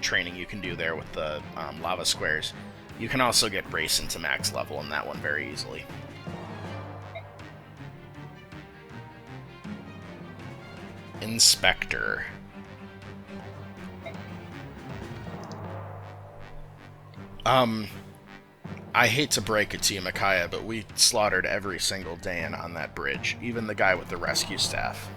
training you can do there with the lava squares, you can also get Brayson to max level in that one very easily. Inspector. I hate to break it to you, Micaiah, but we slaughtered every single Dan on that bridge, even the guy with the rescue staff.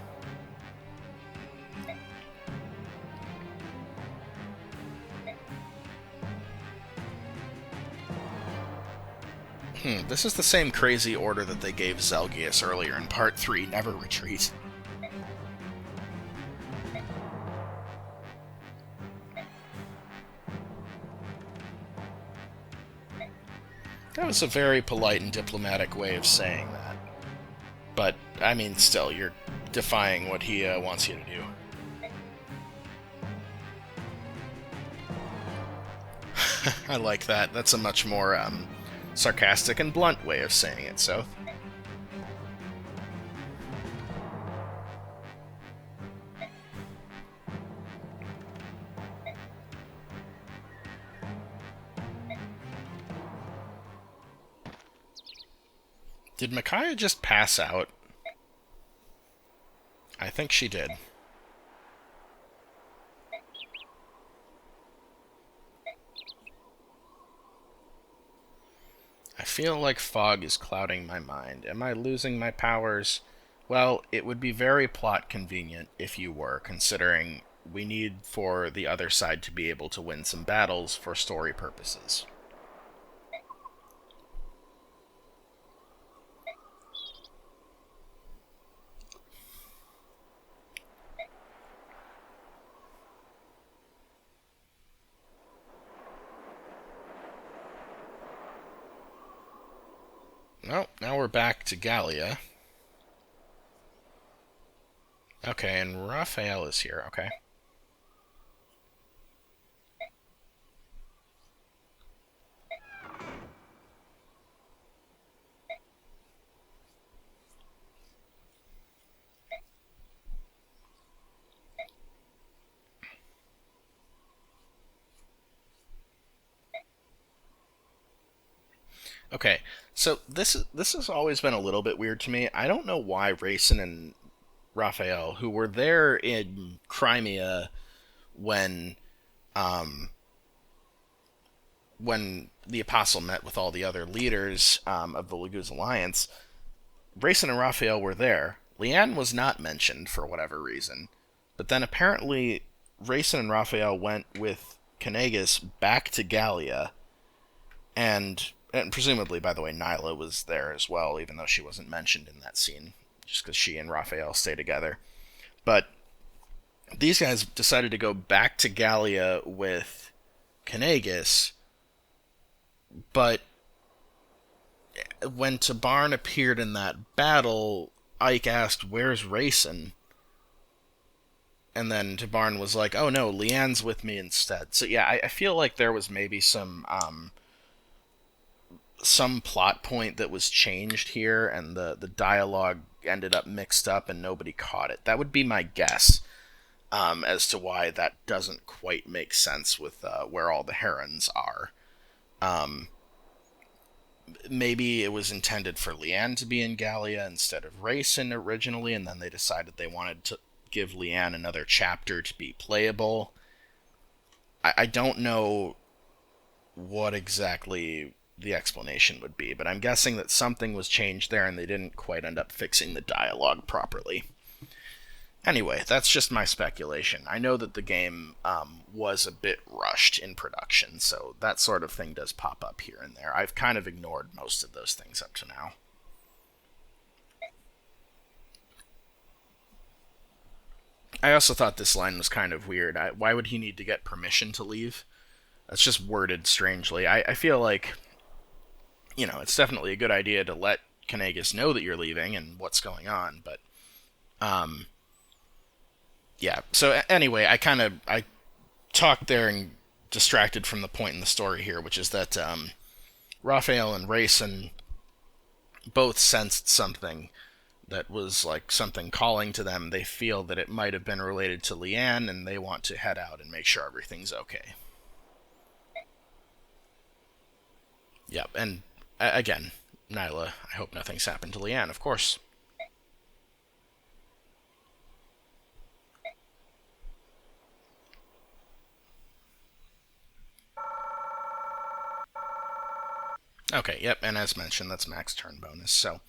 This is the same crazy order that they gave Zelgius earlier in Part 3, Never Retreat. That was a very polite and diplomatic way of saying that. But, I mean, still, you're defying what he wants you to do. I like that. That's a much more sarcastic and blunt way of saying it, Soph. Did Micaiah just pass out? I think she did. feel like fog is clouding my mind. Am I losing my powers? Well, it would be very plot convenient if you were, considering we need for the other side to be able to win some battles for story purposes. Well, now we're back to Gallia. Okay, and Raphael is here. Okay. Okay, so this has always been a little bit weird to me. I don't know why Rayson and Raphael, who were there in Crimea when um, when the Apostle met with all the other leaders of the Laguz Alliance, Rayson and Raphael were there. Leanne was not mentioned for whatever reason, but then apparently Rayson and Raphael went with Canegas back to Gallia, and presumably, by the way, Nyla was there as well, even though she wasn't mentioned in that scene, just because she and Raphael stay together. But these guys decided to go back to Gallia with Canegas, but when Tabarn appeared in that battle, Ike asked, "Where's Rayson?" And then Tabarn was like, "Oh no, Leanne's with me instead." So yeah, I feel like there was maybe some plot point that was changed here, and the dialogue ended up mixed up, and nobody caught it. That would be my guess as to why that doesn't quite make sense with where all the herons are. Um, Maybe it was intended for Leanne to be in Gallia instead of Rayson originally, and then they decided they wanted to give Leanne another chapter to be playable. I don't know what exactly the explanation would be, but I'm guessing that something was changed there and they didn't quite end up fixing the dialogue properly. Anyway, that's just my speculation. I know that the game was a bit rushed in production, so that sort of thing does pop up here and there. I've kind of ignored most of those things up to now. I also thought this line was kind of weird. Why would he need to get permission to leave? That's just worded strangely. I feel like, it's definitely a good idea to let Canegas know that you're leaving and what's going on, but um, yeah. So anyway, I talked there and distracted from the point in the story here, which is that Raphael and Rayson both sensed something that was like something calling to them. They feel that it might have been related to Leanne, and they want to head out and make sure everything's okay. Yep, and again, Nyla, I hope nothing's happened to Leanne, of course. Okay, yep, and as mentioned, that's max turn bonus. So,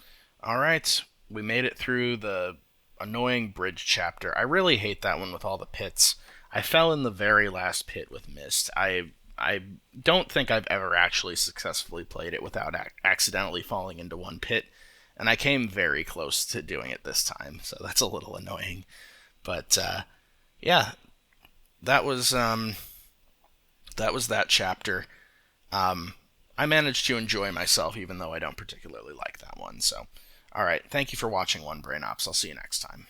alright, we made it through the annoying bridge chapter. I really hate that one with all the pits. I fell in the very last pit with Mist. I don't think I've ever actually successfully played it without accidentally falling into one pit, and I came very close to doing it this time, so that's a little annoying. But yeah, that was that chapter. Um, I managed to enjoy myself, even though I don't particularly like that one. So, all right, thank you for watching One Brain Ops. I'll see you next time.